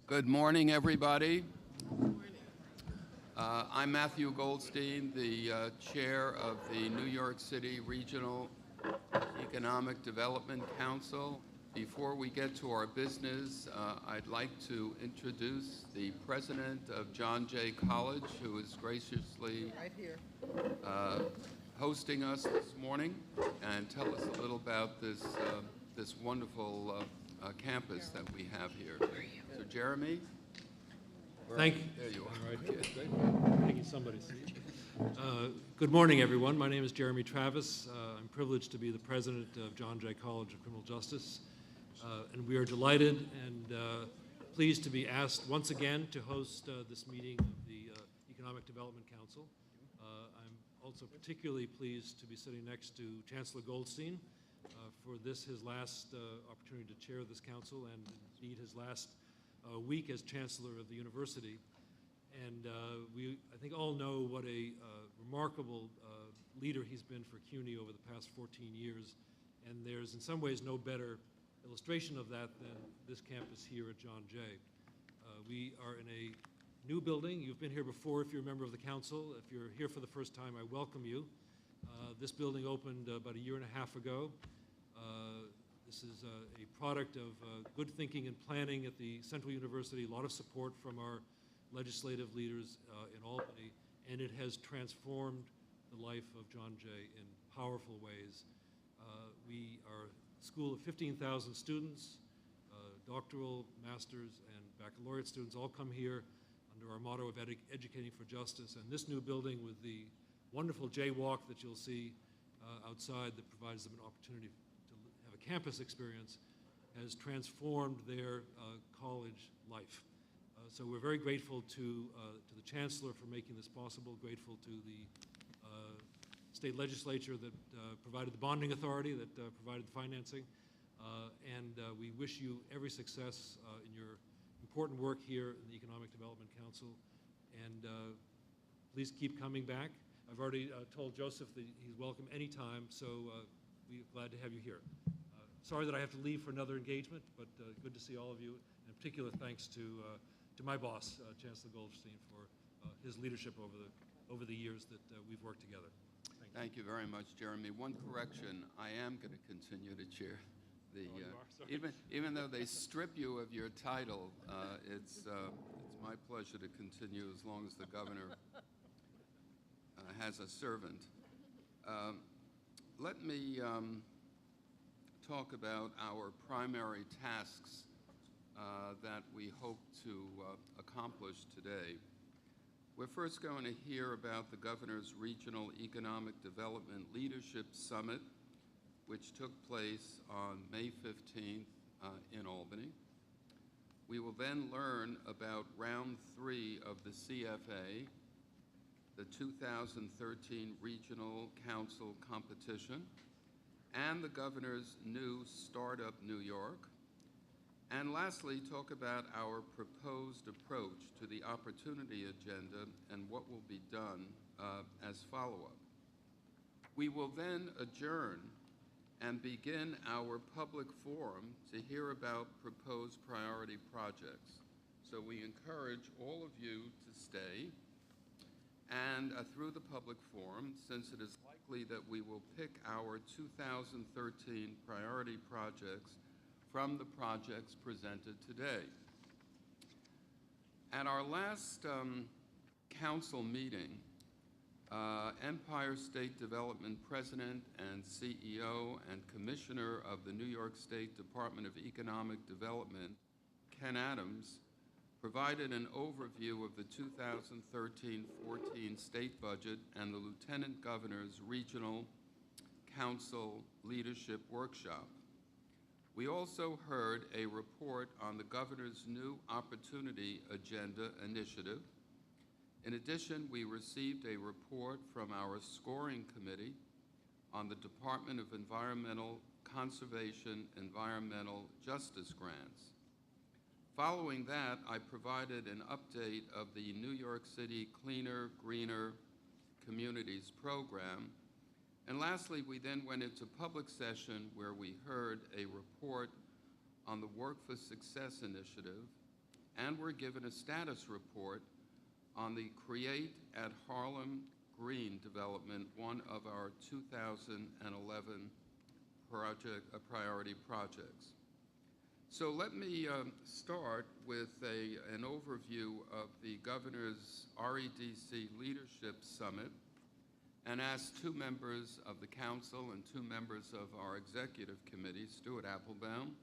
Good morning, everybody. I'm Matthew Goldstein, the chair of the New York City Regional Economic Development Council. Before we get to our business, I'd like to introduce the president of John Jay College, who is graciously hosting us this morning, and tell us a little about this wonderful campus that we have here. So, Jeremy? Thank you. There you are. All right. Okay. Taking somebody's seat. Good morning, everyone. My name is Jeremy Travis. I'm privileged to be the president of John Jay College of Criminal Justice. And we are delighted and pleased to be asked once again to host this meeting of the Economic Development Council. I'm also particularly pleased to be sitting next to Chancellor Goldstein for this, his last opportunity to chair this council, and indeed his last week as chancellor of the university. And we, I think, all know what a remarkable leader he's been for CUNY over the past 14 years. And there's in some ways no better illustration of that than this campus here at John Jay. We are in a new building. You've been here before if you're a member of the council. If you're here for the first time, I welcome you. This building opened about a year and a half ago. This is a product of good thinking and planning at the Central University, a lot of support from our legislative leaders in Albany, and it has transformed the life of John Jay in powerful ways. We are a school of 15,000 students, doctoral, master's, and baccalaureate students all come here under our motto of educating for justice. And this new building with the wonderful J-Walk that you'll see outside that provides them an opportunity to have a campus experience has transformed their college life. So we're very grateful to the Chancellor for making this possible, grateful to the state legislature that provided the bonding authority, that provided the financing, and we wish you every success in your important work here in the Economic Development Council, and please keep coming back. I've already told Joseph that he's welcome anytime, so we're glad to have you here. Sorry that I have to leave for another engagement, but good to see all of you. And in particular, thanks to my boss, Chancellor Goldstein, for his leadership over the years that we've worked together. Thank you very much, Jeremy. One correction: I am going to continue to chair the. Even though they strip you of your title, it's my pleasure to continue as long as the governor has a servant. Let me talk about our primary tasks that we hope to accomplish today. We're first going to hear about the Governor's Regional Economic Development Leadership Summit, which took place on May 15th in Albany. We will then learn about round 3 of the CFA, the 2013 Regional Council Competition, and the Governor's new Startup New York. And lastly, talk about our proposed approach to the opportunity agenda and what will be done as follow-up. We will then adjourn and begin our public forum to hear about proposed priority projects. So we encourage all of you to stay and through the public forum, since it is likely that we will pick our 2013 priority projects from the projects presented today. At our last council meeting, Empire State Development President and CEO and Commissioner of the New York State Department of Economic Development, Ken Adams, provided an overview of the 2013-14 state budget and the Lieutenant Governor's Regional Council Leadership Workshop. We also heard a report on the Governor's new Opportunity Agenda initiative. In addition, we received a report from our scoring committee on the Department of Environmental Conservation Environmental Justice grants. Following that, I provided an update of the New York City Cleaner, Greener Communities program. And lastly, we then went into public session where we heard a report on the Work for Success initiative and were given a status report on the Create at Harlem Green development, one of our 2011 priority projects. So let me start with an overview of the Governor's REDC Leadership Summit and ask two members of the Council and two members of our Executive Committee, Stuart Applebaum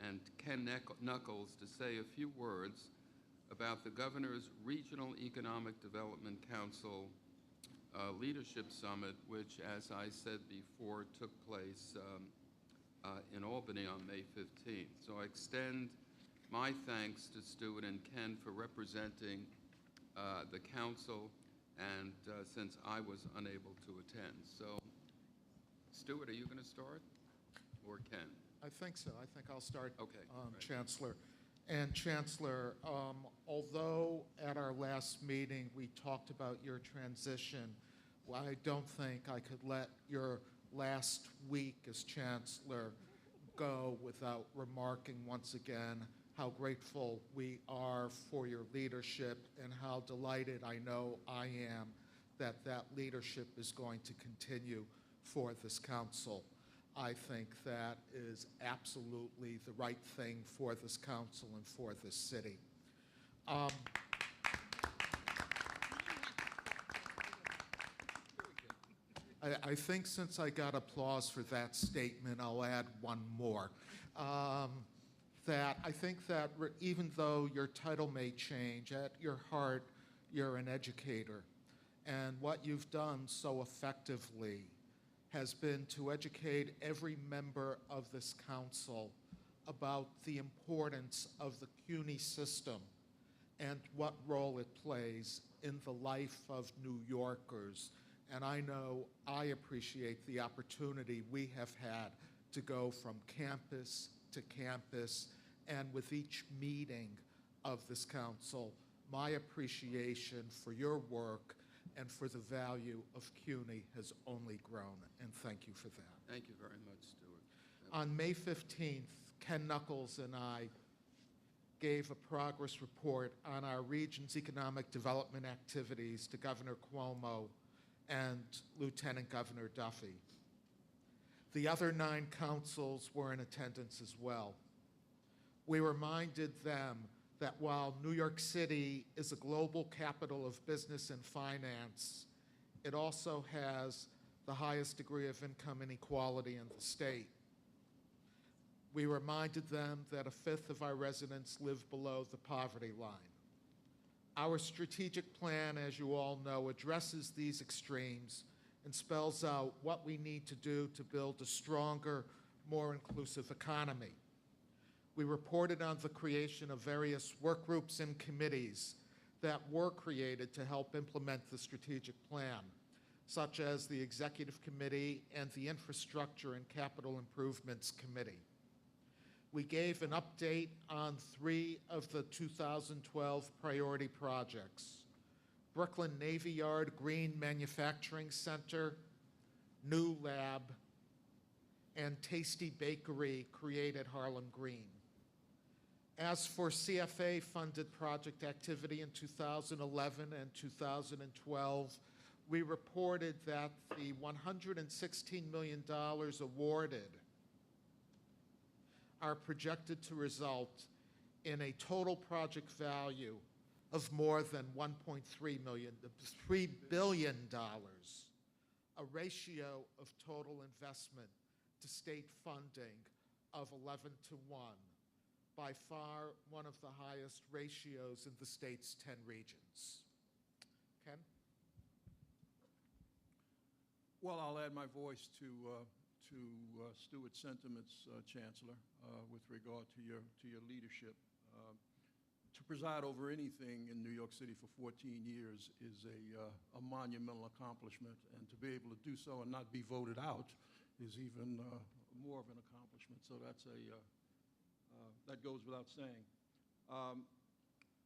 and Ken Knuckles, to say a few words about the Governor's Regional Economic Development Council Leadership Summit, which, as I said before, took place in Albany on May 15th. So I extend my thanks to Stuart and Ken for representing the Council, and since I was unable to attend. So, Stuart, are you going to start, or Ken? I think so. I think I'll start, Okay, right. Chancellor. And Chancellor, although at our last meeting we talked about your transition, well, I don't think I could let your last week as Chancellor go without remarking once again how grateful we are for your leadership and how delighted I know I am that that leadership is going to continue for this council. I think that is absolutely the right thing for this council and for this city. I think since I got applause for that statement, I'll add one more. That I think that even though your title may change, at your heart, you're an educator. And what you've done so effectively has been to educate every member of this council about the importance of the CUNY system and what role it plays in the life of New Yorkers. And I know I appreciate the opportunity we have had to go from campus to campus, and with each meeting of this council, my appreciation for your work and for the value of CUNY has only grown, and thank you for that. Thank you very much, Stuart. On May 15th, Ken Knuckles and I gave a progress report on our region's economic development activities to Governor Cuomo and Lieutenant Governor Duffy. The other 9 councils were in attendance as well. We reminded them that while New York City is a global capital of business and finance, it also has the highest degree of income inequality in the state. We reminded them that 1/5 of our residents live below the poverty line. Our strategic plan, as you all know, addresses these extremes and spells out what we need to do to build a stronger, more inclusive economy. We reported on the creation of various work groups and committees that were created to help implement the strategic plan, such as the Executive Committee and the Infrastructure and Capital Improvements Committee. We gave an update on 3 of the 2012 priority projects: Brooklyn Navy Yard Green Manufacturing Center, New Lab, and Tasty Bakery Create at Harlem Green. As for CFA-funded project activity in 2011 and 2012, we reported that the $116 million awarded are projected to result in a total project value of more than $3 billion, a ratio of total investment to state funding of 11-to-1, by far one of the highest ratios in the state's 10 regions. Ken? Well, I'll add my voice to Stuart's sentiments, Chancellor, with regard to your leadership. To preside over anything in New York City for 14 years is a monumental accomplishment, and to be able to do so and not be voted out is even more of an accomplishment. So that goes without saying.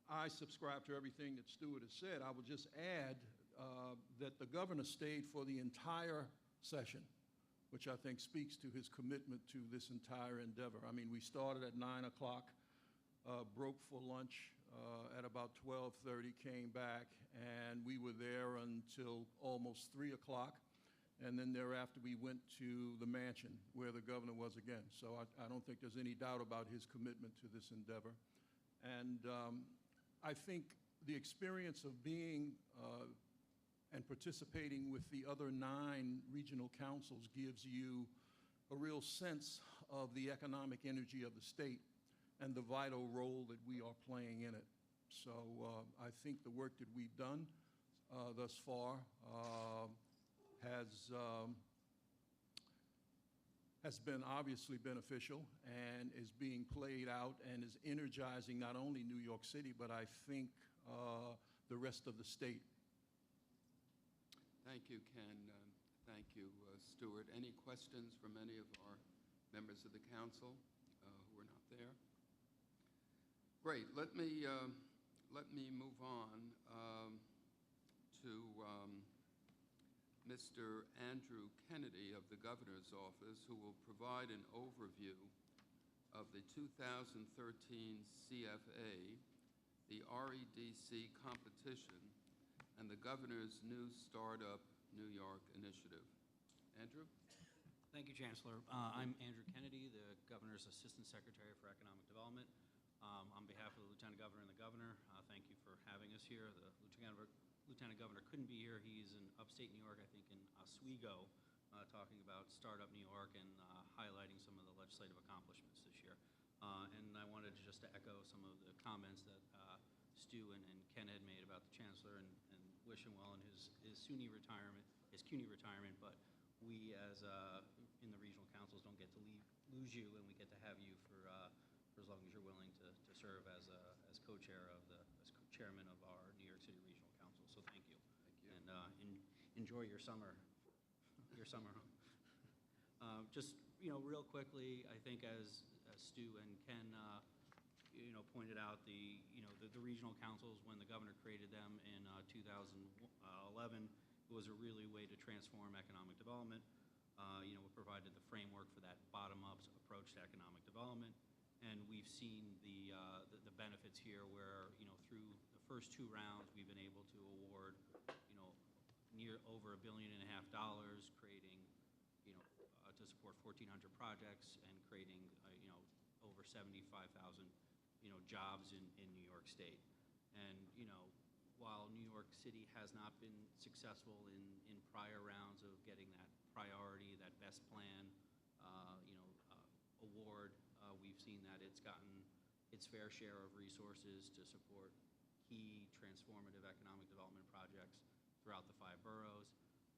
I subscribe to everything that Stuart has said. I would just add that the governor stayed for the entire session, which I think speaks to his commitment to this entire endeavor. I mean, we started at 9 o'clock. broke for lunch at about 12:30, came back, and we were there until almost 3 o'clock. And then thereafter, we went to the mansion where the governor was again. So I don't think there's any doubt about his commitment to this endeavor. And I think the experience of being and participating with the other 9 regional councils gives you a real sense of the economic energy of the state and the vital role that we are playing in it. So I think the work that we've done thus far has been obviously beneficial and is being played out and is energizing not only New York City, but I think the rest of the state. Thank you, Ken. Thank you, Stuart. Any questions from any of our members of the council who are not there? Great. Let me move on to Mr. Andrew Kennedy of the Governor's Office, who will provide an overview of the 2013 CFA, the REDC competition, and the Governor's new Startup New York initiative. Andrew? Thank you, Chancellor. I'm Andrew Kennedy, the Governor's Assistant Secretary for Economic Development. On behalf of the Lieutenant Governor and the Governor, thank you for having us here. The Lieutenant Governor couldn't be here. He's in upstate New York, I think in Oswego, talking about Startup New York and highlighting some of the legislative accomplishments this year. And I wanted just to echo some of the comments that Stu and Ken had made about the Chancellor and wish him well in his CUNY retirement, but we as in the regional councils don't get to lose you, and we get to have you for as long as you're willing to serve as co-chair of as chairman of our New York City Regional Council. So thank you. Thank you. And enjoy your summer, just real quickly, I think as Stu and Ken pointed out, the regional councils, when the governor created them in 2011, it was a really way to transform economic development. It provided the framework for that bottom-up approach to economic development, and we've seen the benefits here, where through the first 2 rounds, we've been able to award near over $1.5 billion, creating to support 1,400 projects and creating over 75,000 jobs in New York State. And while New York City has not been successful in prior rounds of getting that priority, that best plan award, we've seen that it's gotten its fair share of resources to support key transformative economic development projects throughout the 5 boroughs.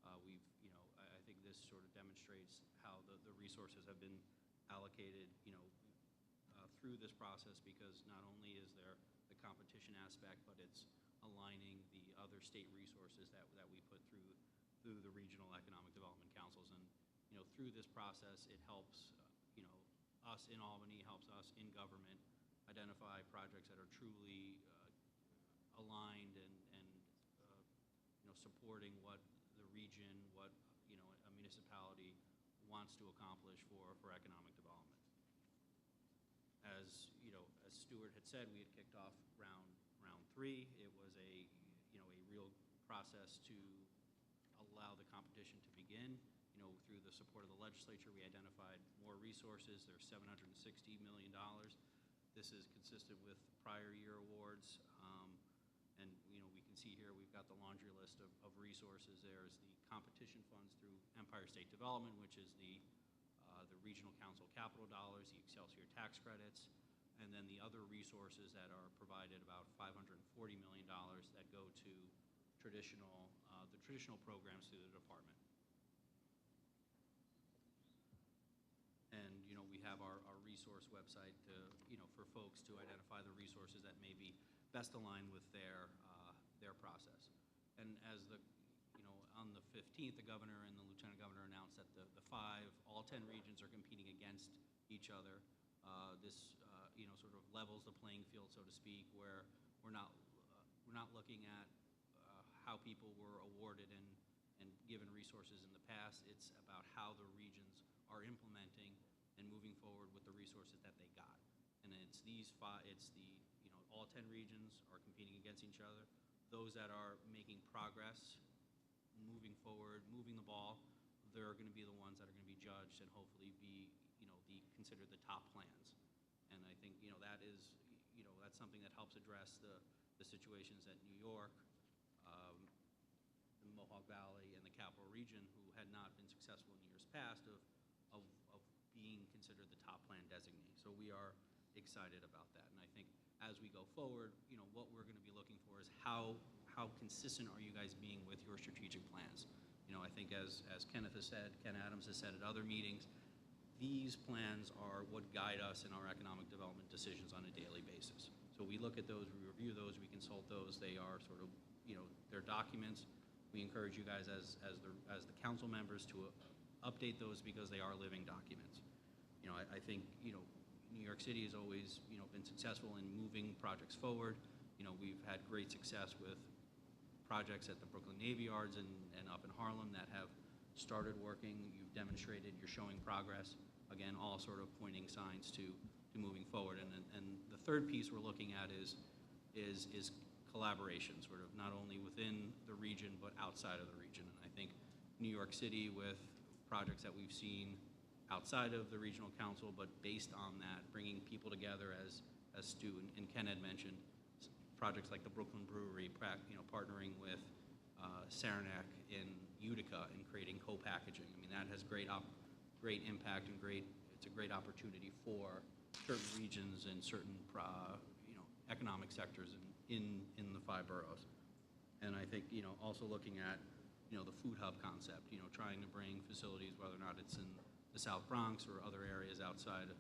I think this sort of demonstrates how the resources have been allocated, through this process, because not only is there the competition aspect, but it's aligning the other state resources that we put through the regional economic development councils. And through this process, it helps us in Albany, helps us in government identify projects that are truly aligned and supporting what the region, what a municipality wants to accomplish for economic development. As Stuart had said, we had kicked off round 3. It was a real process to allow the competition to begin. Through the support of the legislature, we identified more resources. There's $760 million. This is consistent with prior year awards. And we can see here we've got the laundry list of resources. There's the competition funds through Empire State Development, which is the regional council capital dollars, the Excelsior tax credits, and then the other resources that are provided, about $540 million, that go to the traditional programs through the department. And we have our resource website to for folks to identify the resources that may be best aligned with their process. And as on the 15th, the governor and the lieutenant governor announced that all 10 regions are competing against each other. This sort of levels the playing field, so to speak, where we're not looking at how people were awarded and given resources in the past. It's about how the regions are implementing and moving forward with the resources that they got. and it's all 10 regions are competing against each other. Those that are making progress, moving forward, moving the ball, they're going to be the ones that are going to be judged and hopefully be, considered the top plans. And I think, that's something that helps address the situations that New York, the Mohawk Valley, and the Capital Region, who had not been successful in years past of being considered the top plan designee. So we are excited about that. And I think as we go forward, what we're going to be looking for is how consistent are you guys being with your strategic plans? I think as Ken Adams has said at other meetings, these plans are what guide us in our economic development decisions on a daily basis. So we look at those, we review those, we consult those. They are sort of, they're documents. We encourage you guys as the council members to update those because they are living documents. I think, New York City has always, been successful in moving projects forward. We've had great success with projects at the Brooklyn Navy Yards and up in Harlem that have started working. You've demonstrated, you're showing progress. Again, all sort of pointing signs to moving forward. And the third piece we're looking at is collaboration, sort of not only within the region but outside of the region. And I think New York City, with projects that we've seen outside of the regional council, but based on that, bringing people together, as Stu and Ken had mentioned, projects like the Brooklyn Brewery, partnering with Saranac in Utica and creating co-packaging. I mean, that has great impact and it's a great opportunity for certain regions and certain economic sectors in the 5 boroughs. And I think also looking at the food hub concept, trying to bring facilities, whether or not it's in the South Bronx or other areas outside of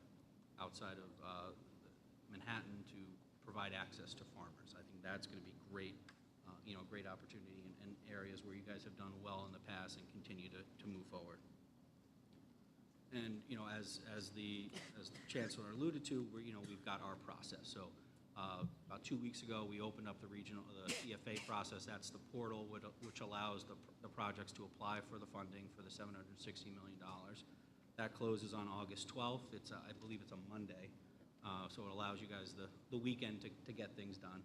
Manhattan, to provide access to farmers. I think that's going to be great, great opportunity in areas where you guys have done well in the past and continue to move forward. And as the Chancellor alluded to, we've got our process. So about 2 weeks ago, we opened up the CFA process. That's the portal which allows the projects to apply for the funding for the $760 million. That closes on August 12th. I believe it's a Monday. So it allows you guys the weekend to get things done.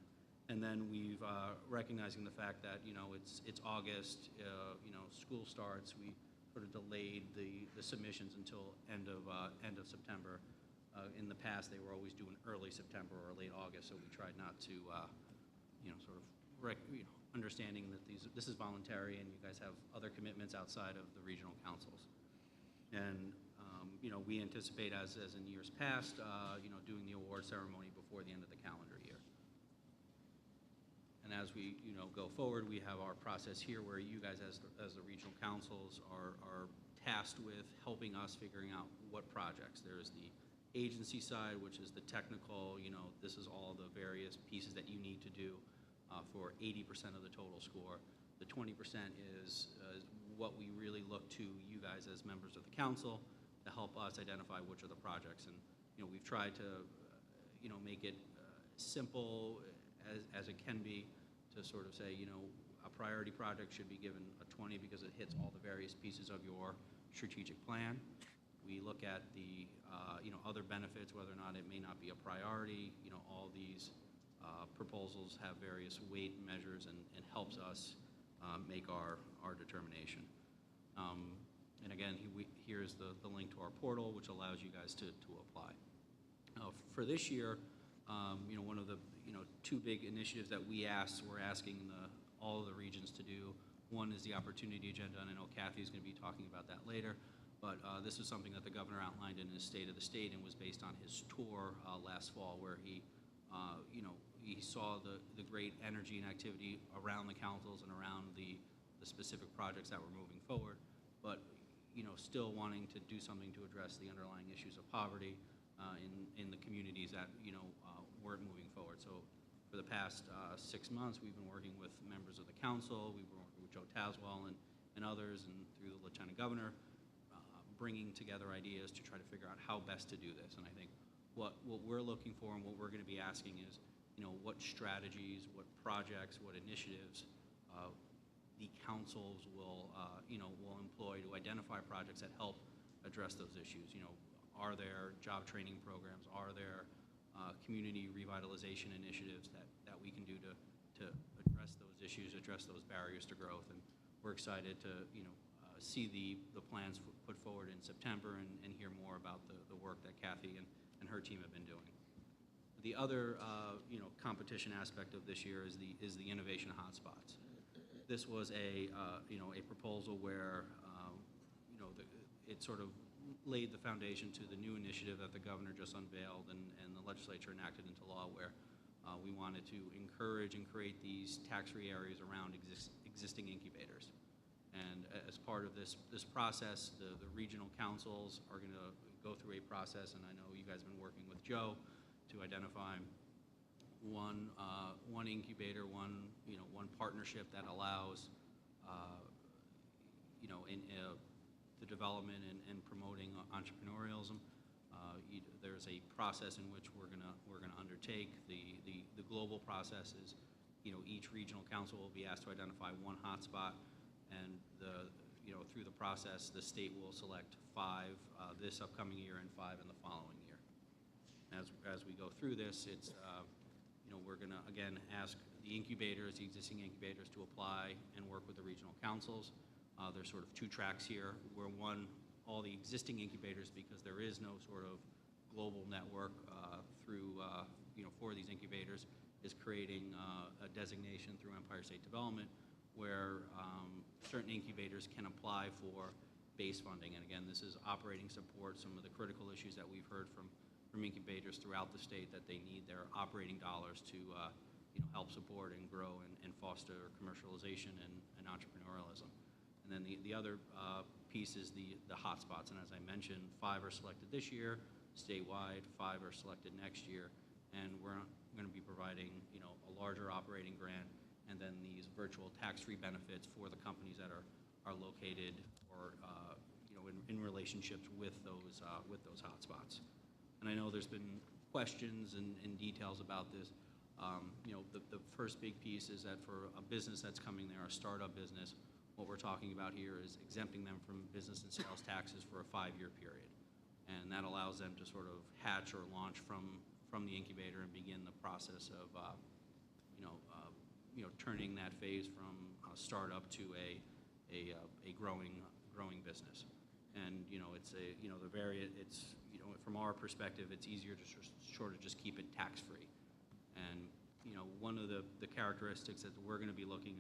And then we've, recognizing the fact that, it's August, school starts, we sort of delayed the submissions until end of September. In the past, they were always doing early September or late August, so we tried not to, understanding that this is voluntary and you guys have other commitments outside of the regional councils. And we anticipate, as in years past, doing the award ceremony before the end of the calendar year. And as we, go forward, we have our process here where you guys, as the regional councils, are tasked with helping us figuring out what projects. There's the agency side, which is the technical, this is all the various pieces that you need to do for 80% of the total score. The 20% is what we really look to you guys as members of the council to help us identify which are the projects. And, we've tried to, make it simple as it can be to sort of say, a priority project should be given a 20 because it hits all the various pieces of your strategic plan. We look at the, other benefits, whether or not it may not be a priority. All these proposals have various weight measures and helps us make our determination. And again, here's the link to our portal, which allows you guys to apply. For this year, one of the 2 big initiatives that we're asking all of the regions to do. One is the opportunity agenda, and I know Kathy's going to be talking about that later. But this is something that the governor outlined in his State of the State and was based on his tour last fall, where he saw the great energy and activity around the councils and around the specific projects that were moving forward, but still wanting to do something to address the underlying issues of poverty in the communities that weren't moving forward. So for the past 6 months, we've been working with members of the council. We've been working with Joe Tazwell and others, and through the Lieutenant Governor, bringing together ideas to try to figure out how best to do this. And I think what we're looking for and what we're going to be asking is, what strategies, what projects, what initiatives the councils will employ to identify projects that help address those issues. Are there job training programs? Are there community revitalization initiatives that we can do to address those issues, address those barriers to growth. And we're excited to, see the plans put forward in September and hear more about the work that Kathy and her team have been doing. The other, competition aspect of this year is the innovation hotspots. This was a proposal where, it sort of laid the foundation to the new initiative that the governor just unveiled and the legislature enacted into law, where we wanted to encourage and create these tax-free areas around existing incubators. And as part of this process, the regional councils are going to go through a process, and I know you guys have been working with Joe to identify one incubator, one partnership that allows the development and promoting entrepreneurialism. There's a process in which we're gonna undertake. The global process is, each regional council will be asked to identify one hotspot, and through the process, the state will select 5 this upcoming year and 5 in the following year. As we go through this, it's we're going to again ask the existing incubators, to apply and work with the regional councils. There's sort of 2 tracks here, where one, all the existing incubators, because there is no sort of global network for these incubators, is creating a designation through Empire State Development where certain incubators can apply for base funding. And again, this is operating support, some of the critical issues that we've heard from incubators throughout the state, that they need their operating dollars to help support and grow and foster commercialization and entrepreneurialism. And then the other piece is the hotspots. And as I mentioned, 5 are selected this year statewide, 5 are selected next year, and we're going to be providing a larger operating grant, and then these virtual tax-free benefits for the companies that are located or in relationships with those hotspots. And I know there's been questions and details about this. The first big piece is that for a business that's coming there, a startup business, what we're talking about here is exempting them from business and sales taxes for a 5-year period. And that allows them to sort of hatch or launch from the incubator and begin the process of turning that phase from a startup to a growing business. And it's from our perspective, it's easier to sort of just keep it tax-free. And one of the characteristics that we're going to be looking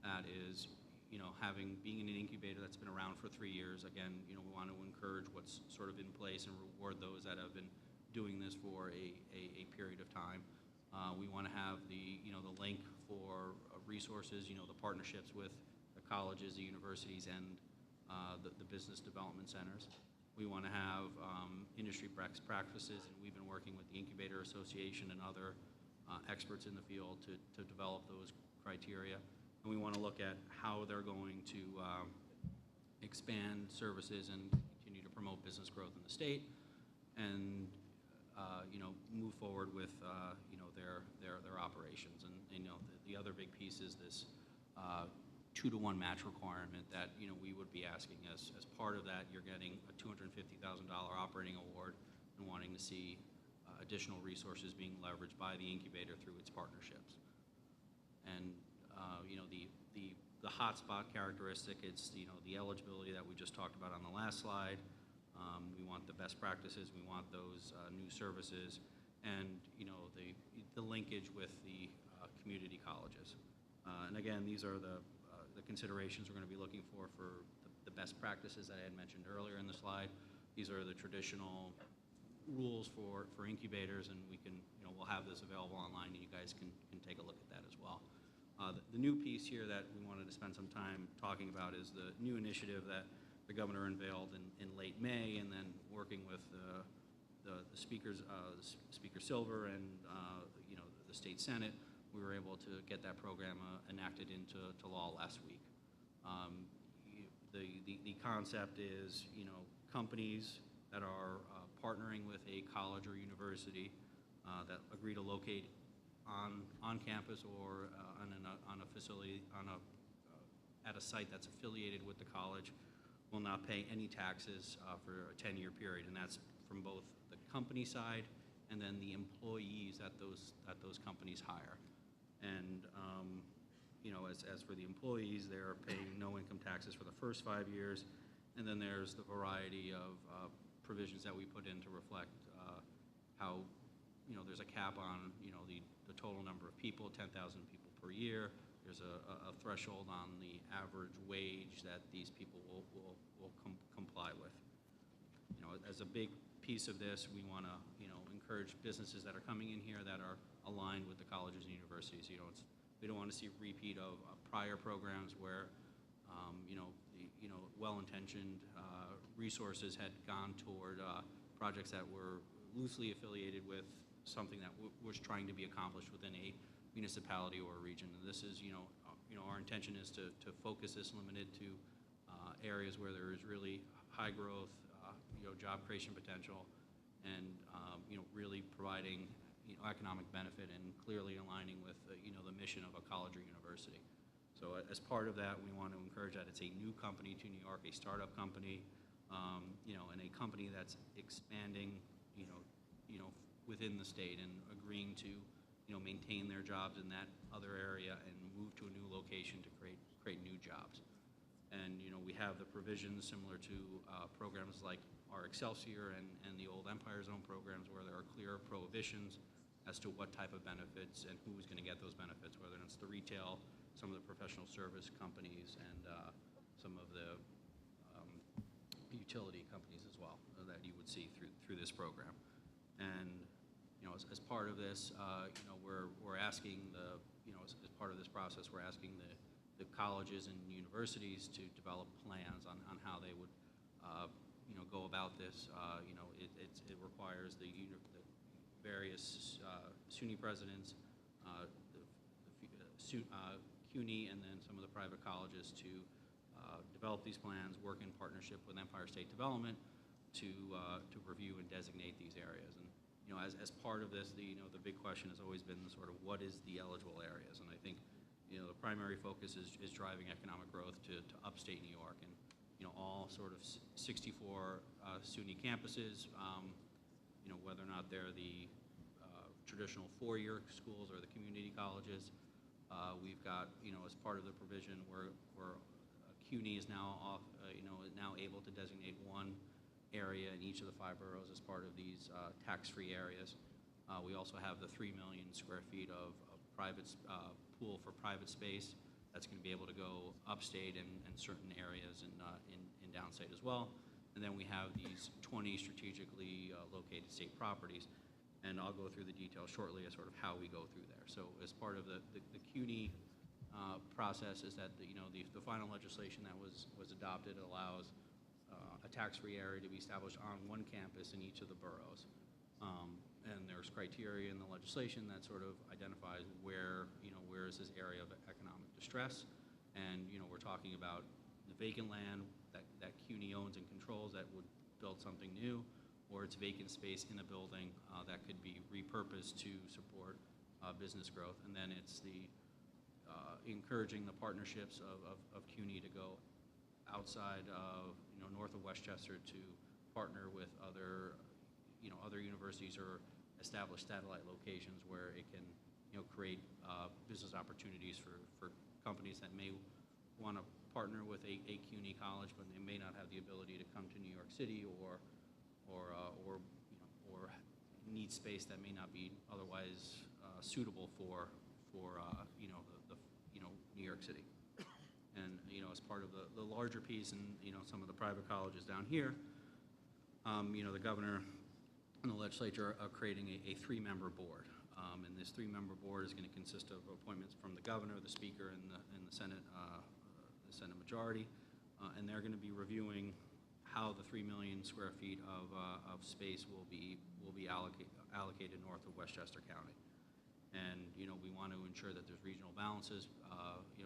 at is being in an incubator that's been around for 3 years. Again, we want to encourage what's sort of in place and reward those that have been doing this for a period of time. We want to have the link for resources, the partnerships with the colleges, the universities, and the business development centers. We want to have industry best practices, and we've been working with the Incubator Association and other experts in the field to develop those criteria. And we want to look at how they're going to expand services and continue to promote business growth in the state, and move forward with their operations. And the other big piece is this 2-to-1 match requirement that we would be asking. As part of that, you're getting a $250,000 operating award and wanting to see additional resources being leveraged by the incubator through its partnerships. And the hotspot characteristic, it's the eligibility that we just talked about on the last slide. We want the best practices, we want those new services, and the linkage with the community colleges. And again, these are the considerations we're going to be looking for the best practices that I had mentioned earlier in the slide. These are the traditional rules for incubators, and we'll have this available online, and you guys can take a look at that as well. The new piece here that we wanted to spend some time talking about is the new initiative that the governor unveiled in late May, and then working with the speakers, Speaker Silver and the state Senate, we were able to get that program enacted into law last week. The concept is companies that are partnering with a college or university that agree to locate on campus or on a facility at a site that's affiliated with the college will not pay any taxes for a 10-year period, and that's from both the company side and then the employees that those companies hire. And you know, as for the employees, they're paying no income taxes for the first 5 years, and then there's the variety of provisions that we put in to reflect how, you know, there's a cap on, you know, the total number of people, 10,000 people per year. There's a threshold on the average wage that these people will comply with. You know, as a big piece of this, we want to, you know, encourage businesses that are coming in here that are aligned with the colleges and universities. You know, we don't want to see a repeat of prior programs where, you know, well-intentioned resources had gone toward projects that were loosely affiliated with something that was trying to be accomplished within a municipality or a region. And this is, you know, our intention is to focus this limited to areas where there is really high growth, you know, job creation potential, and you know, really providing, you know, economic benefit and clearly aligning with you know, the mission of a college or university. So as part of that, we want to encourage that it's a new company to New York, a startup company, you know, and a company that's expanding, you know, within the state and agreeing to, you know, maintain their jobs in that other area and move to a new location to create new jobs. And you know, we have the provisions similar to programs like our Excelsior and the old Empire Zone programs, where there are clear prohibitions as to what type of benefits and who's going to get those benefits, whether it's the retail, some of the professional service companies, and some of the utility companies as well that you would see through this program. And you know, as part of this, you know, we're asking as part of this process, we're asking the colleges and universities to develop plans on how they would, you know, go about this. You know, it requires the various SUNY presidents, CUNY, and then some of the private colleges to develop these plans, work in partnership with Empire State Development to review and designate these areas. And you know, as part of this, the big question has always been the sort of what is the eligible areas, and I think, you know, the primary focus is driving economic growth to upstate New York, and you know, all sort of 64 SUNY campuses, you know, whether or not they're the traditional four-year schools or the community colleges. We've got, you know, as part of the provision where CUNY is now now able to designate one area in each of the 5 boroughs as part of these tax-free areas. We also have the 3 million square feet of private pool for private space that's going to be able to go upstate and certain areas in downstate as well. And then we have these 20 strategically located state properties, and I'll go through the details shortly as sort of how we go through there. So as part of the CUNY process is that the final legislation that was adopted allows a tax-free area to be established on one campus in each of the boroughs. And there's criteria in the legislation that sort of identifies where is this area of economic distress. And, you know, we're talking about the vacant land that CUNY owns and controls that would build something new, or it's vacant space in a building that could be repurposed to support business growth. And then it's the encouraging the partnerships of CUNY to go outside of, north of Westchester to partner with other universities or establish satellite locations where it can, create business opportunities for companies that may want to partner with a CUNY college, but they may not have the ability to come to New York City or need space that may not be otherwise suitable for New York City. And as part of the larger piece, and some of the private colleges down here, the governor and the legislature are creating a 3-member board, and this 3-member board is going to consist of appointments from the governor, the speaker, and the Senate, majority, and they're going to be reviewing how the 3 million square feet of space will be allocated north of Westchester County. And we want to ensure that there's regional balances,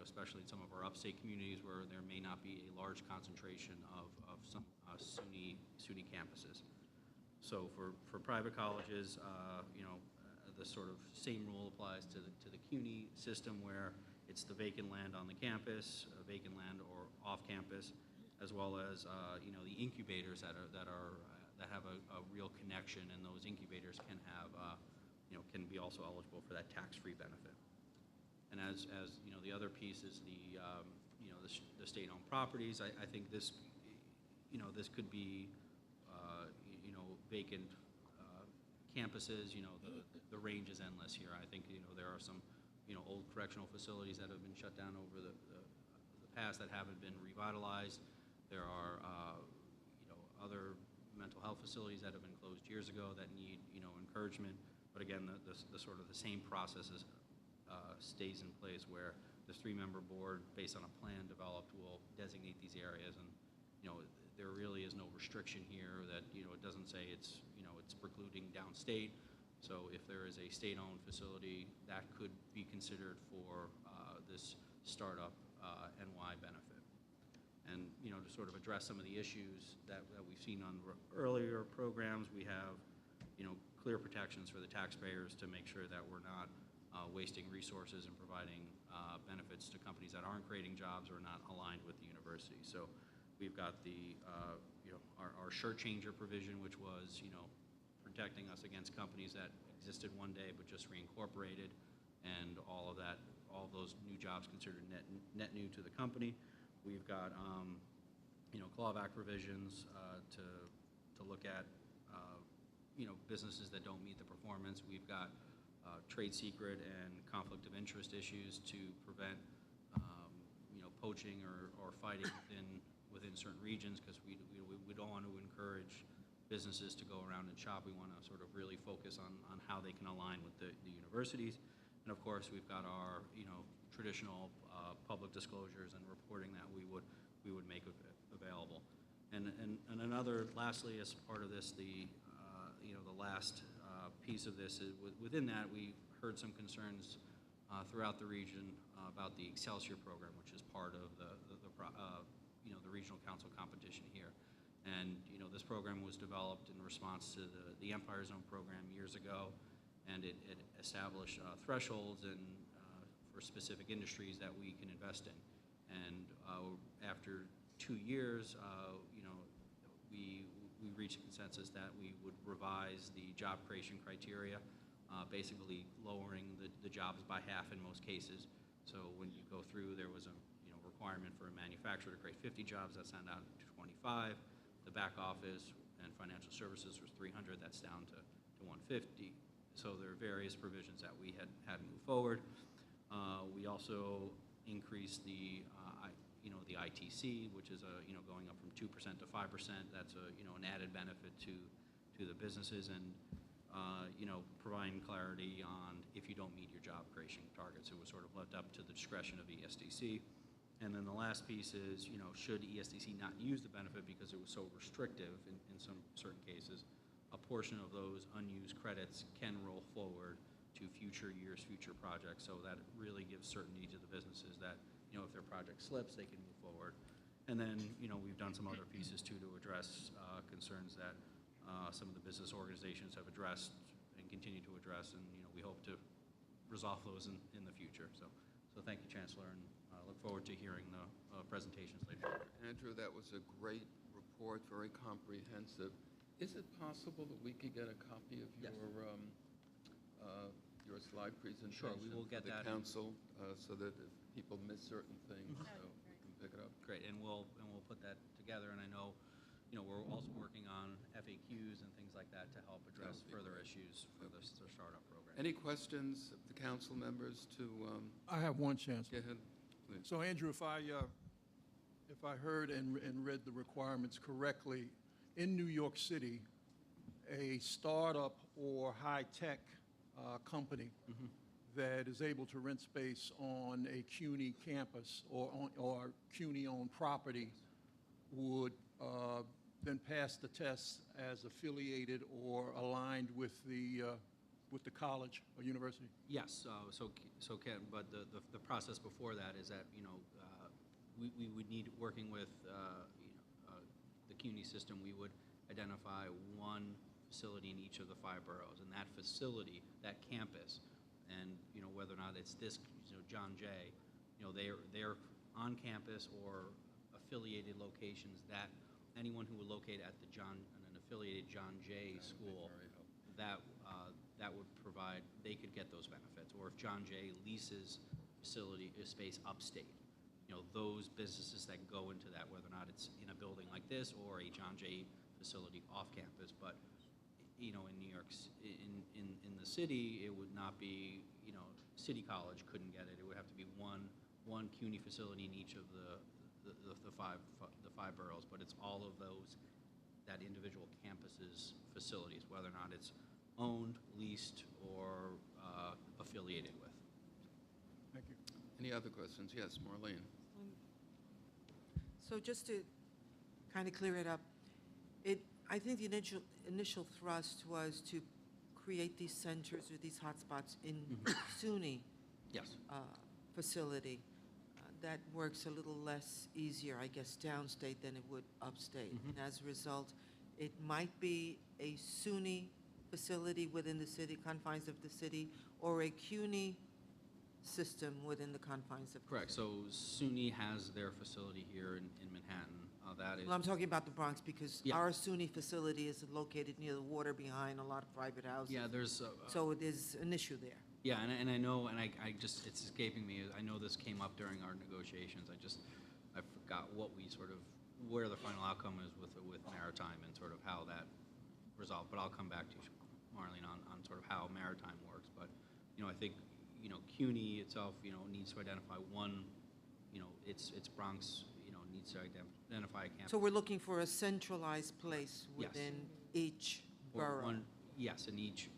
especially in some of our upstate communities where there may not be a large concentration of some SUNY campuses. So for private colleges, the sort of same rule applies to the CUNY system, where it's the vacant land on the campus, vacant land or off campus, as well as the incubators that are that have a real connection, and those incubators can have, can be also eligible for that tax-free benefit. And as the other piece is the state-owned properties. I think this, this could be, vacant campuses. The range is endless here. I think, there are some, old correctional facilities that have been shut down over the past that haven't been revitalized. There are, other mental health facilities that have been closed years ago that need, encouragement. But again, the sort of the same processes stays in place, where this 3-member board, based on a plan developed, will designate these areas. And, there really is no restriction here that, it doesn't say it's, it's precluding downstate. So if there is a state-owned facility, that could be considered for this startup NY benefit. And, to sort of address some of the issues that we've seen on earlier programs, we have, clear protections for the taxpayers to make sure that we're not wasting resources and providing benefits to companies that aren't creating jobs or not aligned with the university. So we've got the, our shirt changer provision, which was, protecting us against companies that existed one day but just reincorporated, and all of that, all those new jobs considered net new to the company. We've got, clawback provisions to look at, businesses that don't meet the performance. We've got trade secret and conflict of interest issues to prevent, poaching or fighting within certain regions, because we don't want to encourage businesses to go around and shop. We want to sort of really focus on how they can align with the universities. And of course, we've got our, traditional public disclosures and reporting that we would make available. And another, lastly, as part of this, the last piece of this is within that, we heard some concerns throughout the region about the Excelsior program, which is part of the regional council competition here. And this program was developed in response to the Empire Zone program years ago, and it established thresholds and for specific industries that we can invest in. And after 2 years, we reached a consensus that we would revise the job creation criteria, basically lowering the jobs by half in most cases. So when you go through, there was a requirement for a manufacturer to create 50 jobs. That's down to 25. The back office and financial services was 300. That's down to 150. So there are various provisions that we had moved forward. We also increased the ITC, which is going up from 2% to 5%. That's an added benefit to the businesses, and providing clarity on if you don't meet your job creation targets. It was sort of left up to the discretion of ESDC. And then the last piece is, should ESDC not use the benefit because it was so restrictive in some certain cases, a portion of those unused credits can roll forward to future years, future projects. So that really gives certainty to the businesses that, if their project slips, they can move forward. And then, we've done some other pieces too to address concerns that some of the business organizations have addressed and continue to address, and we hope to resolve those in the future. So thank you, Chancellor, and look forward to hearing the presentations later. Andrew, that was a great report, very comprehensive. Is it possible that we could get a copy of Yes. your slide presentation? Sure, we will get for the that. council, so that if people miss certain things, so we can pick it up. Great, and we'll put that together. And I know, we're also working on FAQs and things like that to help address That would be further great. issues for the startup program. Any questions of the council members to, I have one, Chancellor. go ahead, please. So Andrew, if I heard and read the requirements correctly, in New York City, a startup or high-tech company that is able to rent space on a CUNY campus or CUNY-owned property would then pass the test as affiliated or aligned with the college or university? Yes, so Ken, but the process before that is that, we would need, working with the CUNY system, we would identify one facility in each of the 5 boroughs, and that facility, that campus, and whether or not it's this, John Jay, they're on campus or affiliated locations, that anyone who would locate at the an affiliated John Jay school, that would provide, they could get those benefits. Or if John Jay leases space upstate, those businesses that go into that, whether or not it's in a building like this or a John Jay facility off campus, but in New York, in the city, it would not be, City College couldn't get it. It would have to be one CUNY facility in each of the five boroughs, but it's all of that individual campus's facilities, whether or not it's owned, leased, or affiliated with. Thank you. Any other questions? Yes, Marlene. So just to kind of clear it up, I think the initial thrust was to create these centers or these hotspots in SUNY Yes. facility. That works a little less easier, I guess, downstate than it would upstate. And as a result, it might be a SUNY facility within the city, confines of the city, or a CUNY system within the confines of the Correct. city. So SUNY has their facility here in Manhattan. That is. Well, I'm talking about the Bronx because Yeah. our SUNY facility is located near the water behind a lot of private houses. Yeah, there's. So it is an issue there. Yeah, and I know, and I just, it's escaping me. I know this came up during our negotiations. I forgot where the final outcome is with Maritime and sort of how that resolved. But I'll come back to you, Marlene, on sort of how Maritime works. But, I think, CUNY itself, needs to identify one, its Bronx, needs to identify a campus. So we're looking for a centralized place Yes. within each Or borough. Yes, in each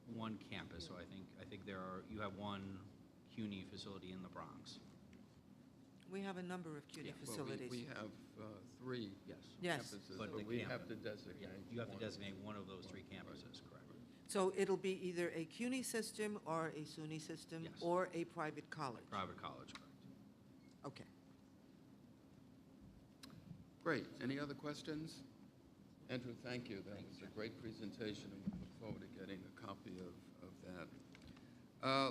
one campus. So I think you have one CUNY facility in the Bronx. We have a number of CUNY Yeah. Well, facilities. we have three Yes. Yes. campuses, But but the we camp- have to designate. Yeah, you have to one. designate one of those three campuses, correct? So it'll be either a CUNY system or a SUNY system Yes. or a private college. Private college, correct. Okay. Great. Any other questions? Andrew, thank you. That was a great presentation, and we look forward to getting a copy of that.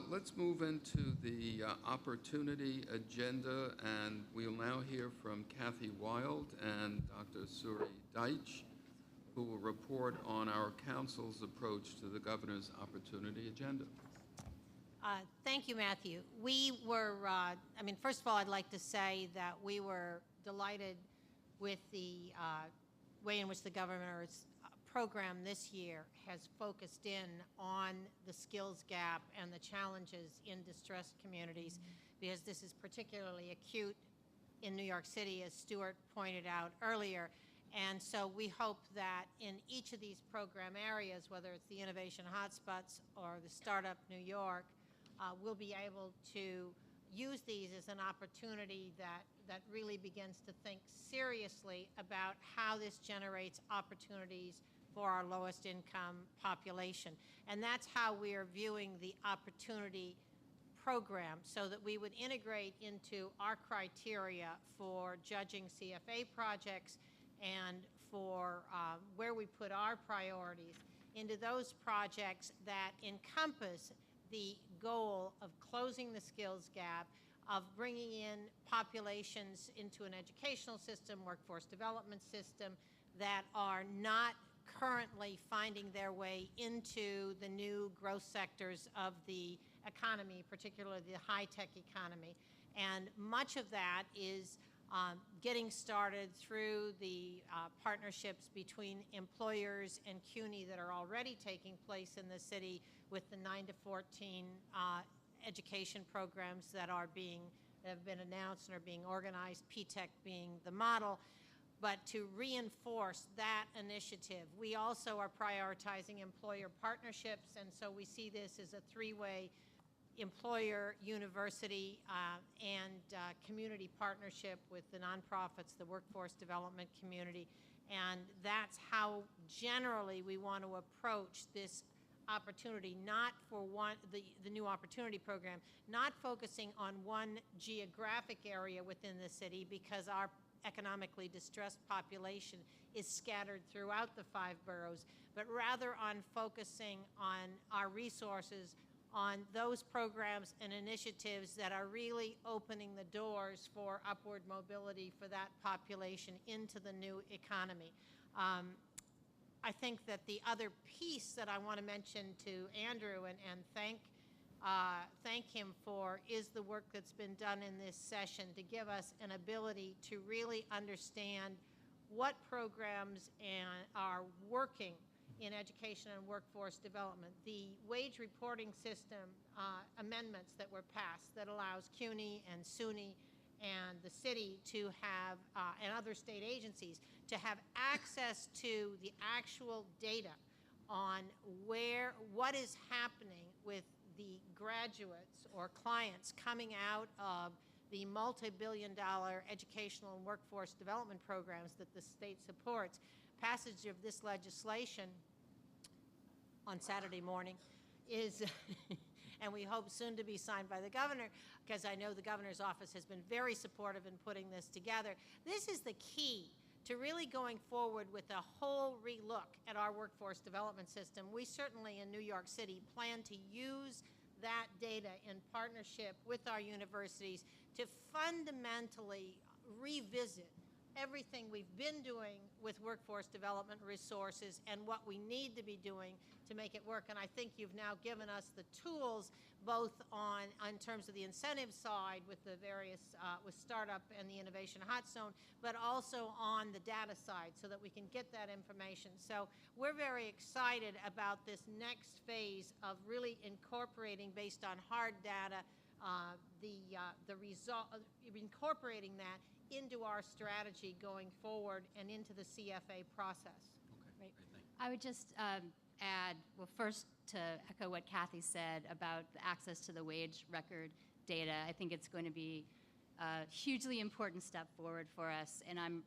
Let's move into the opportunity agenda, and we'll now hear from Kathy Wild and Dr. Suri Deitch, who will report on our council's approach to the governor's opportunity agenda. Thank you, Matthew. We were, first of all, I'd like to say that we were delighted with the way in which the governor's program this year has focused in on the skills gap and the challenges in distressed communities, because this is particularly acute in New York City, as Stuart pointed out earlier. And so we hope that in each of these program areas, whether it's the innovation hotspots or the Startup New York, we'll be able to use these as an opportunity that really begins to think seriously about how this generates opportunities for our lowest income population. And that's how we are viewing the opportunity program, so that we would integrate into our criteria for judging CFA projects and for where we put our priorities into those projects that encompass the goal of closing the skills gap, of bringing in populations into an educational system, workforce development system, that are not currently finding their way into the new growth sectors of the economy, particularly the high-tech economy. And much of that is getting started through the partnerships between employers and CUNY that are already taking place in the city, with the 9 to 14 education programs that have been announced and are being organized, PTEC being the model. But to reinforce that initiative, we also are prioritizing employer partnerships, and so we see this as a three-way employer, university, and community partnership with the nonprofits, the workforce development community. And that's how generally we want to approach this opportunity, not for the new opportunity program, not focusing on one geographic area within the city, because our economically distressed population is scattered throughout the 5 boroughs, but rather on focusing on our resources on those programs and initiatives that are really opening the doors for upward mobility for that population into the new economy. I think that the other piece that I want to mention to Andrew and thank him for is the work that's been done in this session to give us an ability to really understand what programs are working in education and workforce development. The wage reporting system amendments that were passed that allows CUNY and SUNY and the city to have, and other state agencies, to have access to the actual data on what is happening with the graduates or clients coming out of the multi-billion-dollar educational and workforce development programs that the state supports. Passage of this legislation on Saturday morning is, and we hope soon to be signed by the governor, because I know the governor's office has been very supportive in putting this together. This is the key to really going forward with a whole relook at our workforce development system. We certainly in New York City plan to use that data in partnership with our universities to fundamentally revisit everything we've been doing with workforce development resources and what we need to be doing to make it work. And I think you've now given us the tools, both in terms of the incentive side with the various, with startup and the innovation hot zone, but also on the data side so that we can get that information. So we're very excited about this next phase of really incorporating, based on hard data, the result, incorporating that into our strategy going forward and into the CFA process. Okay, great, thank you. I would just add, well, first to echo what Kathy said about the access to the wage record data. I think it's going to be a hugely important step forward for us, and I'm,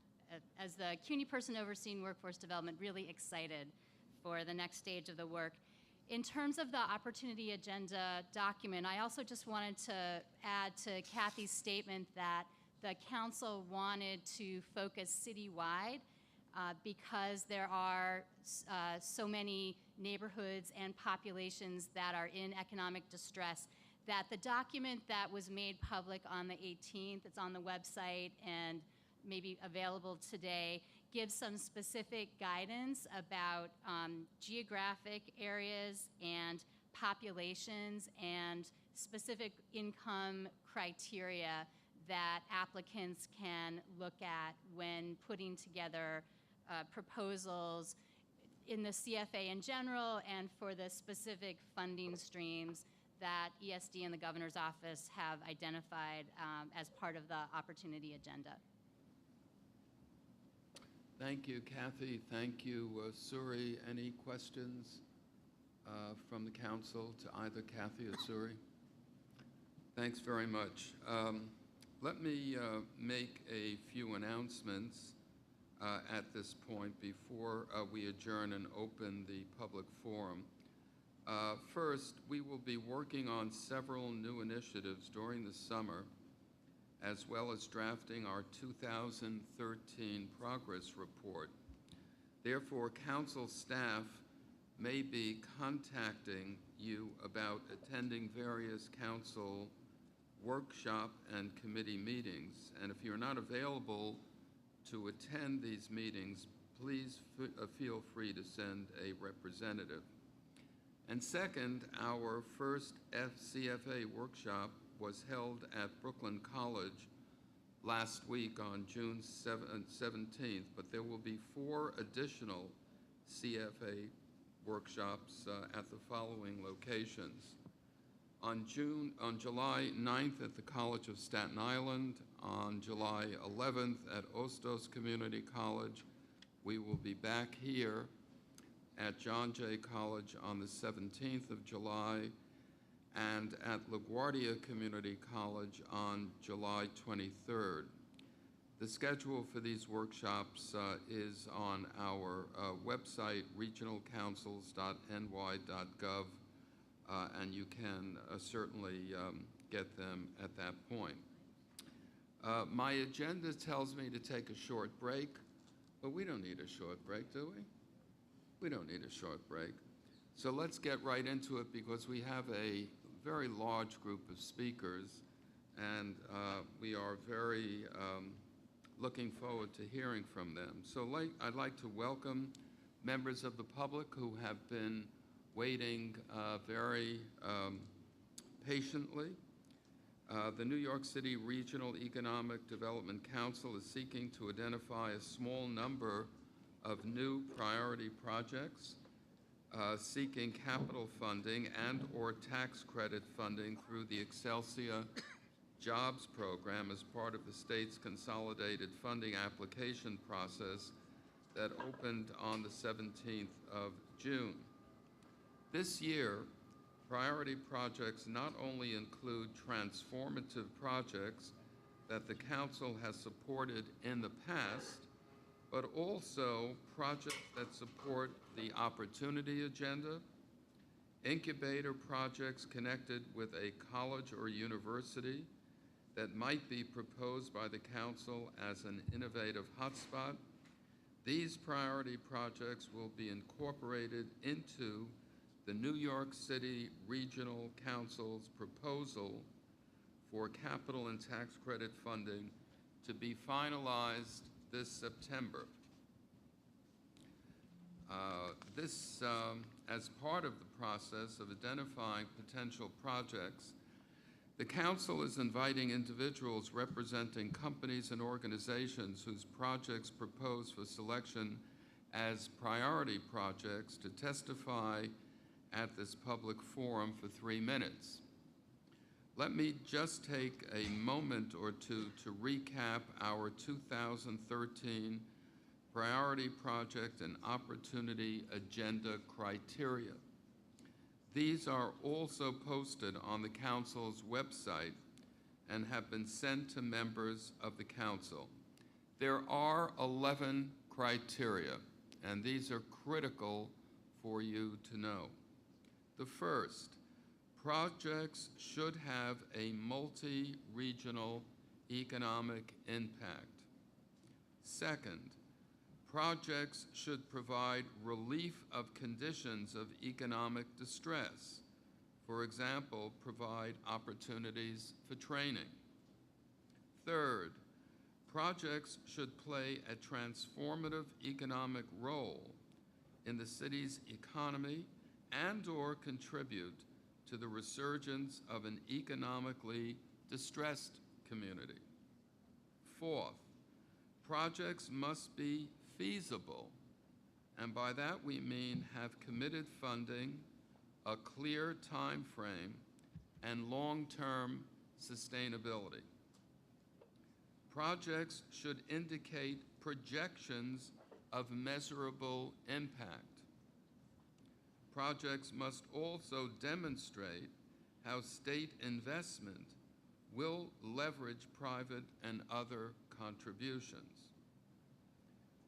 as the CUNY person overseeing workforce development, really excited for the next stage of the work. In terms of the opportunity agenda document, I also just wanted to add to Kathy's statement that the council wanted to focus citywide because there are so many neighborhoods and populations that are in economic distress, that the document that was made public on the 18th, it's on the website and maybe available today, gives some specific guidance about geographic areas and populations and specific income criteria that applicants can look at when putting together proposals in the CFA in general and for the specific funding streams that ESD and the governor's office have identified as part of the opportunity agenda. Thank you, Kathy. Thank you, Suri. Any questions from the council to either Kathy or Suri? Thanks very much. Let me make a few announcements at this point before we adjourn and open the public forum. First, we will be working on several new initiatives during the summer, as well as drafting our 2013 progress report. Therefore, council staff may be contacting you about attending various council workshop and committee meetings. And if you're not available to attend these meetings, please feel free to send a representative. And second, our first CFA workshop was held at Brooklyn College last week on June 17th, but there will be 4 additional CFA workshops at the following locations. On July 9th at the College of Staten Island, on July 11th at Ostos Community College. We will be back here at John Jay College on the 17th of July, and at LaGuardia Community College on July 23rd. The schedule for these workshops is on our website, regionalcouncils.ny.gov, and you can certainly get them at that point. My agenda tells me to take a short break, but we don't need a short break, do we? We don't need a short break. So let's get right into it, because we have a very large group of speakers, and we are very looking forward to hearing from them. So I'd like to welcome members of the public who have been waiting very patiently. The New York City Regional Economic Development Council is seeking to identify a small number of new priority projects seeking capital funding and/or tax credit funding through the Excelsior Jobs Program as part of the state's consolidated funding application process that opened on the 17th of June. This year, priority projects not only include transformative projects that the Council has supported in the past, but also projects that support the Opportunity Agenda, incubator projects connected with a college or university that might be proposed by the Council as an innovative hotspot. These priority projects will be incorporated into the New York City Regional Council's proposal for capital and tax credit funding to be finalized this September. As part of the process of identifying potential projects, the Council is inviting individuals representing companies and organizations whose projects proposed for selection as priority projects to testify at this public forum for 3 minutes. Let me just take a moment or two to recap our 2013 Priority Project and Opportunity Agenda criteria. These are also posted on the Council's website and have been sent to members of the Council. There are 11 criteria, and these are critical for you to know. The first, projects should have a multi-regional economic impact. Second, projects should provide relief of conditions of economic distress. For example, provide opportunities for training. Third, projects should play a transformative economic role in the city's economy and/or contribute to the resurgence of an economically distressed community. Fourth, projects must be feasible, and by that we mean have committed funding, a clear time frame, and long-term sustainability. Projects should indicate projections of measurable impact. Projects must also demonstrate how state investment will leverage private and other contributions.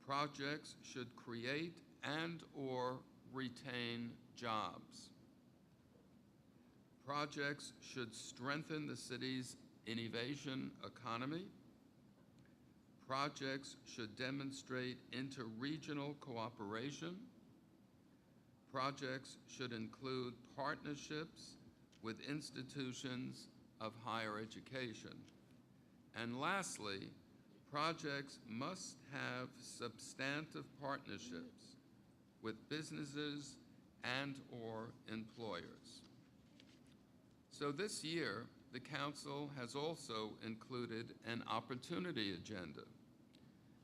Projects should create and/or retain jobs. Projects should strengthen the city's innovation economy. Projects should demonstrate interregional cooperation. Projects should include partnerships with institutions of higher education. And lastly, projects must have substantive partnerships with businesses and/or employers. So this year, the Council has also included an opportunity agenda,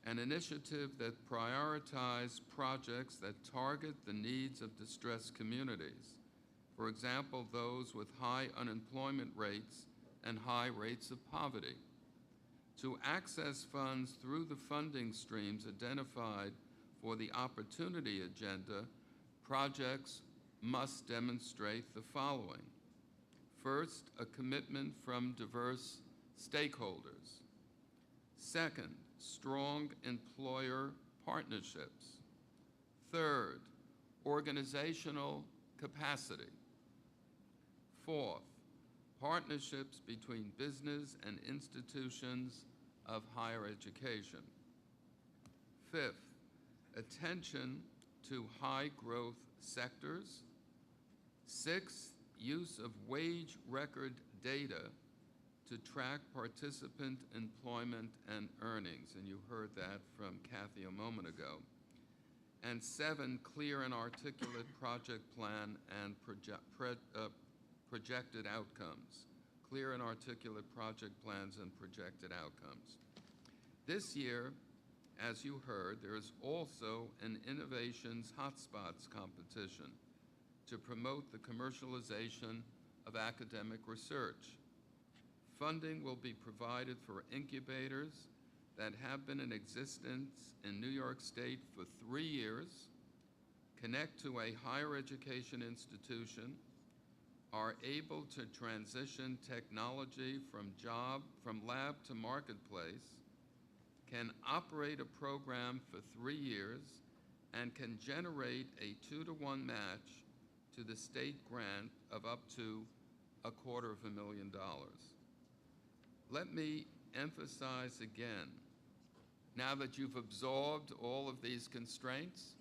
an initiative that prioritizes projects that target the needs of distressed communities. For example, those with high unemployment rates and high rates of poverty. To access funds through the funding streams identified for the Opportunity Agenda, projects must demonstrate the following. First, a commitment from diverse stakeholders. Second, strong employer partnerships. Third, organizational capacity. Fourth, partnerships between business and institutions of higher education. Fifth, attention to high-growth sectors. Sixth, use of wage record data to track participant employment and earnings, and you heard that from Kathy a moment ago. And 7, clear and articulate project plan and projected outcomes. Clear and articulate project plans and projected outcomes. This year, as you heard, there is also an Innovations Hotspots competition to promote the commercialization of academic research. Funding will be provided for incubators that have been in existence in New York State for 3 years, connect to a higher education institution, are able to transition technology from lab to marketplace, can operate a program for 3 years, and can generate a 2-to-1 match to the state grant of up to $250,000. Let me emphasize again, now that you've absorbed all of these constraints,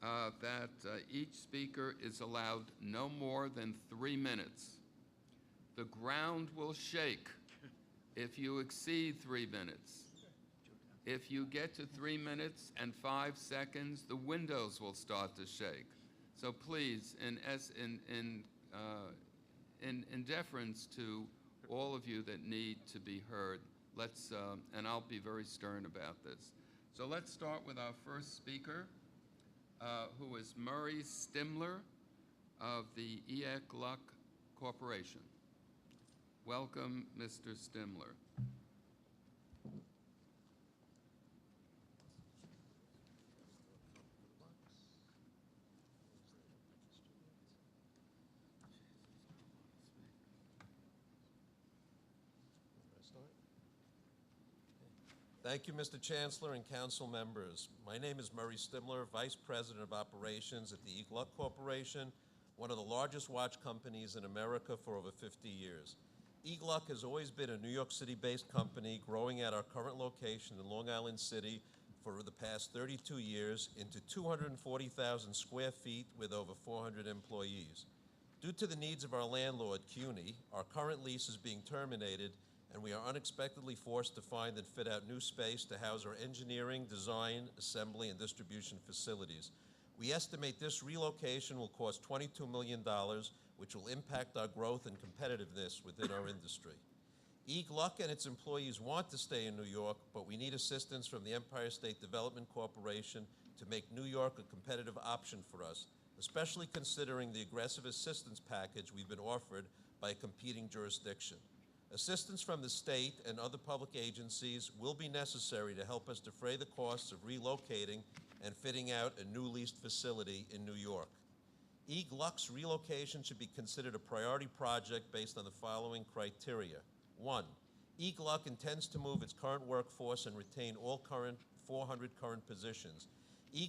that each speaker is allowed no more than 3 minutes. The ground will shake if you exceed 3 minutes. If you get to 3 minutes and 5 seconds, the windows will start to shake. So please, in deference to all of you that need to be heard, let's, and I'll be very stern about this. So let's start with our first speaker, who is Murray Stimler of the Gluck Corporation. Welcome, Mr. Stimler. Thank you, Mr. Chancellor and council members. My name is Murray Stimler, Vice President of Operations at the Gluck Corporation, one of the largest watch companies in America for over 50 years. Gluck has always been a New York City-based company, growing at our current location in Long Island City for the past 32 years into 240,000 square feet with over 400 employees. Due to the needs of our landlord, CUNY, our current lease is being terminated, and we are unexpectedly forced to find and fit out new space to house our engineering, design, assembly, and distribution facilities. We estimate this relocation will cost $22 million, which will impact our growth and competitiveness within our industry. Gluck and its employees want to stay in New York, but we need assistance from the Empire State Development Corporation to make New York a competitive option for us, especially considering the aggressive assistance package we've been offered by a competing jurisdiction. Assistance from the state and other public agencies will be necessary to help us defray the costs of relocating and fitting out a new leased facility in New York. Gluck's relocation should be considered a priority project based on the following criteria. 1, Gluck intends to move its current workforce and retain all 400 current positions.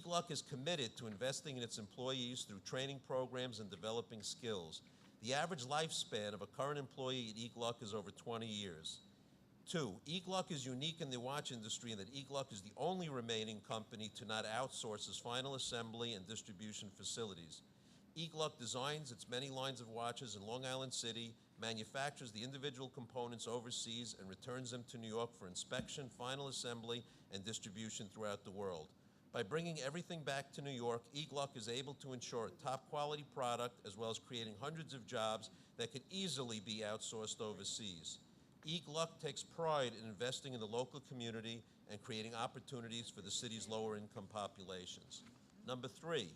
Gluck is committed to investing in its employees through training programs and developing skills. The average lifespan of a current employee at Gluck is over 20 years. 2, Gluck is unique in the watch industry in that Gluck is the only remaining company to not outsource its final assembly and distribution facilities. Gluck designs its many lines of watches in Long Island City, manufactures the individual components overseas, and returns them to New York for inspection, final assembly, and distribution throughout the world. By bringing everything back to New York, Gluck is able to ensure a top-quality product as well as creating hundreds of jobs that could easily be outsourced overseas. Gluck takes pride in investing in the local community and creating opportunities for the city's lower-income populations. Number 3,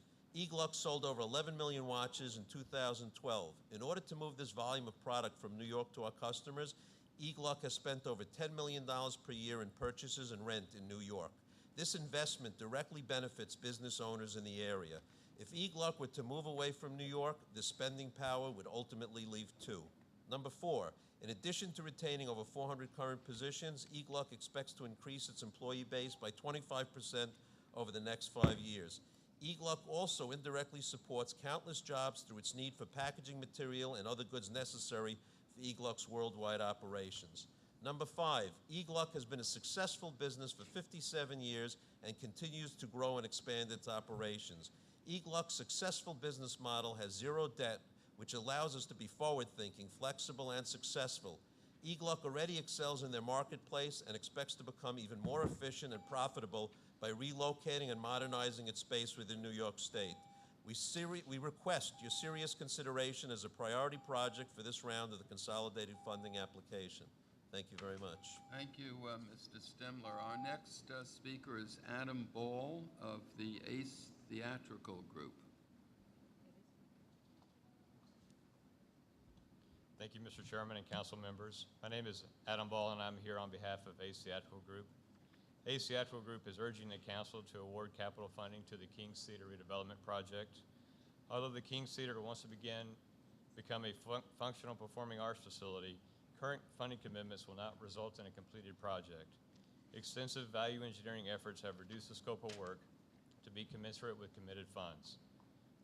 Gluck sold over 11 million watches in 2012. In order to move this volume of product from New York to our customers, Gluck has spent over $10 million per year in purchases and rent in New York. This investment directly benefits business owners in the area. If Gluck were to move away from New York, the spending power would ultimately leave too. Number 4, in addition to retaining over 400 current positions, Gluck expects to increase its employee base by 25% over the next 5 years. Gluck also indirectly supports countless jobs through its need for packaging material and other goods necessary for Gluck's worldwide operations. Number 5, Gluck has been a successful business for 57 years and continues to grow and expand its operations. Gluck's successful business model has zero debt, which allows us to be forward-thinking, flexible, and successful. Gluck already excels in their marketplace and expects to become even more efficient and profitable by relocating and modernizing its space within New York State. We request your serious consideration as a priority project for this round of the consolidated funding application. Thank you very much. Thank you, Mr. Stemler. Our next speaker is Adam Ball of the ACE Theatrical Group. Thank you, Mr. Chairman and council members. My name is Adam Ball, and I'm here on behalf of ACE Theatrical Group. ACE Theatrical Group is urging the council to award capital funding to the King's Theater redevelopment project. Although the King's Theater wants to become a functional performing arts facility, current funding commitments will not result in a completed project. Extensive value engineering efforts have reduced the scope of work to be commensurate with committed funds.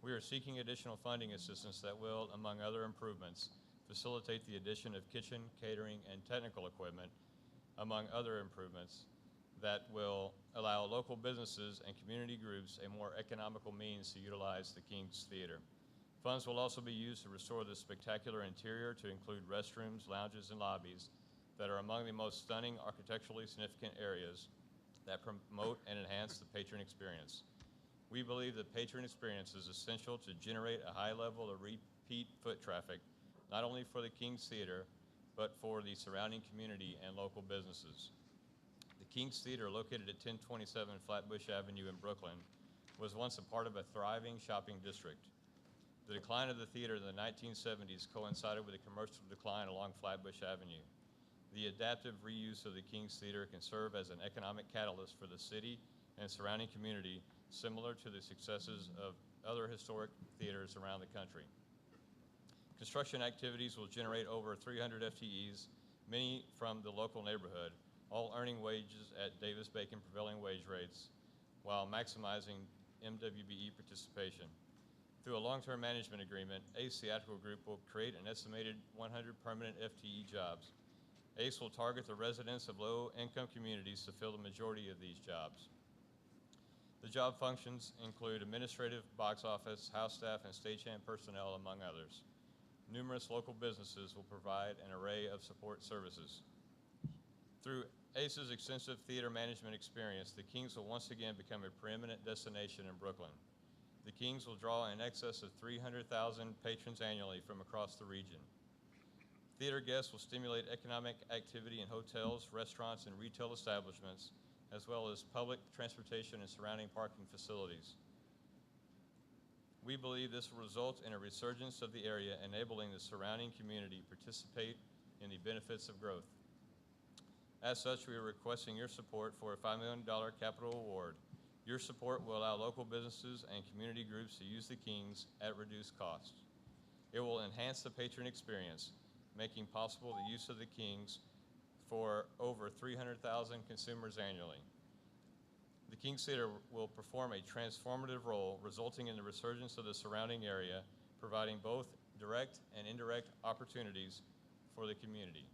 We are seeking additional funding assistance that will, among other improvements, facilitate the addition of kitchen, catering, and technical equipment, among other improvements that will allow local businesses and community groups a more economical means to utilize the King's Theater. Funds will also be used to restore the spectacular interior to include restrooms, lounges, and lobbies that are among the most stunning architecturally significant areas that promote and enhance the patron experience. We believe the patron experience is essential to generate a high level of repeat foot traffic, not only for the King's Theater, but for the surrounding community and local businesses. The King's Theater, located at 1027 Flatbush Avenue in Brooklyn, was once a part of a thriving shopping district. The decline of the theater in the 1970s coincided with a commercial decline along Flatbush Avenue. The adaptive reuse of the King's Theater can serve as an economic catalyst for the city and surrounding community, similar to the successes of other historic theaters around the country. Construction activities will generate over 300 FTEs, many from the local neighborhood, all earning wages at Davis-Bacon prevailing wage rates, while maximizing MWBE participation. Through a long-term management agreement, ACE Theatrical Group will create an estimated 100 permanent FTE jobs. ACE will target the residents of low-income communities to fill the majority of these jobs. The job functions include administrative, box office, house staff, and stagehand personnel, among others. Numerous local businesses will provide an array of support services. Through ACE's extensive theater management experience, the Kings will once again become a preeminent destination in Brooklyn. The Kings will draw in excess of 300,000 patrons annually from across the region. Theater guests will stimulate economic activity in hotels, restaurants, and retail establishments, as well as public transportation and surrounding parking facilities. We believe this will result in a resurgence of the area, enabling the surrounding community to participate in the benefits of growth. As such, we are requesting your support for a $5 million capital award. Your support will allow local businesses and community groups to use the Kings at reduced cost. It will enhance the patron experience, making possible the use of the Kings for over 300,000 consumers annually. The King's Theater will perform a transformative role, resulting in the resurgence of the surrounding area, providing both direct and indirect opportunities for the community.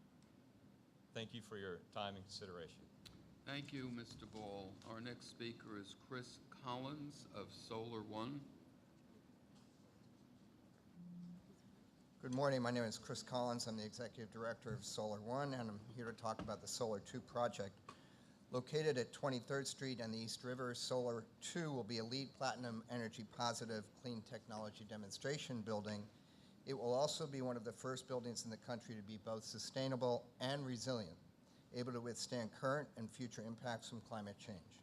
Thank you for your time and consideration. Thank you, Mr. Ball. Our next speaker is Chris Collins of Solar One. Good morning. My name is Chris Collins. I'm the Executive Director of Solar One, and I'm here to talk about the Solar 2 project. Located at 23rd Street and the East River, Solar 2 will be a LEED Platinum Energy Positive Clean Technology Demonstration building. It will also be one of the first buildings in the country to be both sustainable and resilient, able to withstand current and future impacts from climate change.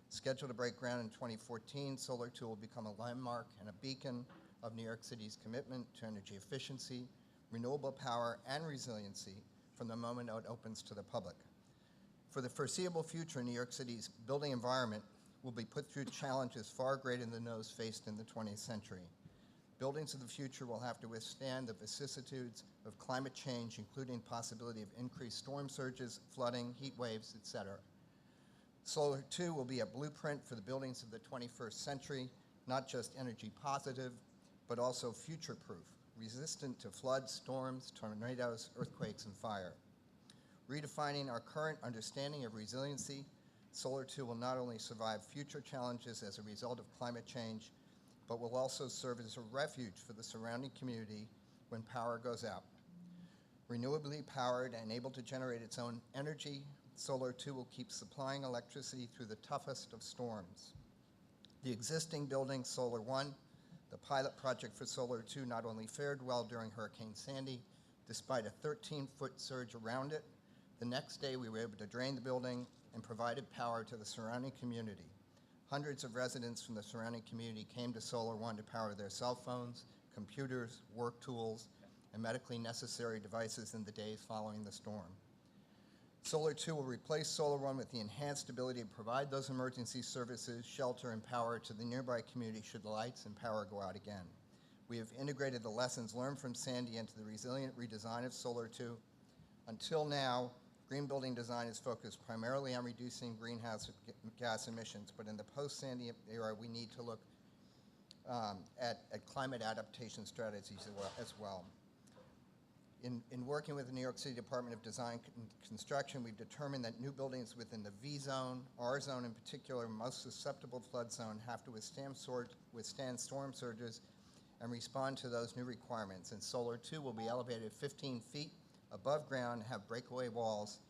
Scheduled to break ground in 2014, Solar 2 will become a landmark and a beacon of New York City's commitment to energy efficiency, renewable power, and resiliency from the moment it opens to the public. For the foreseeable future, New York City's building environment will be put through challenges far greater than those faced in the 20th century. Buildings of the future will have to withstand the vicissitudes of climate change, including possibility of increased storm surges, flooding, heat waves, etc. Solar 2 will be a blueprint for the buildings of the 21st century, not just energy positive, but also future-proof, resistant to floods, storms, tornadoes, earthquakes, and fire. Redefining our current understanding of resiliency, Solar 2 will not only survive future challenges as a result of climate change, but will also serve as a refuge for the surrounding community when power goes out. Renewably powered and able to generate its own energy, Solar 2 will keep supplying electricity through the toughest of storms. The existing building, Solar 1, the pilot project for Solar 2, not only fared well during Hurricane Sandy, despite a 13-foot surge around it, the next day we were able to drain the building and provided power to the surrounding community. Hundreds of residents from the surrounding community came to Solar 1 to power their cell phones, computers, work tools, and medically necessary devices in the days following the storm. Solar 2 will replace Solar 1 with the enhanced ability to provide those emergency services, shelter, and power to the nearby community should the lights and power go out again. We have integrated the lessons learned from Sandy into the resilient redesign of Solar 2. Until now, green building design is focused primarily on reducing greenhouse gas emissions, but in the post-Sandy era, we need to look at climate adaptation strategies as well. In working with the New York City Department of Design and Construction, we've determined that new buildings within the V zone, R zone in particular, most susceptible flood zone, have to withstand storm surges and respond to those new requirements. And Solar 2 will be elevated 15 feet above ground and have breakaway walls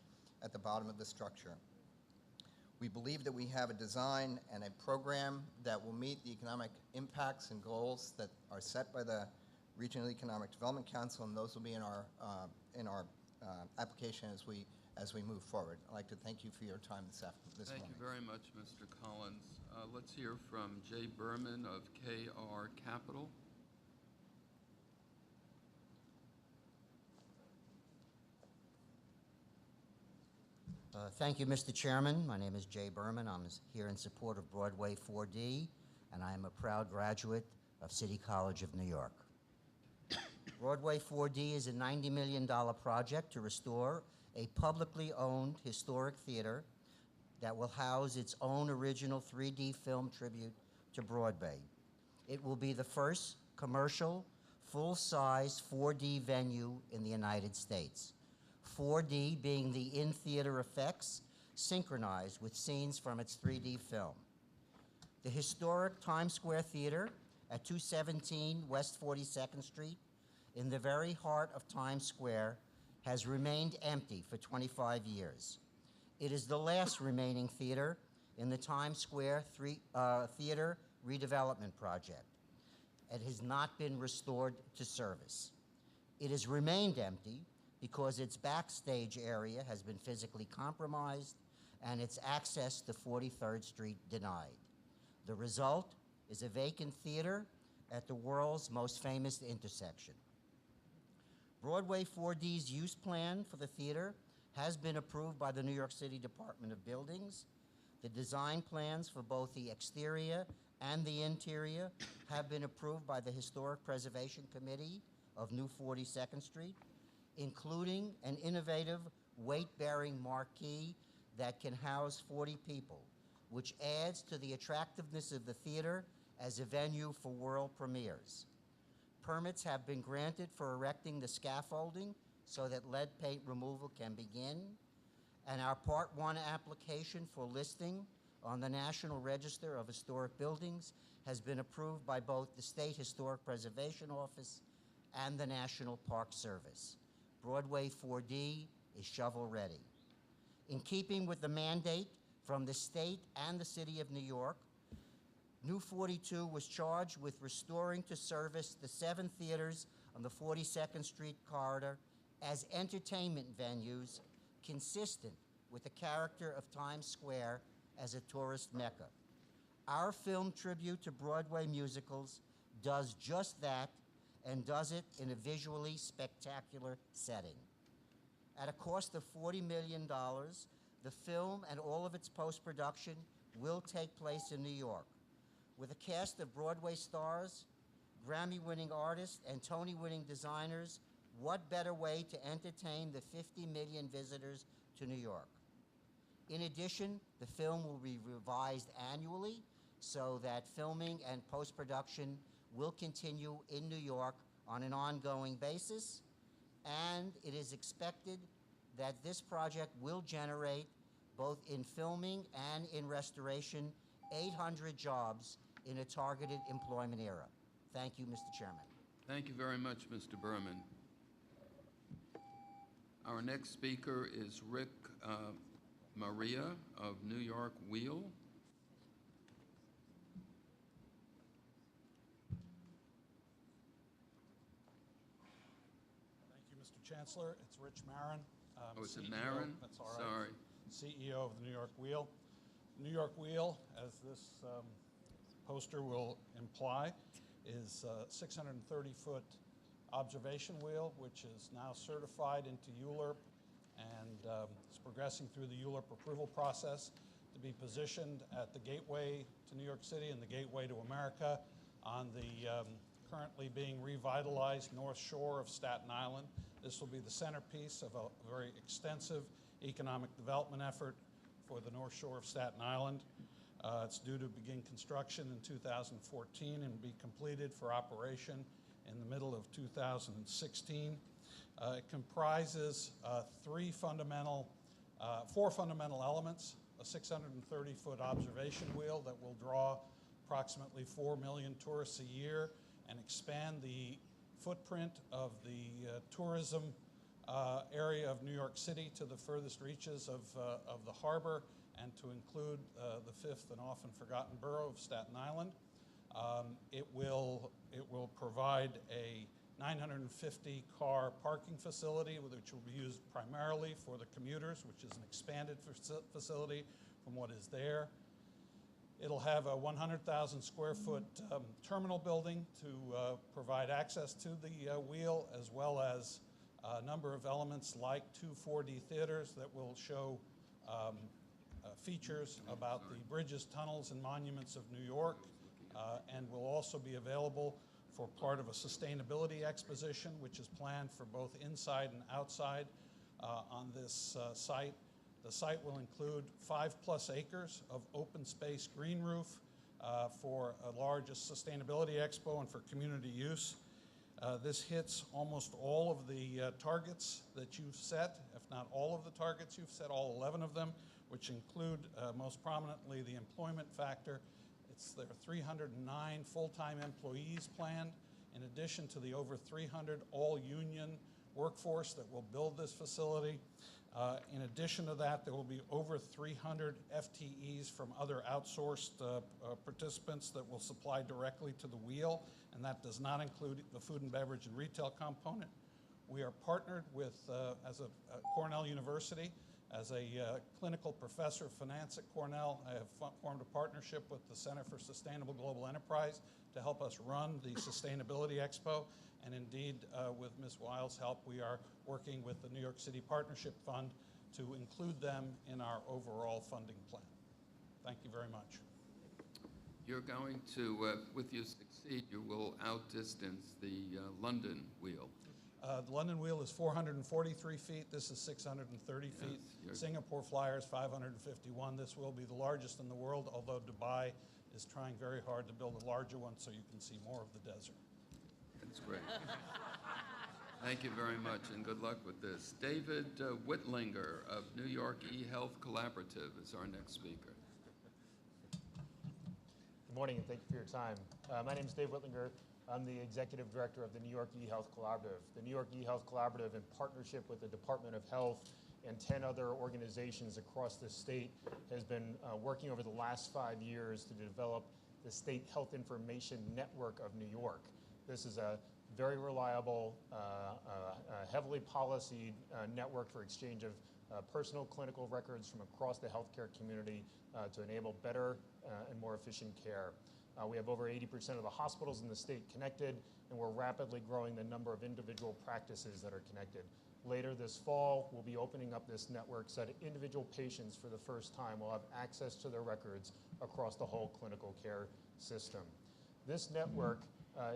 at the bottom of the structure. We believe that we have a design and a program that will meet the economic impacts and goals that are set by the Regional Economic Development Council, and those will be in our application as we move forward. I'd like to thank you for your time this morning. Thank you very much, Mr. Collins. Let's hear from Jay Berman of KR Capital. Thank you, Mr. Chairman. My name is Jay Berman. I'm here in support of Broadway 4D, and I am a proud graduate of City College of New York. Broadway 4D is a $90 million project to restore a publicly owned historic theater that will house its own original 3D film tribute to Broadway. It will be the first commercial, full-size 4D venue in the United States. 4D being the in-theater effects synchronized with scenes from its 3D film. The historic Times Square Theater at 217 West 42nd Street in the very heart of Times Square has remained empty for 25 years. It is the last remaining theater in the Times Square Theater redevelopment project. It has not been restored to service. It has remained empty because its backstage area has been physically compromised and its access to 43rd Street denied. The result is a vacant theater at the world's most famous intersection. Broadway 4D's use plan for the theater has been approved by the New York City Department of Buildings. The design plans for both the exterior and the interior have been approved by the Historic Preservation Committee of New 42nd Street, including an innovative weight-bearing marquee that can house 40 people, which adds to the attractiveness of the theater as a venue for world premieres. Permits have been granted for erecting the scaffolding so that lead paint removal can begin, and our Part 1 application for listing on the National Register of Historic Buildings has been approved by both the State Historic Preservation Office and the National Park Service. Broadway 4D is shovel-ready. In keeping with the mandate from the state and the City of New York, New 42 was charged with restoring to service the 7 theaters on the 42nd Street corridor as entertainment venues consistent with the character of Times Square as a tourist mecca. Our film tribute to Broadway musicals does just that and does it in a visually spectacular setting. At a cost of $40 million, the film and all of its post-production will take place in New York. With a cast of Broadway stars, Grammy-winning artists, and Tony-winning designers, what better way to entertain the 50 million visitors to New York? In addition, the film will be revised annually so that filming and post-production will continue in New York on an ongoing basis, and it is expected that this project will generate, both in filming and in restoration, 800 jobs in a targeted employment era. Thank you, Mr. Chairman. Thank you very much, Mr. Berman. Our next speaker is Rick Maria of New York Wheel. Thank you, Mr. Chancellor. It's Rich Marin. Oh, is it CEO Marin? That's all right. Sorry. CEO of the New York Wheel. New York Wheel, as this poster will imply, is a 630-foot observation wheel, which is now certified into ULURP and is progressing through the ULURP approval process to be positioned at the gateway to New York City and the gateway to America on the currently being revitalized North Shore of Staten Island. This will be the centerpiece of a very extensive economic development effort for the North Shore of Staten Island. It's due to begin construction in 2014 and be completed for operation in the middle of 2016. It comprises four fundamental elements: a 630-foot observation wheel that will draw approximately 4 million tourists a year and expand the footprint of the tourism area of New York City to the furthest reaches of the harbor, and to include the fifth and often forgotten borough of Staten Island. It will provide a 950-car parking facility, which will be used primarily for the commuters, which is an expanded facility from what is there. It'll have a 100,000 square foot terminal building to provide access to the wheel, as well as a number of elements like two 4D theaters that will show features about the bridges, tunnels, and monuments of New York, and will also be available for part of a sustainability exposition, which is planned for both inside and outside on this site. The site will include 5+ acres of open space green roof for a largest sustainability expo and for community use. This hits almost all of the targets that you've set, if not all of the targets you've set, all 11 of them, which include most prominently the employment factor. There are 309 full-time employees planned, in addition to the over 300 all-union workforce that will build this facility. In addition to that, there will be over 300 FTEs from other outsourced participants that will supply directly to the wheel, and that does not include the food and beverage and retail component. We are partnered with, as a Cornell University, as a clinical professor of finance at Cornell. I have formed a partnership with the Center for Sustainable Global Enterprise to help us run the Sustainability Expo. And indeed, with Ms. Weil's help, we are working with the New York City Partnership Fund to include them in our overall funding plan. Thank you very much. You're going to, if you succeed, you will outdistance the London wheel. The London wheel is 443 feet. This is 630 feet. Singapore Flyer is 551. This will be the largest in the world, although Dubai is trying very hard to build a larger one so you can see more of the desert. That's great. Thank you very much, and good luck with this. David Whitlinger of New York eHealth Collaborative is our next speaker. Good morning, and thank you for your time. My name is Dave Whitlinger. I'm the Executive Director of the New York eHealth Collaborative. The New York eHealth Collaborative, in partnership with the Department of Health and 10 other organizations across the state, has been working over the last 5 years to develop the State Health Information Network of New York. This is a very reliable, heavily policied network for exchange of personal clinical records from across the healthcare community to enable better and more efficient care. We have over 80% of the hospitals in the state connected, and we're rapidly growing the number of individual practices that are connected. Later this fall, we'll be opening up this network so that individual patients for the first time will have access to their records across the whole clinical care system. This network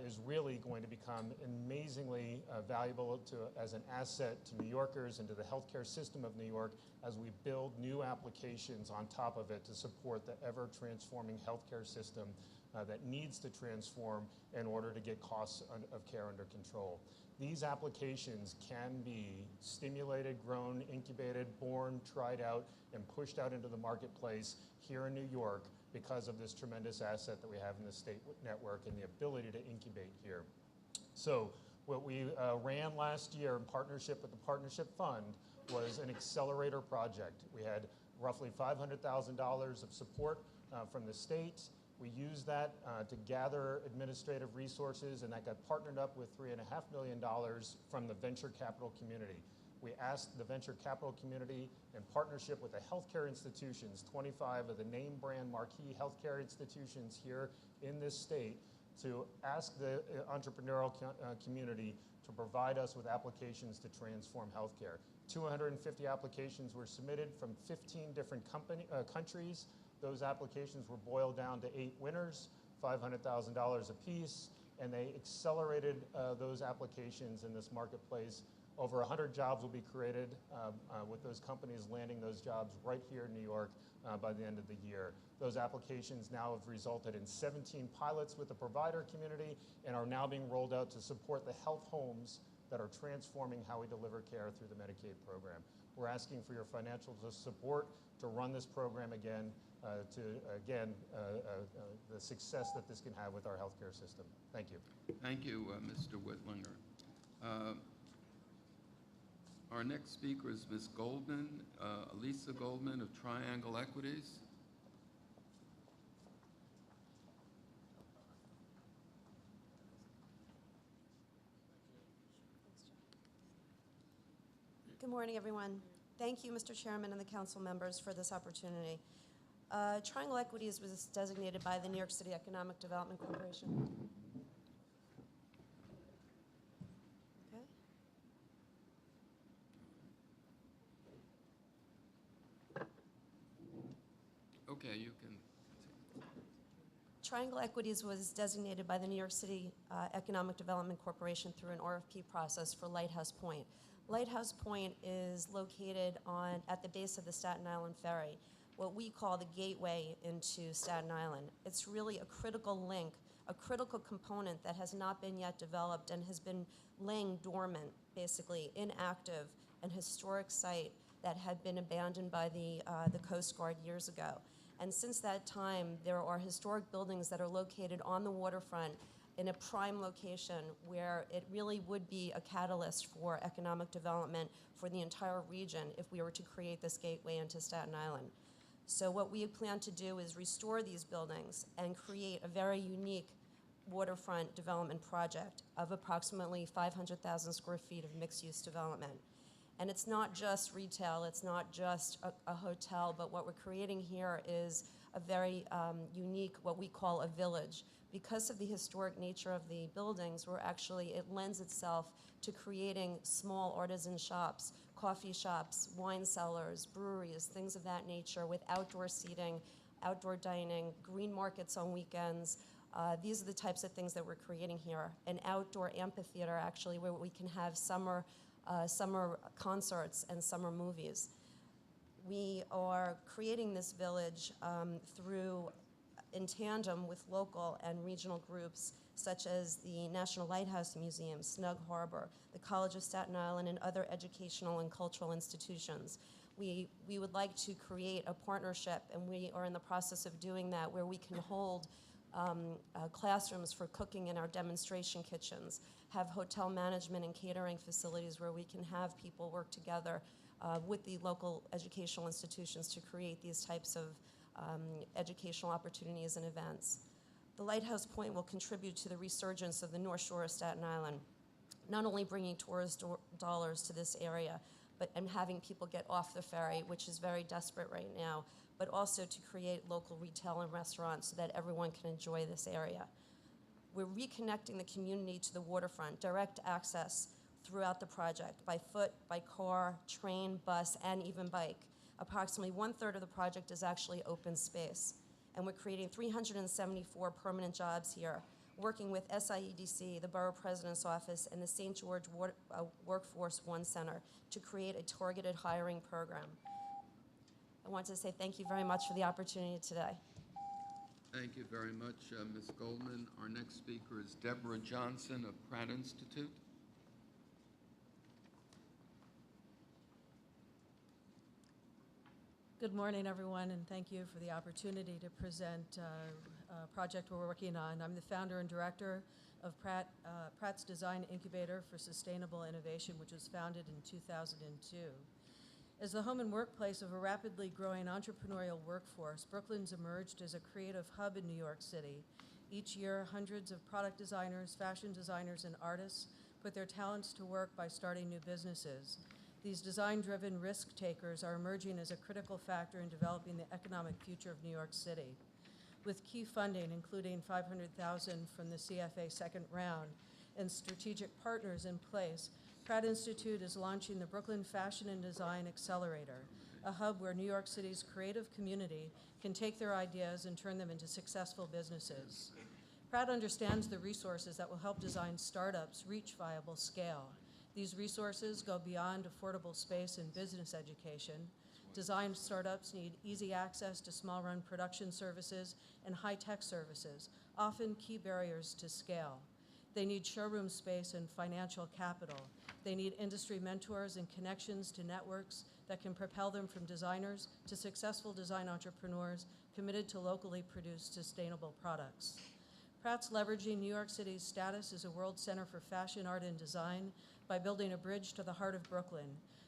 is really going to become amazingly valuable as an asset to New Yorkers and to the healthcare system of New York as we build new applications on top of it to support the ever-transforming healthcare system that needs to transform in order to get costs of care under control. These applications can be stimulated, grown, incubated, born, tried out, and pushed out into the marketplace here in New York because of this tremendous asset that we have in the state network and the ability to incubate here. So What we ran last year in partnership with the Partnership Fund was an accelerator project. We had roughly $500,000 of support from the state. We used that to gather administrative resources, and that got partnered up with $3.5 million from the venture capital community. We asked the venture capital community, in partnership with the healthcare institutions, 25 of the name brand marquee healthcare institutions here in this state, to ask the entrepreneurial community to provide us with applications to transform healthcare. 250 applications were submitted from 15 different countries. Those applications were boiled down to 8 winners, $500,000 apiece, and they accelerated those applications in this marketplace. Over 100 jobs will be created with those companies landing those jobs right here in New York by the end of the year. Those applications now have resulted in 17 pilots with the provider community and are now being rolled out to support the health homes that are transforming how we deliver care through the Medicaid program. We're asking for your financial support to run this program again, the success that this can have with our healthcare system. Thank you. Thank you, Mr. Whitlinger. Our next speaker is Ms. Goldman, Elisa Goldman of Triangle Equities. Good morning, everyone. Thank you, Mr. Chairman and the council members, for this opportunity. Triangle Equities was designated by the New York City Economic Development Corporation. Okay. Okay, you can. Triangle Equities was designated by the New York City Economic Development Corporation through an RFP process for Lighthouse Point. Lighthouse Point is located at the base of the Staten Island Ferry, what we call the gateway into Staten Island. It's really a critical link, a critical component that has not been yet developed and has been laying dormant, basically inactive, an historic site that had been abandoned by the Coast Guard years ago. And since that time, there are historic buildings that are located on the waterfront in a prime location where it really would be a catalyst for economic development for the entire region if we were to create this gateway into Staten Island. So what we plan to do is restore these buildings and create a very unique waterfront development project of approximately 500,000 square feet of mixed-use development. And it's not just retail, it's not just a hotel, but what we're creating here is a very unique, what we call a village. Because of the historic nature of the buildings, it lends itself to creating small artisan shops, coffee shops, wine cellars, breweries, things of that nature, with outdoor seating, outdoor dining, green markets on weekends. These are the types of things that we're creating here. An outdoor amphitheater, actually, where we can have summer concerts and summer movies. We are creating this village in tandem with local and regional groups such as the National Lighthouse Museum, Snug Harbor, the College of Staten Island, and other educational and cultural institutions. We would like to create a partnership, and we are in the process of doing that, where we can hold classrooms for cooking in our demonstration kitchens, have hotel management and catering facilities where we can have people work together with the local educational institutions to create these types of educational opportunities and events. The Lighthouse Point will contribute to the resurgence of the North Shore of Staten Island, not only bringing tourist dollars to this area, and having people get off the ferry, which is very desperate right now, but also to create local retail and restaurants so that everyone can enjoy this area. We're reconnecting the community to the waterfront, direct access throughout the project, by foot, by car, train, bus, and even bike. Approximately 1/3 of the project is actually open space. And we're creating 374 permanent jobs here, working with SIEDC, the Borough President's Office, and the St. George Workforce One Center to create a targeted hiring program. I want to say thank you very much for the opportunity today. Thank you very much, Ms. Goldman. Our next speaker is Deborah Johnson of Pratt Institute. Good morning, everyone, and thank you for the opportunity to present a project we're working on. I'm the founder and director of Pratt's Design Incubator for Sustainable Innovation, which was founded in 2002. As the home and workplace of a rapidly growing entrepreneurial workforce, Brooklyn's emerged as a creative hub in New York City. Each year, hundreds of product designers, fashion designers, and artists put their talents to work by starting new businesses. These design-driven risk takers are emerging as a critical factor in developing the economic future of New York City. With key funding, including $500,000 from the CFA second round, and strategic partners in place, Pratt Institute is launching the Brooklyn Fashion and Design Accelerator, a hub where New York City's creative community can take their ideas and turn them into successful businesses. Pratt understands the resources that will help design startups reach viable scale. These resources go beyond affordable space and business education. Design startups need easy access to small-run production services and high-tech services, often key barriers to scale. They need showroom space and financial capital. They need industry mentors and connections to networks that can propel them from designers to successful design entrepreneurs committed to locally produced sustainable products. Pratt's leveraging New York City's status as a world center for fashion, art, and design by building a bridge to the heart of Brooklyn.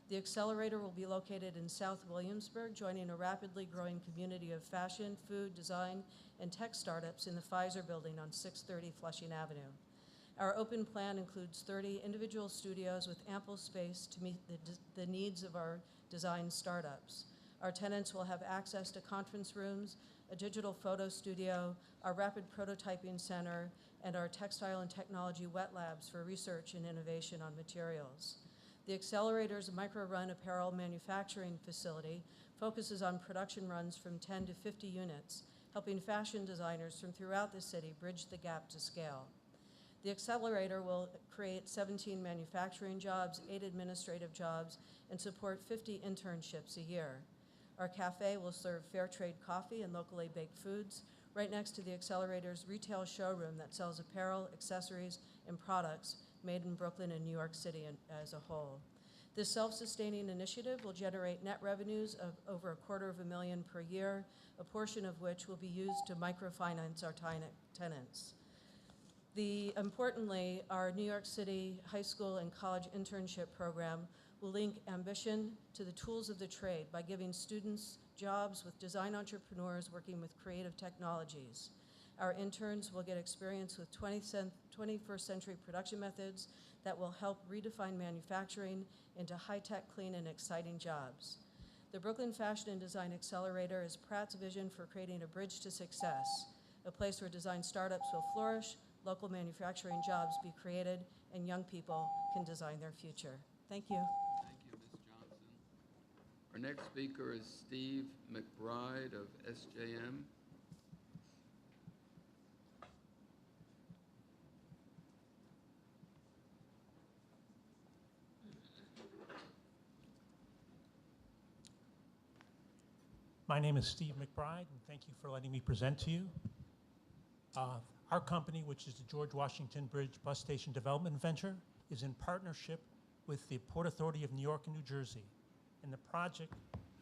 The accelerator will be located in South Williamsburg, joining a rapidly growing community of fashion, food, design, and tech startups in the Pfizer building on 630 Flushing Avenue. Our open plan includes 30 individual studios with ample space to meet the needs of our design startups. Our tenants will have access to conference rooms, a digital photo studio, our rapid prototyping center, and our textile and technology wet labs for research and innovation on materials. The accelerator's micro-run apparel manufacturing facility focuses on production runs from 10 to 50 units, helping fashion designers from throughout the city bridge the gap to scale. The accelerator will create 17 manufacturing jobs, 8 administrative jobs, and support 50 internships a year. Our cafe will serve fair trade coffee and locally baked foods right next to the accelerator's retail showroom that sells apparel, accessories, and products made in Brooklyn and New York City as a whole. This self-sustaining initiative will generate net revenues of over $250,000 per year, a portion of which will be used to microfinance our tenants. Importantly, our New York City high school and college internship program will link ambition to the tools of the trade by giving students jobs with design entrepreneurs working with creative technologies. Our interns will get experience with 21st century production methods that will help redefine manufacturing into high-tech, clean, and exciting jobs. The Brooklyn Fashion and Design Accelerator is Pratt's vision for creating a bridge to success, a place where design startups will flourish, local manufacturing jobs be created, and young people can design their future. Thank you. Thank you, Ms. Johnson. Our next speaker is Steve McBride of SJM. My name is Steve McBride, and thank you for letting me present to you. Our company, which is the George Washington Bridge Bus Station Development Venture, is in partnership with the Port Authority of New York and New Jersey. And the project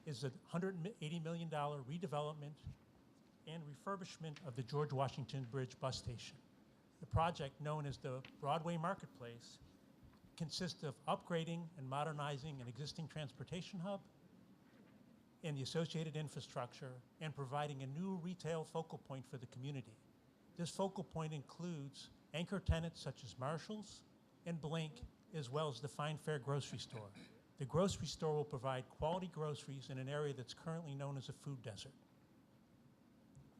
is a $180 million redevelopment and refurbishment of the George Washington Bridge Bus Station. The project, known as the Broadway Marketplace, consists of upgrading and modernizing an existing transportation hub and the associated infrastructure, and providing a new retail focal point for the community. This focal point includes anchor tenants such as Marshall's and Blink, as well as the Fine Fair grocery store. The grocery store will provide quality groceries in an area that's currently known as a food desert.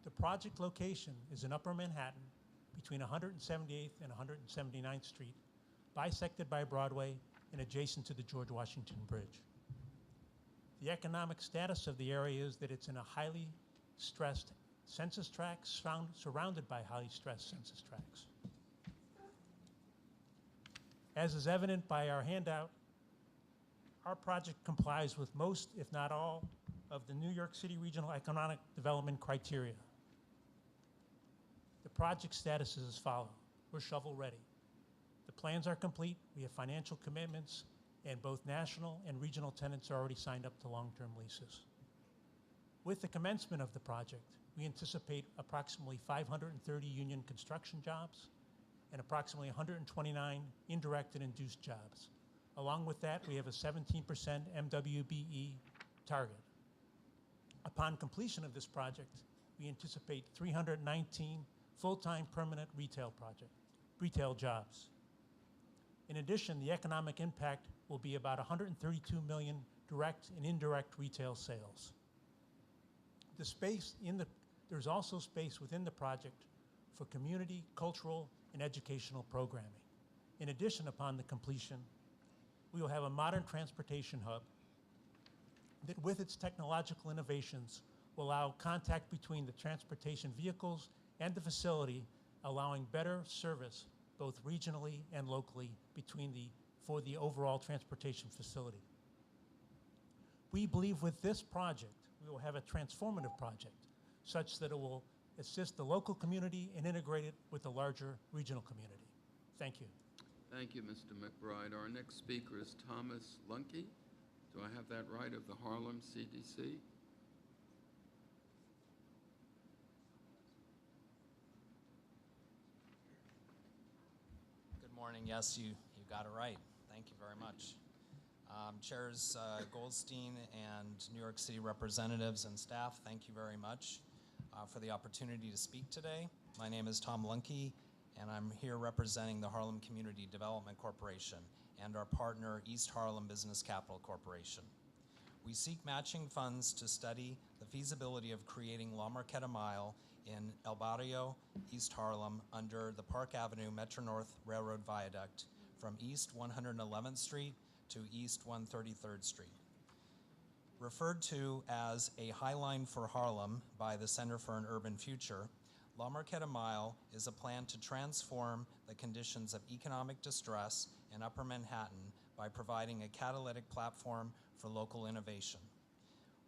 The project location is in Upper Manhattan between 178th and 179th Street, bisected by Broadway and adjacent to the George Washington Bridge. The economic status of the area is that it's in a highly stressed census tract surrounded by highly stressed census tracts. As is evident by our handout, our project complies with most, if not all, of the New York City Regional Economic Development criteria. The project status is as follows. We're shovel ready. The plans are complete, we have financial commitments, and both national and regional tenants are already signed up to long-term leases. With the commencement of the project, we anticipate approximately 530 union construction jobs and approximately 129 indirect and induced jobs. Along with that, we have a 17% MWBE target. Upon completion of this project, we anticipate 319 full-time permanent retail jobs. In addition, the economic impact will be about 132 million direct and indirect retail sales. There's also space within the project for community, cultural, and educational programming. In addition, upon the completion, we will have a modern transportation hub that, with its technological innovations, will allow contact between the transportation vehicles and the facility, allowing better service both regionally and locally for the overall transportation facility. We believe with this project, we will have a transformative project such that it will assist the local community and integrate it with the larger regional community. Thank you. Thank you, Mr. McBride. Our next speaker is Thomas Lunke. Do I have that right, of the Harlem CDC? Good morning. Yes, you got it right. Thank you very much. Chairs Goldstein and New York City representatives and staff, thank you very much for the opportunity to speak today. My name is Tom Lunke, and I'm here representing the Harlem Community Development Corporation and our partner, East Harlem Business Capital Corporation. We seek matching funds to study the feasibility of creating La Marqueta Mile in El Barrio, East Harlem, under the Park Avenue Metro-North Railroad Viaduct from East 111th Street to East 133rd Street. Referred to as a High Line for Harlem by the Center for an Urban Future, La Marqueta Mile is a plan to transform the conditions of economic distress in Upper Manhattan by providing a catalytic platform for local innovation.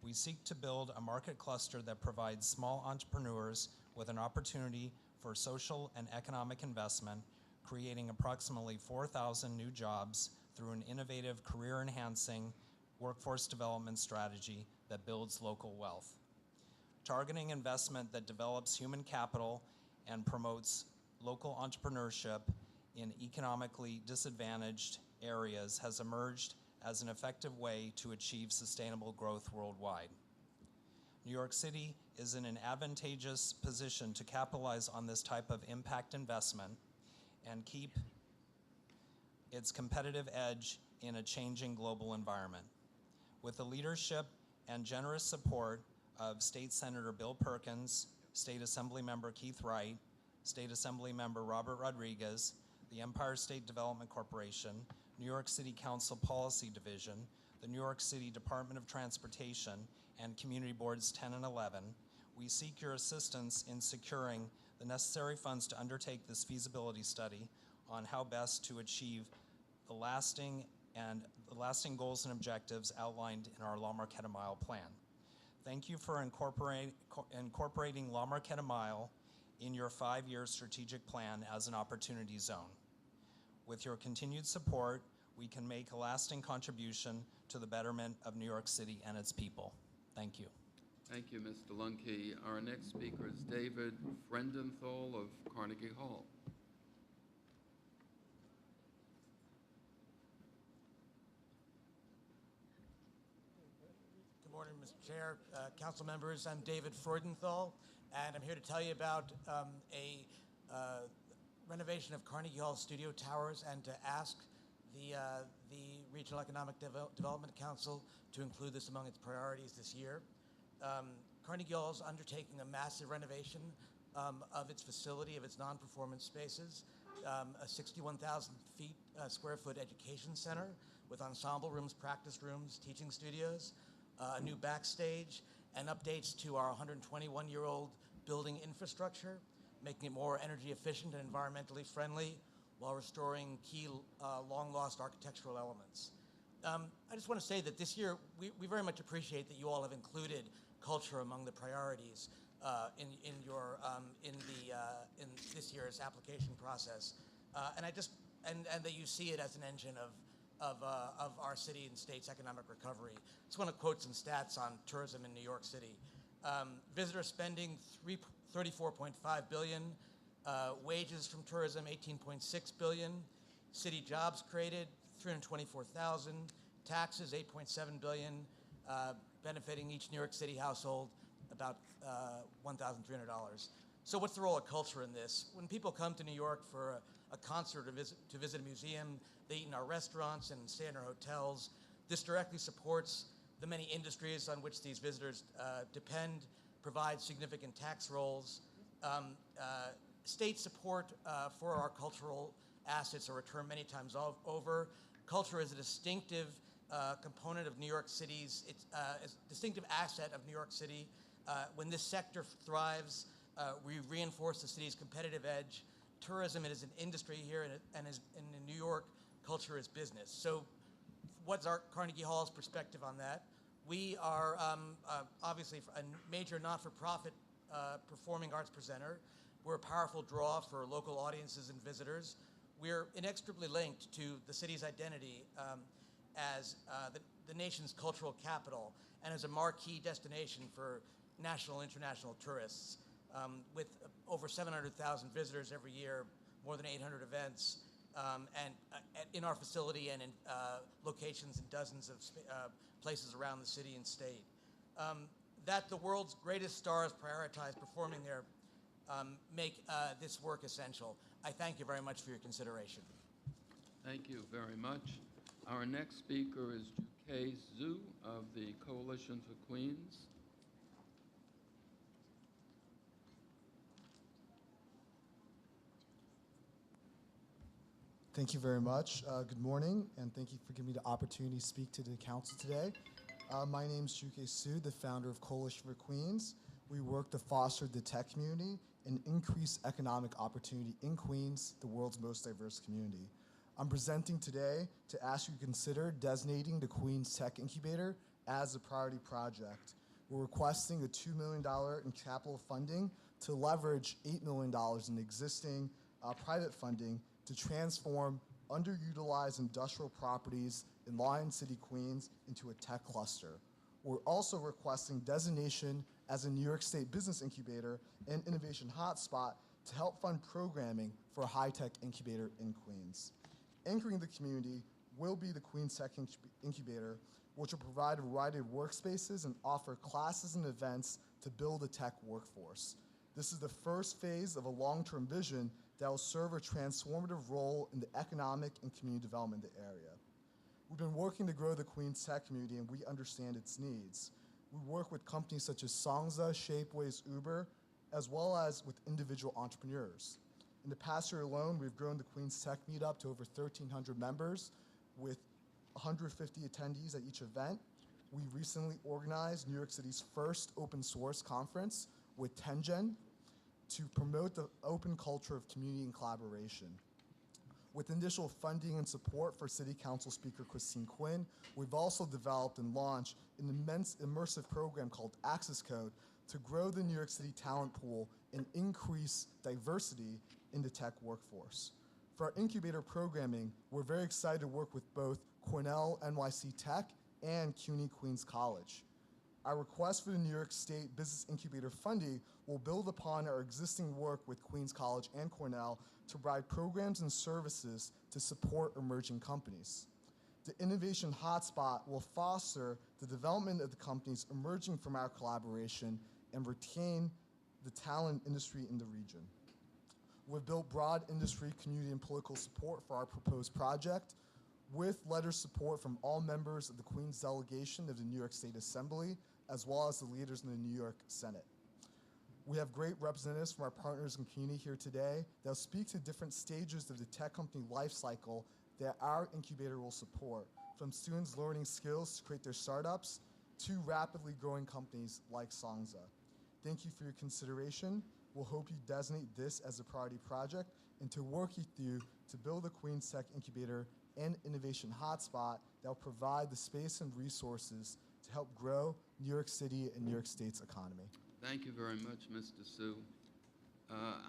We seek to build a market cluster that provides small entrepreneurs with an opportunity for social and economic investment, creating approximately 4,000 new jobs through an innovative, career-enhancing workforce development strategy that builds local wealth. Targeting investment that develops human capital and promotes local entrepreneurship in economically disadvantaged areas has emerged as an effective way to achieve sustainable growth worldwide. New York City is in an advantageous position to capitalize on this type of impact investment and keep its competitive edge in a changing global environment. With the leadership and generous support of State Senator Bill Perkins, State Assembly Member Keith Wright, State Assembly Member Robert Rodriguez, the Empire State Development Corporation, New York City Council Policy Division, the New York City Department of Transportation, and Community Boards 10 and 11, we seek your assistance in securing the necessary funds to undertake this feasibility study on how best to achieve the lasting goals and objectives outlined in our La Marqueta Mile plan. Thank you for incorporating La Marqueta Mile in your 5-year strategic plan as an opportunity zone. With your continued support, we can make a lasting contribution to the betterment of New York City and its people. Thank you. Thank you, Mr. Lunke. Our next speaker is David Frendenthal of Carnegie Hall. Good morning, Mr. Chair, council members. I'm David Freudenthal, and I'm here to tell you about a renovation of Carnegie Hall Studio Towers and to ask the Regional Economic Development Council to include this among its priorities this year. Carnegie Hall is undertaking a massive renovation of its facility, of its non-performance spaces, a 61,000 square foot education center with ensemble rooms, practice rooms, teaching studios, a new backstage, and updates to our 121-year-old building infrastructure, making it more energy efficient and environmentally friendly while restoring key long-lost architectural elements. I just want to say that this year, we very much appreciate that you all have included culture among the priorities in this year's application process, and that you see it as an engine of our city and state's economic recovery. I just want to quote some stats on tourism in New York City. Visitor spending, $34.5 billion. Wages from tourism, $18.6 billion. City jobs created, 324,000. Taxes, $8.7 billion, benefiting each New York City household about $1,300. So what's the role of culture in this? When people come to New York for a concert or to visit a museum, they eat in our restaurants and stay in our hotels. This directly supports the many industries on which these visitors depend, provides significant tax rolls. State support for our cultural assets are returned many times over. Culture is a distinctive component of New York City's, it's a distinctive asset of New York City. When this sector thrives, we reinforce the city's competitive edge. Tourism is an industry here, and in New York, culture is business. So what's our Carnegie Hall's perspective on that? We are obviously a major not-for-profit performing arts presenter. We're a powerful draw for local audiences and visitors. We're inextricably linked to the city's identity as the nation's cultural capital and as a marquee destination for national and international tourists. With over 700,000 visitors every year, more than 800 events, and in our facility and in locations in dozens of places around the city and state. That the world's greatest stars prioritize performing there make this work essential. I thank you very much for your consideration. Thank you very much. Our next speaker is Juke Zhu of the Coalition for Queens. Thank you very much. Good morning, and thank you for giving me the opportunity to speak to the council today. My name is Juke Zhu, the founder of Coalition for Queens. We work to foster the tech community and increase economic opportunity in Queens, the world's most diverse community. I'm presenting today to ask you to consider designating the Queens Tech Incubator as a priority project. We're requesting a $2 million in capital funding to leverage $8 million in existing private funding to transform underutilized industrial properties in Lion City, Queens into a tech cluster. We're also requesting designation as a New York State business incubator and innovation hotspot to help fund programming for a high-tech incubator in Queens. Anchoring the community will be the Queens Tech Incubator, which will provide a variety of workspaces and offer classes and events to build a tech workforce. This is the first phase of a long-term vision that will serve a transformative role in the economic and community development of the area. We've been working to grow the Queens tech community, and we understand its needs. We work with companies such as Songza, Shapeways, Uber, as well as with individual entrepreneurs. In the past year alone, we've grown the Queens Tech Meetup to over 1,300 members with 150 attendees at each event. We recently organized New York City's first open source conference with Tengen to promote the open culture of community and collaboration. With initial funding and support for City Council Speaker Christine Quinn, we've also developed and launched an immense immersive program called Access Code to grow the New York City talent pool and increase diversity in the tech workforce. For our incubator programming, we're very excited to work with both Cornell NYC Tech and CUNY Queens College. Our request for the New York State Business Incubator funding will build upon our existing work with Queens College and Cornell to provide programs and services to support emerging companies. The Innovation Hotspot will foster the development of the companies emerging from our collaboration and retain the talent industry in the region. We've built broad industry, community, and political support for our proposed project, with letter support from all members of the Queens delegation of the New York State Assembly, as well as the leaders in the New York Senate. We have great representatives from our partners and community here today that will speak to different stages of the tech company life cycle that our incubator will support, from students learning skills to create their startups to rapidly growing companies like Songza. Thank you for your consideration. We'll hope you designate this as a priority project and to work with you to build a Queens Tech Incubator and Innovation Hotspot that will provide the space and resources to help grow New York City and New York State's economy. Thank you very much, Mr. Su.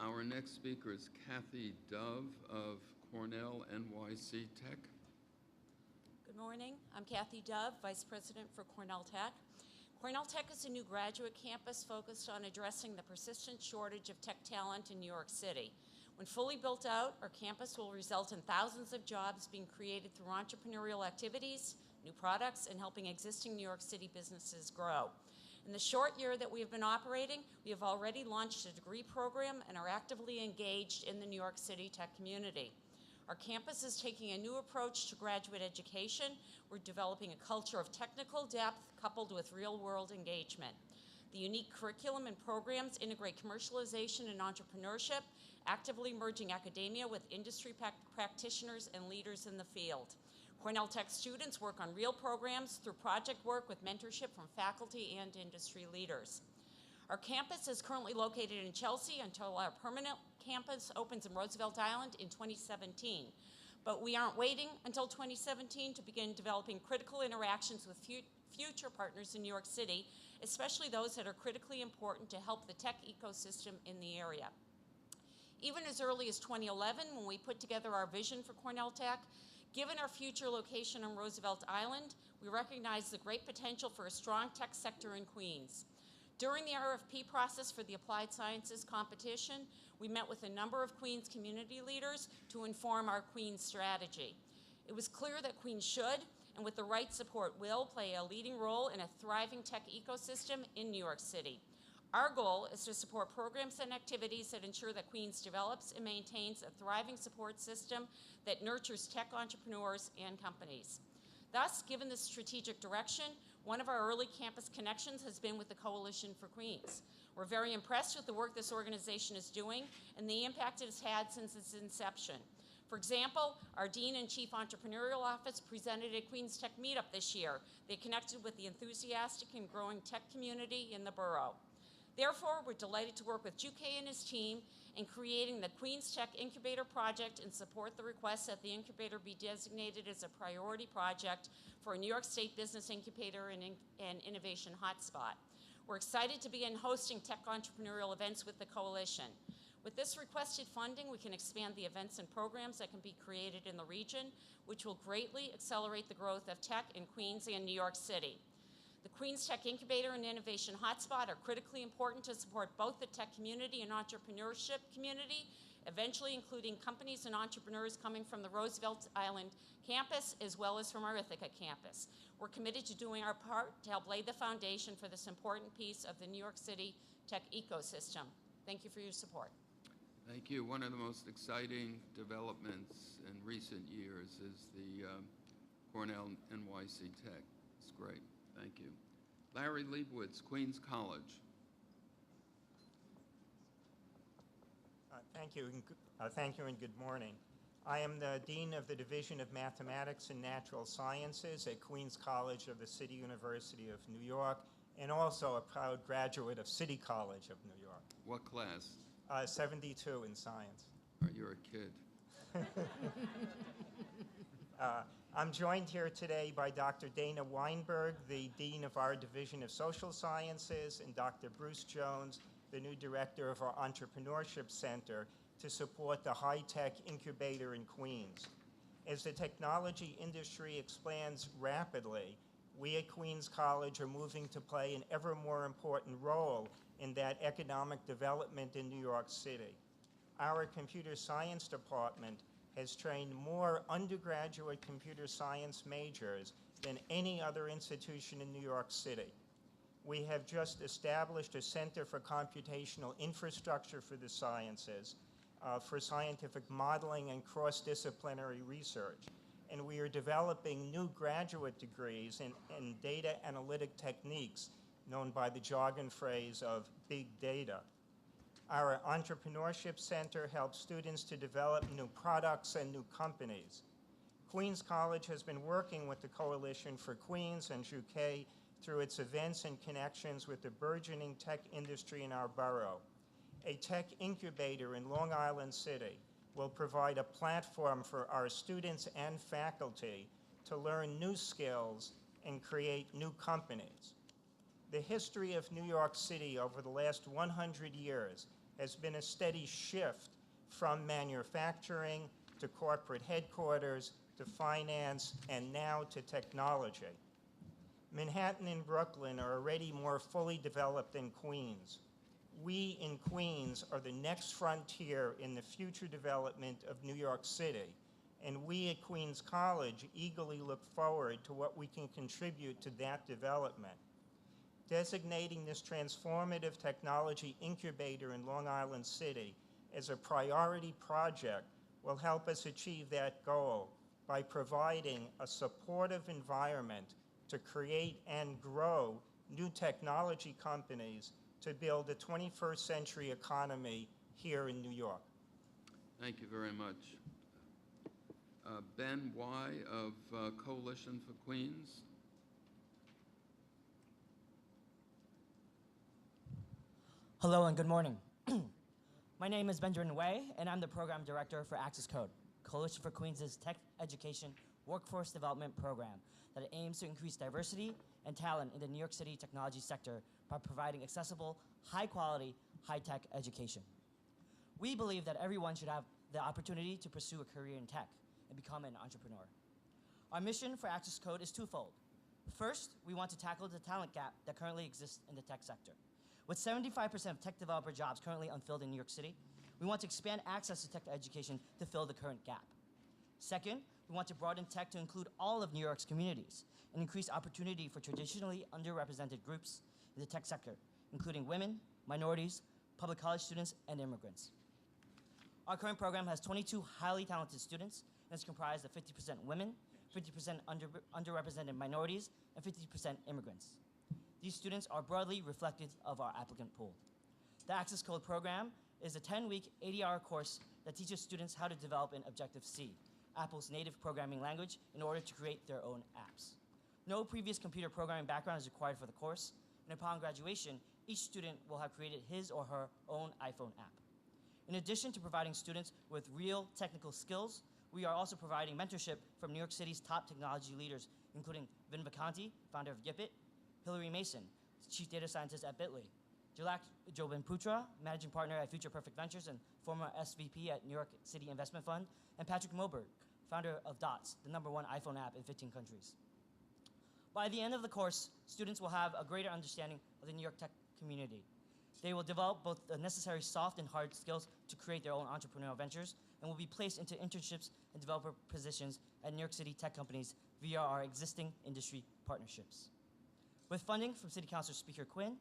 Our next speaker is Kathy Dove of Cornell NYC Tech. Good morning. I'm Kathy Dove, Vice President for Cornell Tech. Cornell Tech is a new graduate campus focused on addressing the persistent shortage of tech talent in New York City. When fully built out, our campus will result in thousands of jobs being created through entrepreneurial activities, new products, and helping existing New York City businesses grow. In the short year that we have been operating, we have already launched a degree program and are actively engaged in the New York City tech community. Our campus is taking a new approach to graduate education. We're developing a culture of technical depth coupled with real-world engagement. The unique curriculum and programs integrate commercialization and entrepreneurship, actively merging academia with industry practitioners and leaders in the field. Cornell Tech students work on real programs through project work with mentorship from faculty and industry leaders. Our campus is currently located in Chelsea until our permanent campus opens in Roosevelt Island in 2017. But we aren't waiting until 2017 to begin developing critical interactions with future partners in New York City, especially those that are critically important to help the tech ecosystem in the area. Even as early as 2011, when we put together our vision for Cornell Tech, given our future location on Roosevelt Island, we recognize the great potential for a strong tech sector in Queens. During the RFP process for the Applied Sciences competition, we met with a number of Queens community leaders to inform our Queens strategy. It was clear that Queens should, and with the right support will, play a leading role in a thriving tech ecosystem in New York City. Our goal is to support programs and activities that ensure that Queens develops and maintains a thriving support system that nurtures tech entrepreneurs and companies. Thus, given this strategic direction, one of our early campus connections has been with the Coalition for Queens. We're very impressed with the work this organization is doing and the impact it has had since its inception. For example, our Dean and Chief Entrepreneurial Office presented at Queens Tech Meetup this year. They connected with the enthusiastic and growing tech community in the borough. Therefore, we're delighted to work with Juke and his team in creating the Queens Tech Incubator Project and support the request that the incubator be designated as a priority project for a New York State business incubator and innovation hotspot. We're excited to begin hosting tech entrepreneurial events with the coalition. With this requested funding, we can expand the events and programs that can be created in the region, which will greatly accelerate the growth of tech in Queens and New York City. The Queens Tech Incubator and Innovation Hotspot are critically important to support both the tech community and entrepreneurship community, eventually including companies and entrepreneurs coming from the Roosevelt Island campus as well as from our Ithaca campus. We're committed to doing our part to help lay the foundation for this important piece of the New York City tech ecosystem. Thank you for your support. Thank you. One of the most exciting developments in recent years is the Cornell NYC Tech. It's great. Thank you. Larry Leibowitz, Queens College. Thank you and good morning. I am the Dean of the Division of Mathematics and Natural Sciences at Queens College of the City University of New York, and also a proud graduate of City College of New York. What class? 72 in science. You're a kid. I'm joined here today by Dr. Dana Weinberg, the Dean of our Division of Social Sciences, and Dr. Bruce Jones, the new director of our Entrepreneurship Center, to support the high-tech incubator in Queens. As the technology industry expands rapidly, we at Queens College are moving to play an ever more important role in that economic development in New York City. Our computer science department has trained more undergraduate computer science majors than any other institution in New York City. We have just established a Center for Computational Infrastructure for the Sciences, for scientific modeling and cross-disciplinary research. And we are developing new graduate degrees in data analytic techniques, known by the jargon phrase of big data. Our Entrepreneurship Center helps students to develop new products and new companies. Queens College has been working with the Coalition for Queens and Juque through its events and connections with the burgeoning tech industry in our borough. A tech incubator in Long Island City will provide a platform for our students and faculty to learn new skills and create new companies. The history of New York City over the last 100 years has been a steady shift from manufacturing to corporate headquarters to finance and now to technology. Manhattan and Brooklyn are already more fully developed than Queens. We in Queens are the next frontier in the future development of New York City, and we at Queens College eagerly look forward to what we can contribute to that development. Designating this transformative technology incubator in Long Island City as a priority project will help us achieve that goal by providing a supportive environment to create and grow new technology companies to build a 21st century economy here in New York. Thank you very much. Ben Y. of Coalition for Queens. Hello and good morning. My name is Benjamin Way, and I'm the Program Director for Access Code, Coalition for Queens' tech education workforce development program that aims to increase diversity and talent in the New York City technology sector by providing accessible, high-quality, high-tech education. We believe that everyone should have the opportunity to pursue a career in tech and become an entrepreneur. Our mission for Access Code is twofold. First, we want to tackle the talent gap that currently exists in the tech sector. With 75% of tech developer jobs currently unfilled in New York City, we want to expand access to tech education to fill the current gap. Second, we want to broaden tech to include all of New York's communities and increase opportunity for traditionally underrepresented groups in the tech sector, including women, minorities, public college students, and immigrants. Our current program has 22 highly talented students and is comprised of 50% women, 50% underrepresented minorities, and 50% immigrants. These students are broadly reflective of our applicant pool. The Access Code program is a 10-week, 80-hour course that teaches students how to develop in Objective-C, Apple's native programming language, in order to create their own apps. No previous computer programming background is required for the course, and upon graduation, each student will have created his or her own iPhone app. In addition to providing students with real technical skills, we are also providing mentorship from New York City's top technology leaders, including Vin Vacanti, founder of Yipit, Hillary Mason, chief data scientist at Bitly, Jalak Jobin-Putra, managing partner at Future Perfect Ventures and former SVP at New York City Investment Fund, and Patrick Moberg, founder of Dots, the #1 iPhone app in 15 countries. By the end of the course, students will have a greater understanding of the New York tech community. They will develop both the necessary soft and hard skills to create their own entrepreneurial ventures and will be placed into internships and developer positions at New York City tech companies via our existing industry partnerships. With funding from City Councilor Speaker Quinn,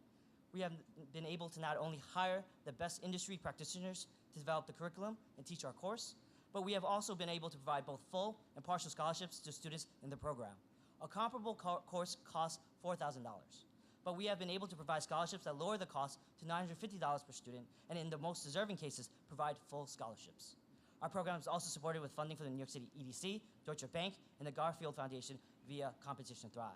we have been able to not only hire the best industry practitioners to develop the curriculum and teach our course, but we have also been able to provide both full and partial scholarships to students in the program. A comparable course costs $4,000, but we have been able to provide scholarships that lower the cost to $950 per student, and in the most deserving cases, provide full scholarships. Our program is also supported with funding from the New York City EDC, Deutsche Bank, and the Garfield Foundation via Competition Thrive.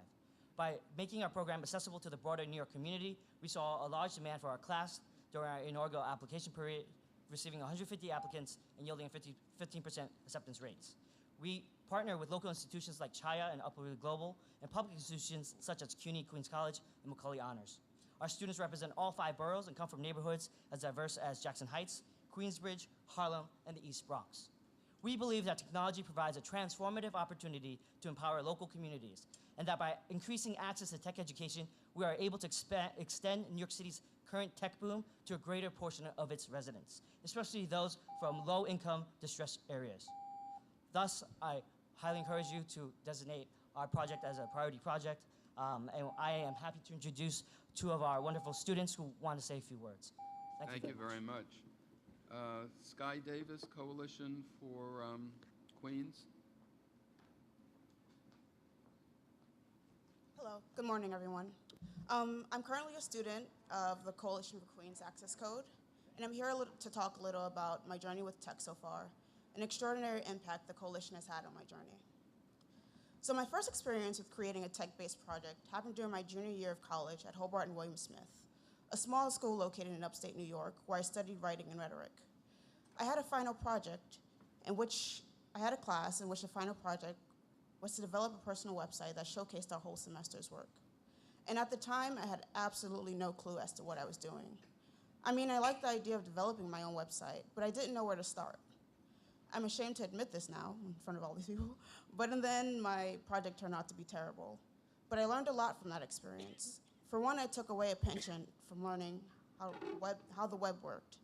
By making our program accessible to the broader New York community, we saw a large demand for our class during our inaugural application period, receiving 150 applicants and yielding 15% acceptance rates. We partner with local institutions like Chaya and Upward Global and public institutions such as CUNY, Queens College, and Macaulay Honors. Our students represent all 5 boroughs and come from neighborhoods as diverse as Jackson Heights, Queensbridge, Harlem, and the East Bronx. We believe that technology provides a transformative opportunity to empower local communities, and that by increasing access to tech education, we are able to extend New York City's current tech boom to a greater portion of its residents, especially those from low-income, distressed areas. Thus, I highly encourage you to designate our project as a priority project, and I am happy to introduce 2 of our wonderful students who want to say a few words. Thank you very much. Sky Davis, Coalition for Queens. Hello, good morning, everyone. I'm currently a student of the Coalition for Queens Access Code, and I'm here to talk a little about my journey with tech so far, an extraordinary impact the Coalition has had on my journey. So my first experience with creating a tech-based project happened during my junior year of college at Hobart and William Smith, a small school located in upstate New York where I studied writing and rhetoric. I had a final project in which I had a class in which the final project was to develop a personal website that showcased our whole semester's work. And at the time, I had absolutely no clue as to what I was doing. I mean, I liked the idea of developing my own website, but I didn't know where to start. I'm ashamed to admit this now in front of all these people, but then my project turned out to be terrible. but I learned a lot from that experience. For one, I took away a penchant from learning how the web worked.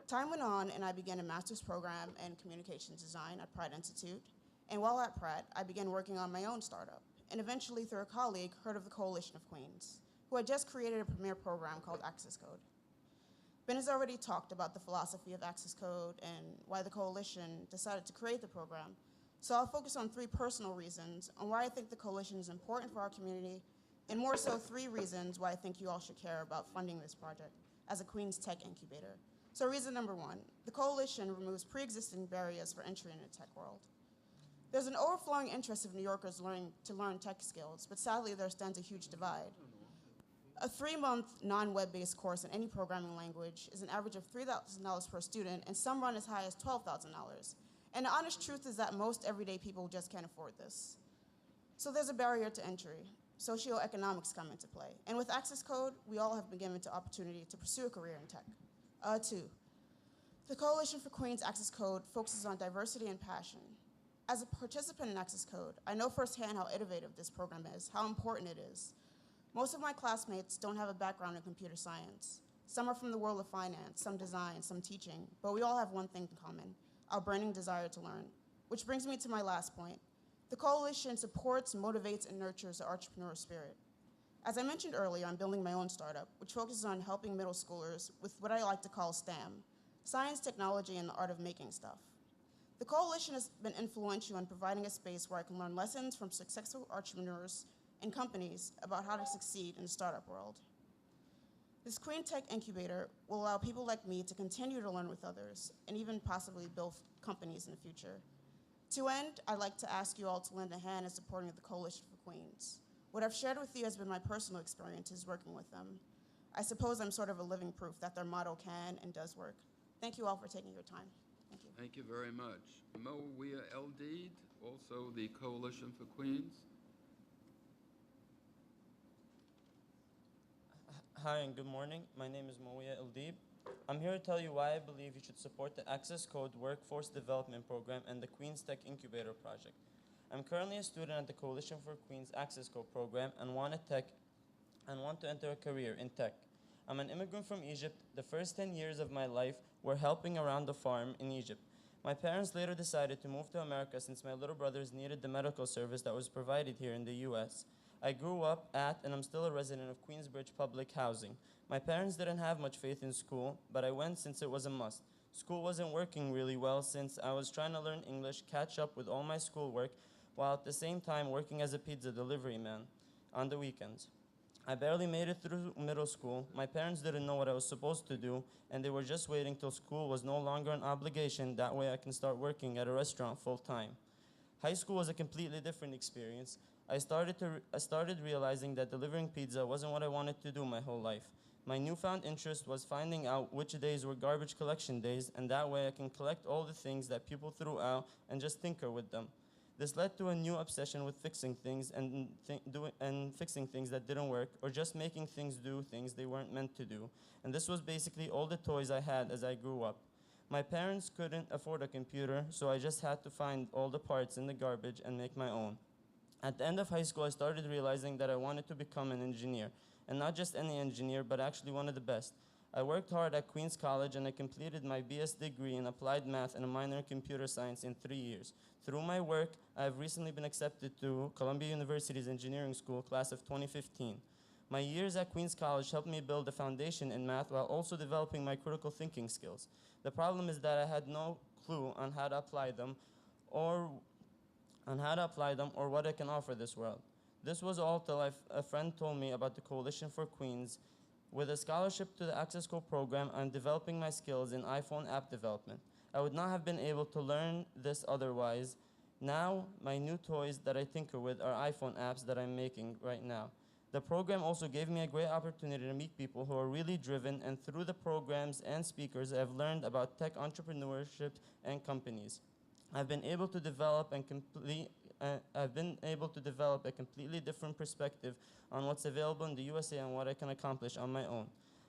Time went on, and I began a master's program in communications design at Pratt Institute. And while at Pratt, I began working on my own startup, and eventually, through a colleague, heard of the Coalition of Queens, who had just created a premier program called Access Code. Ben has already talked about the philosophy of Access Code and why the Coalition decided to create the program, so I'll focus on 3 personal reasons on why I think the Coalition is important for our community, and more so 3 reasons why I think you all should care about funding this project as a Queens Tech Incubator. So reason number 1, the Coalition removes pre-existing barriers for entry in the tech world. There's an overflowing interest of New Yorkers to learn tech skills, but sadly there stands a huge divide. A 3-month non-web-based course in any programming language is an average of $3,000 per student, and some run as high as $12,000. And the honest truth is that most everyday people just can't afford this. So there's a barrier to entry. Socioeconomics come into play. And with Access Code, we all have been given the opportunity to pursue a career in tech. 2, the Coalition for Queens Access Code focuses on diversity and passion. As a participant in Access Code, I know firsthand how innovative this program is, how important it is. Most of my classmates don't have a background in computer science. Some are from the world of finance, some design, some teaching, but we all have one thing in common: our burning desire to learn. Which brings me to my last point. The Coalition supports, motivates, and nurtures the entrepreneurial spirit. As I mentioned earlier, I'm building my own startup, which focuses on helping middle schoolers with what I like to call STEM: science, technology, and the art of making stuff. The Coalition has been influential in providing a space where I can learn lessons from successful entrepreneurs and companies about how to succeed in the startup world. This Queen Tech Incubator will allow people like me to continue to learn with others and even possibly build companies in the future. To end, I'd like to ask you all to lend a hand in supporting the Coalition for Queens. What I've shared with you has been my personal experiences working with them. I suppose I'm sort of a living proof that their motto can and does work. Thank you all for taking your time. Thank you. Thank you very much. Moawia Eldeed, also the Coalition for Queens. Hi and good morning. My name is Moawia Eldeed. I'm here to tell you why I believe you should support the Access Code Workforce Development Program and the Queens Tech Incubator Project. I'm currently a student at the Coalition for Queens Access Code program and want to enter a career in tech. I'm an immigrant from Egypt. The first 10 years of my life were helping around the farm in Egypt. My parents later decided to move to America since my little brothers needed the medical service that was provided here in the US. I grew up at, and I'm still a resident of, Queensbridge Public Housing. My parents didn't have much faith in school, but I went since it was a must. School wasn't working really well since I was trying to learn English, catch up with all my schoolwork, while at the same time working as a pizza delivery man on the weekends. I barely made it through middle school. My parents didn't know what I was supposed to do, and they were just waiting till school was no longer an obligation. That way I can start working at a restaurant full time. High school was a completely different experience. I started realizing that delivering pizza wasn't what I wanted to do my whole life. My newfound interest was finding out which days were garbage collection days, and that way I can collect all the things that people threw out and just tinker with them. This led to a new obsession with fixing things and fixing things that didn't work, or just making things do things they weren't meant to do. And this was basically all the toys I had as I grew up. My parents couldn't afford a computer, so I just had to find all the parts in the garbage and make my own. At the end of high school, I started realizing that I wanted to become an engineer, and not just any engineer, but actually one of the best. I worked hard at Queens College, and I completed my BS degree in applied math and a minor in computer science in 3 years. Through my work, I have recently been accepted to Columbia University's Engineering School, class of 2015. My years at Queens College helped me build a foundation in math while also developing my critical thinking skills. The problem is that I had no clue on how to apply them or what I can offer this world. This was all till a friend told me about the Coalition for Queens. With a scholarship to the Access Code program, I'm developing my skills in iPhone app development. I would not have been able to learn this otherwise. Now, my new toys that I tinker with are iPhone apps that I'm making right now. The program also gave me a great opportunity to meet people who are really driven, and through the programs and speakers, I've learned about tech entrepreneurship and companies. I've been able to develop a completely different perspective on what's available in the USA and what I can accomplish on my own.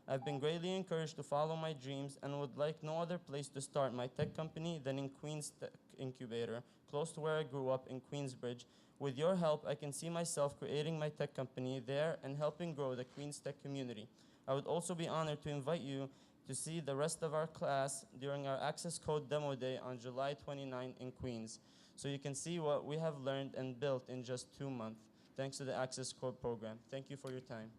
I've been greatly encouraged to follow my dreams and would like no other place to start my tech company than in Queens Tech Incubator, close to where I grew up in Queensbridge. With your help, I can see myself creating my tech company there and helping grow the Queens tech community. I would also be honored to invite you to see the rest of our class during our Access Code Demo Day on July 29 in Queens, so you can see what we have learned and built in just 2 months, thanks to the Access Code program. Thank you for your time.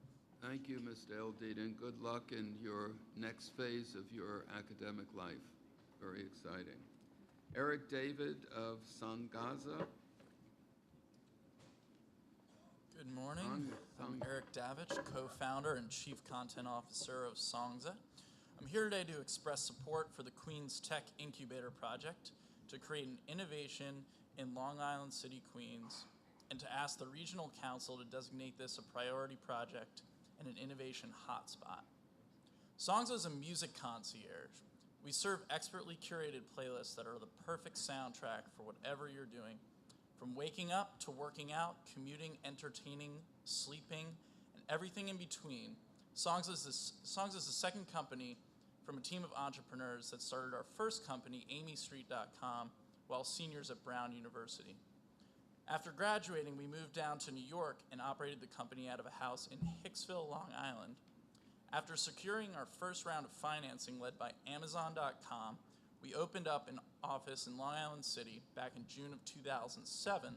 Thank you, Mr. Eldid, and good luck in your next phase of your academic life. Very exciting. Eric David of Sangaza. Good morning. I'm Eric Davich, co-founder and chief content officer of Songza. I'm here today to express support for the Queens Tech Incubator project to create an innovation in Long Island City, Queens, and to ask the Regional Council to designate this a priority project and an innovation hotspot. Songza is a music concierge. We serve expertly curated playlists that are the perfect soundtrack for whatever you're doing, from waking up to working out, commuting, entertaining, sleeping, and everything in between. Songs is the second company from a team of entrepreneurs that started our first company, amystreet.com, while seniors at Brown University. After graduating, we moved down to New York and operated the company out of a house in Hicksville, Long Island. After securing our first round of financing led by Amazon.com, we opened up an office in Long Island City back in June of 2007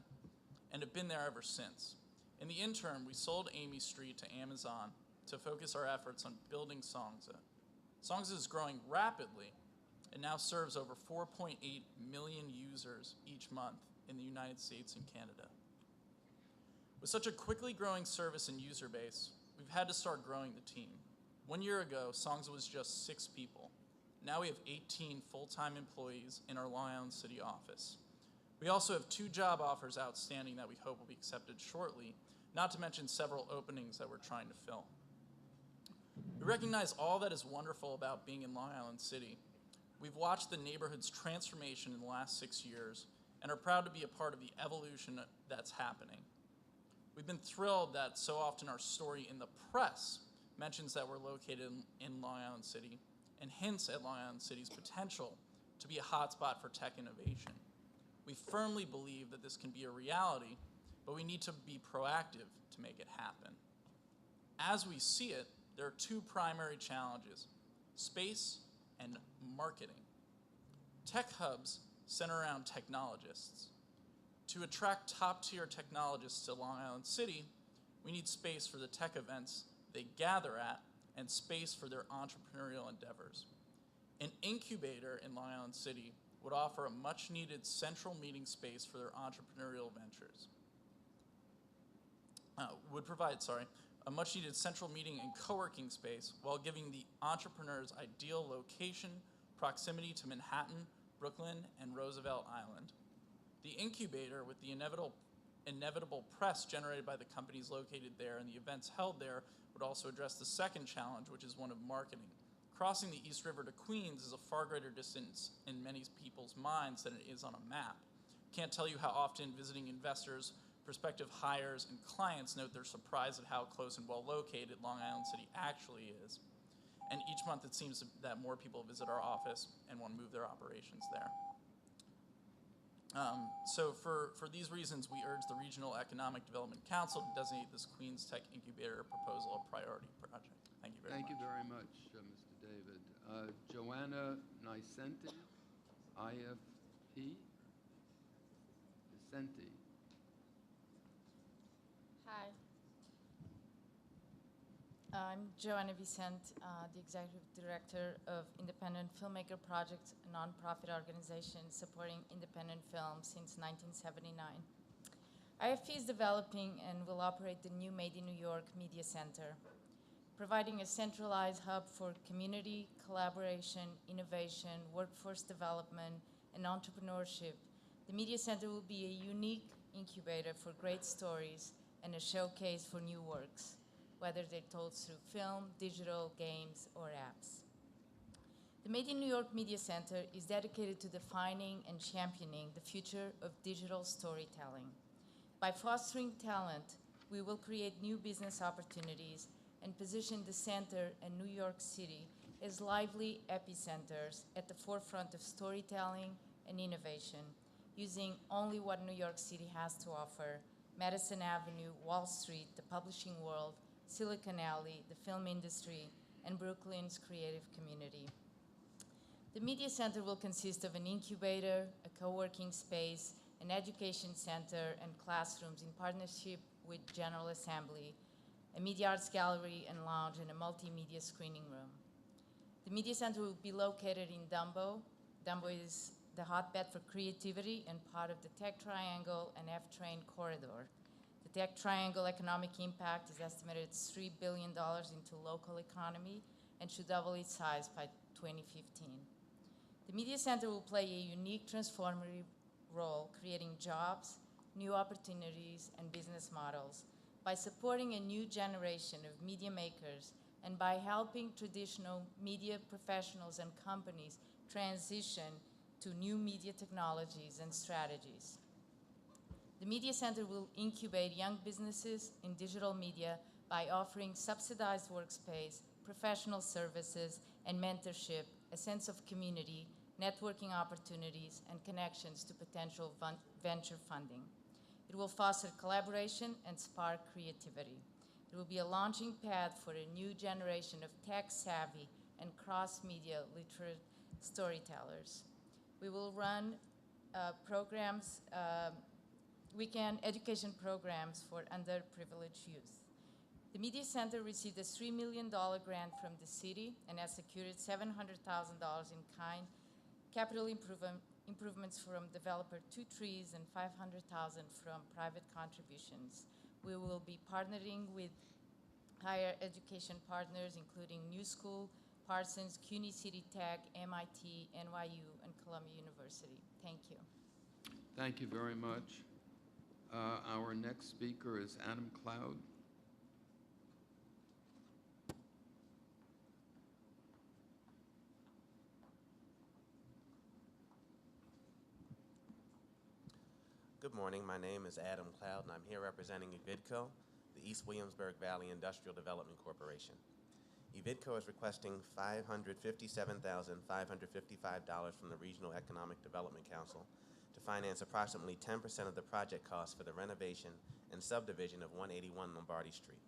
and have been there ever since. In the interim, we sold Amy Street to Amazon to focus our efforts on building Songza. Songza is growing rapidly and now serves over 4.8 million users each month in the United States and Canada. With such a quickly growing service and user base, we've had to start growing the team. 1 year ago, Songza was just 6 people. Now we have 18 full-time employees in our Long Island City office. We also have 2 job offers outstanding that we hope will be accepted shortly, not to mention several openings that we're trying to fill. We recognize all that is wonderful about being in Long Island City. We've watched the neighborhood's transformation in the last 6 years and are proud to be a part of the evolution that's happening. We've been thrilled that so often our story in the press mentions that we're located in Long Island City and hints at Long Island City's potential to be a hotspot for tech innovation. We firmly believe that this can be a reality, but we need to be proactive to make it happen. As we see it, there are 2 primary challenges: space and marketing. Tech hubs center around technologists. To attract top-tier technologists to Long Island City, we need space for the tech events they gather at and space for their entrepreneurial endeavors. An incubator in Long Island City would offer a much-needed central meeting space for their entrepreneurial ventures. A much-needed central meeting and co-working space while giving the entrepreneurs ideal location, proximity to Manhattan, Brooklyn, and Roosevelt Island. The incubator, with the inevitable press generated by the companies located there and the events held there, would also address the second challenge, which is one of marketing. Crossing the East River to Queens is a far greater distance in many people's minds than it is on a map. Can't tell you how often visiting investors, prospective hires, and clients note they're surprised at how close and well located Long Island City actually is. And each month it seems that more people visit our office and want to move their operations there. So for these reasons, we urge the Regional Economic Development Council to designate this Queens Tech Incubator proposal a priority project. Thank you very much. Thank you very much, Mr. David. Joanna Nicenti, IFP. Nicenti. Hi. I'm Joanna Vicente, the Executive Director of Independent Filmmaker Project, a nonprofit organization supporting independent films since 1979. IFP is developing and will operate the new Made in New York Media Center, providing a centralized hub for community, collaboration, innovation, workforce development, and entrepreneurship. The Media Center will be a unique incubator for great stories and a showcase for new works, whether they're told through film, digital, games, or apps. The Made in New York Media Center is dedicated to defining and championing the future of digital storytelling. By fostering talent, we will create new business opportunities and position the center and New York City as lively epicenters at the forefront of storytelling and innovation, using only what New York City has to offer: Madison Avenue, Wall Street, the publishing world, Silicon Alley, the film industry, and Brooklyn's creative community. The Media Center will consist of an incubator, a co-working space, an education center, and classrooms in partnership with General Assembly, a media arts gallery and lounge, and a multimedia screening room. The Media Center will be located in Dumbo. Dumbo is the hotbed for creativity and part of the Tech Triangle and F-Train corridor. The Tech Triangle economic impact is estimated at $3 billion into local economy and should double its size by 2015. The Media Center will play a unique transformative role, creating jobs, new opportunities, and business models by supporting a new generation of media makers and by helping traditional media professionals and companies transition to new media technologies and strategies. The Media Center will incubate young businesses in digital media by offering subsidized workspace, professional services, and mentorship, a sense of community, networking opportunities, and connections to potential venture funding. It will foster collaboration and spark creativity. It will be a launching pad for a new generation of tech-savvy and cross-media literate storytellers. We will run programs, weekend education programs for underprivileged youth. The Media Center received a $3 million grant from the city and has secured $700,000 in kind capital improvements from developer Two Trees and $500,000 from private contributions. We will be partnering with higher education partners, including New School, Parsons, CUNY City Tech, MIT, NYU, and Columbia University. Thank you. Thank you very much. Our next speaker is Adam Cloud. Good morning. My name is Adam Cloud, and I'm here representing EVIDCO, the East Williamsburg Valley Industrial Development Corporation. EVIDCO is requesting $557,555 from the Regional Economic Development Council to finance approximately 10% of the project cost for the renovation and subdivision of 181 Lombardi Street.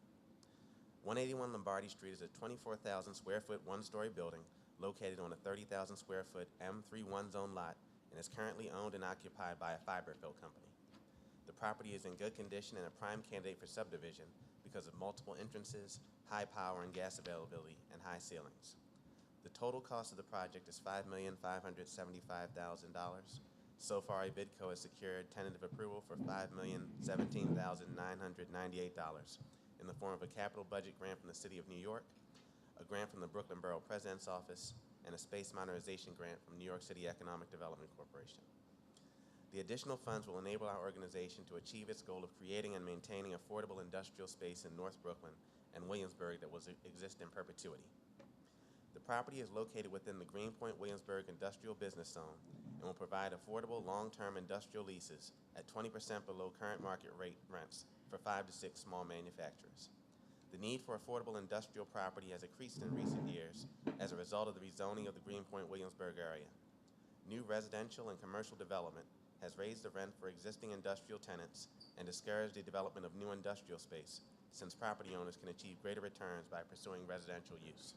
181 Lombardi Street is a 24,000 square foot one-story building located on a 30,000 square foot M31 zone lot and is currently owned and occupied by a fiber fill company. The property is in good condition and a prime candidate for subdivision because of multiple entrances, high power and gas availability, and high ceilings. The total cost of the project is $5,575,000. So far, EVIDCO has secured tentative approval for $5,017,998 in the form of a capital budget grant from the City of New York, a grant from the Brooklyn Borough President's Office, and a space modernization grant from New York City Economic Development Corporation. The additional funds will enable our organization to achieve its goal of creating and maintaining affordable industrial space in North Brooklyn and Williamsburg that will exist in perpetuity. The property is located within the Greenpoint Williamsburg Industrial Business Zone and will provide affordable long-term industrial leases at 20% below current market rate rents for 5 to 6 small manufacturers. The need for affordable industrial property has increased in recent years as a result of the rezoning of the Greenpoint Williamsburg area. New residential and commercial development has raised the rent for existing industrial tenants and discouraged the development of new industrial space, since property owners can achieve greater returns by pursuing residential use.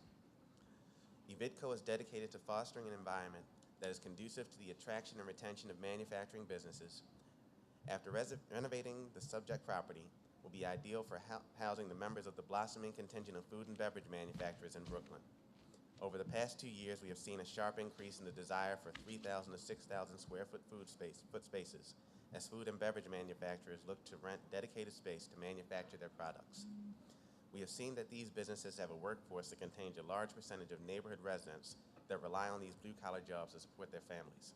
EVIDCO is dedicated to fostering an environment that is conducive to the attraction and retention of manufacturing businesses. After renovating the subject property, will be ideal for housing the members of the blossoming contingent of food and beverage manufacturers in Brooklyn. Over the past 2 years, we have seen a sharp increase in the desire for 3,000 to 6,000 square foot spaces as food and beverage manufacturers look to rent dedicated space to manufacture their products. We have seen that these businesses have a workforce that contains a large percentage of neighborhood residents that rely on these blue-collar jobs to support their families.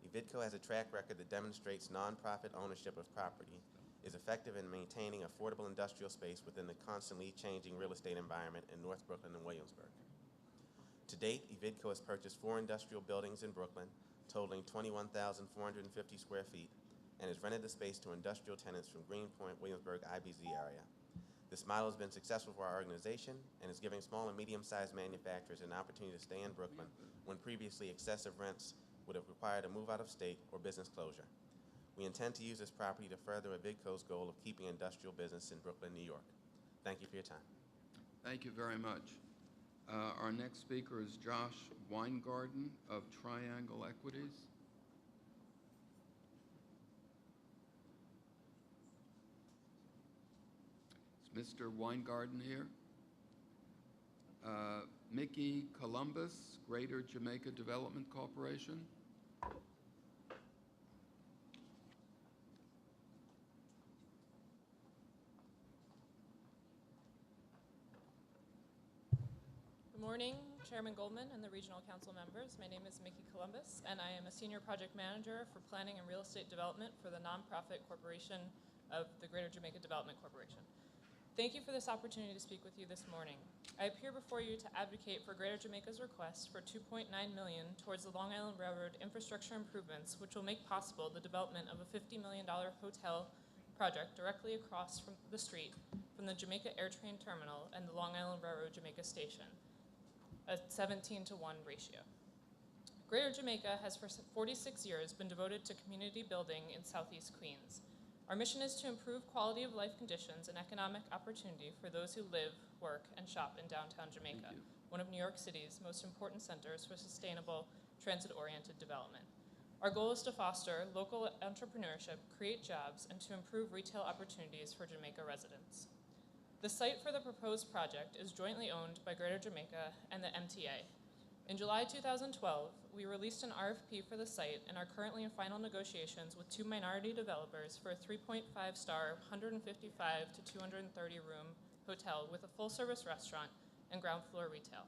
EVIDCO has a track record that demonstrates nonprofit ownership of property, is effective in maintaining affordable industrial space within the constantly changing real estate environment in North Brooklyn and Williamsburg. To date, EVIDCO has purchased 4 industrial buildings in Brooklyn, totaling 21,450 square feet, and has rented the space to industrial tenants from Greenpoint, Williamsburg, IBZ area. This model has been successful for our organization and is giving small and medium-sized manufacturers an opportunity to stay in Brooklyn when previously excessive rents would have required a move out of state or business closure. We intend to use this property to further AVIDCO's goal of keeping industrial business in Brooklyn, New York. Thank you for your time. Thank you very much. Our next speaker is Josh Weingarten of Triangle Equities. Is Mr. Weingarten here? Mickey Columbus, Greater Jamaica Development Corporation. Good morning, Chairman Goldman and the Regional Council members. My name is Mickey Columbus, and I am a Senior Project Manager for Planning and Real Estate Development for the nonprofit corporation of the Greater Jamaica Development Corporation. Thank you for this opportunity to speak with you this morning. I appear before you to advocate for Greater Jamaica's request for $2.9 million towards the Long Island Railroad infrastructure improvements, which will make possible the development of a $50 million hotel project directly across from the street from the Jamaica Airtrain Terminal and the Long Island Railroad Jamaica Station, a 17-to-1 ratio. Greater Jamaica has for 46 years been devoted to community building in Southeast Queens. Our mission is to improve quality of life conditions and economic opportunity for those who live, work, and shop in downtown Jamaica, one of New York City's most important centers for sustainable, transit-oriented development. Our goal is to foster local entrepreneurship, create jobs, and to improve retail opportunities for Jamaica residents. The site for the proposed project is jointly owned by Greater Jamaica and the MTA. In July 2012, we released an RFP for the site and are currently in final negotiations with 2 minority developers for a 3.5-star, 155 to 230 room hotel with a full-service restaurant and ground floor retail.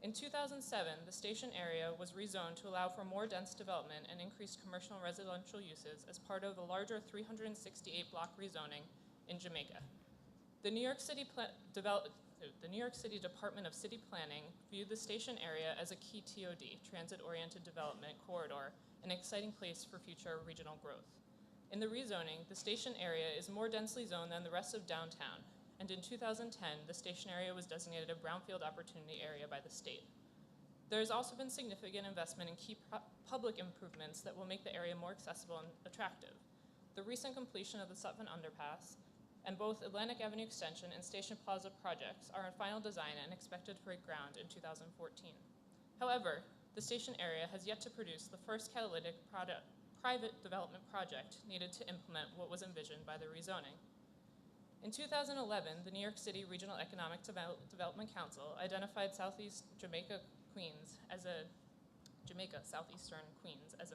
In 2007, the station area was rezoned to allow for more dense development and increased commercial and residential uses as part of the larger 368-block rezoning in Jamaica. The New York City Department of City Planning viewed the station area as a key TOD, transit-oriented development corridor, an exciting place for future regional growth. In the rezoning, the station area is more densely zoned than the rest of downtown, and in 2010, the station area was designated a brownfield opportunity area by the state. There has also been significant investment in key public improvements that will make the area more accessible and attractive. The recent completion of the Sutphin Underpass and both Atlantic Avenue Extension and Station Plaza projects are in final design and expected to break ground in 2014. However, the station area has yet to produce the first catalytic private development project needed to implement what was envisioned by the rezoning. In 2011, the New York City Regional Economic Development Council identified Southeastern Queens as an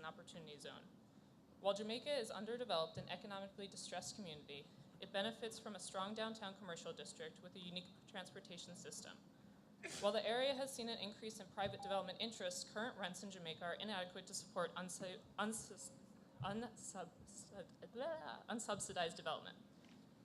opportunity zone. While Jamaica is underdeveloped and economically distressed community, it benefits from a strong downtown commercial district with a unique transportation system. While the area has seen an increase in private development interest, current rents in Jamaica are inadequate to support unsubsidized development.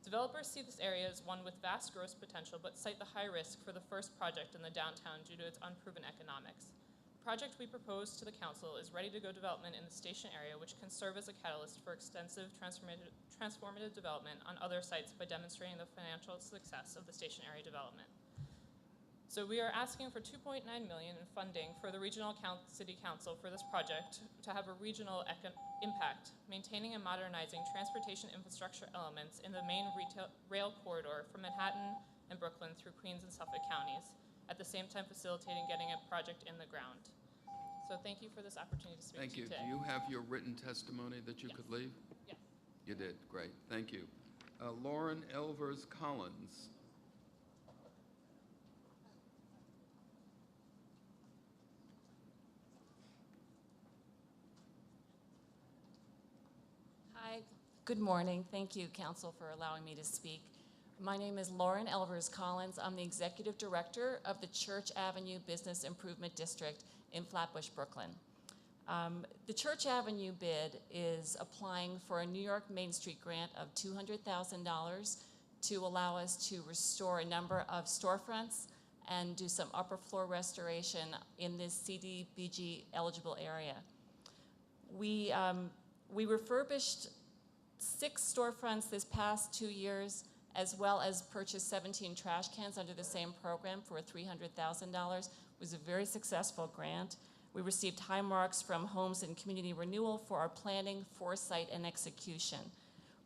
Developers see this area as one with vast growth potential, but cite the high risk for the first project in the downtown due to its unproven economics. The project we propose to the council is ready-to-go development in the station area, which can serve as a catalyst for extensive transformative development on other sites by demonstrating the financial success of the station area development. So we are asking for $2.9 million in funding for the Regional City Council for this project to have a regional impact, maintaining and modernizing transportation infrastructure elements in the main rail corridor from Manhattan and Brooklyn through Queens and Suffolk counties, at the same time facilitating getting a project in the ground. So thank you for this opportunity to speak to you today. Thank you. Do you have your written testimony that you could leave? Yes. You did. Great. Thank you. Lauren Elvers Collins. Hi. Good morning. Thank you, Council, for allowing me to speak. My name is Lauren Elvers Collins. I'm the Executive Director of the Church Avenue Business Improvement District in Flatbush, Brooklyn. The Church Avenue bid is applying for a New York Main Street grant of $200,000 to allow us to restore a number of storefronts and do some upper floor restoration in this CDBG eligible area. We refurbished 6 storefronts this past 2 years, as well as purchased 17 trash cans under the same program for $300,000. It was a very successful grant. We received high marks from Homes and Community Renewal for our planning, foresight, and execution.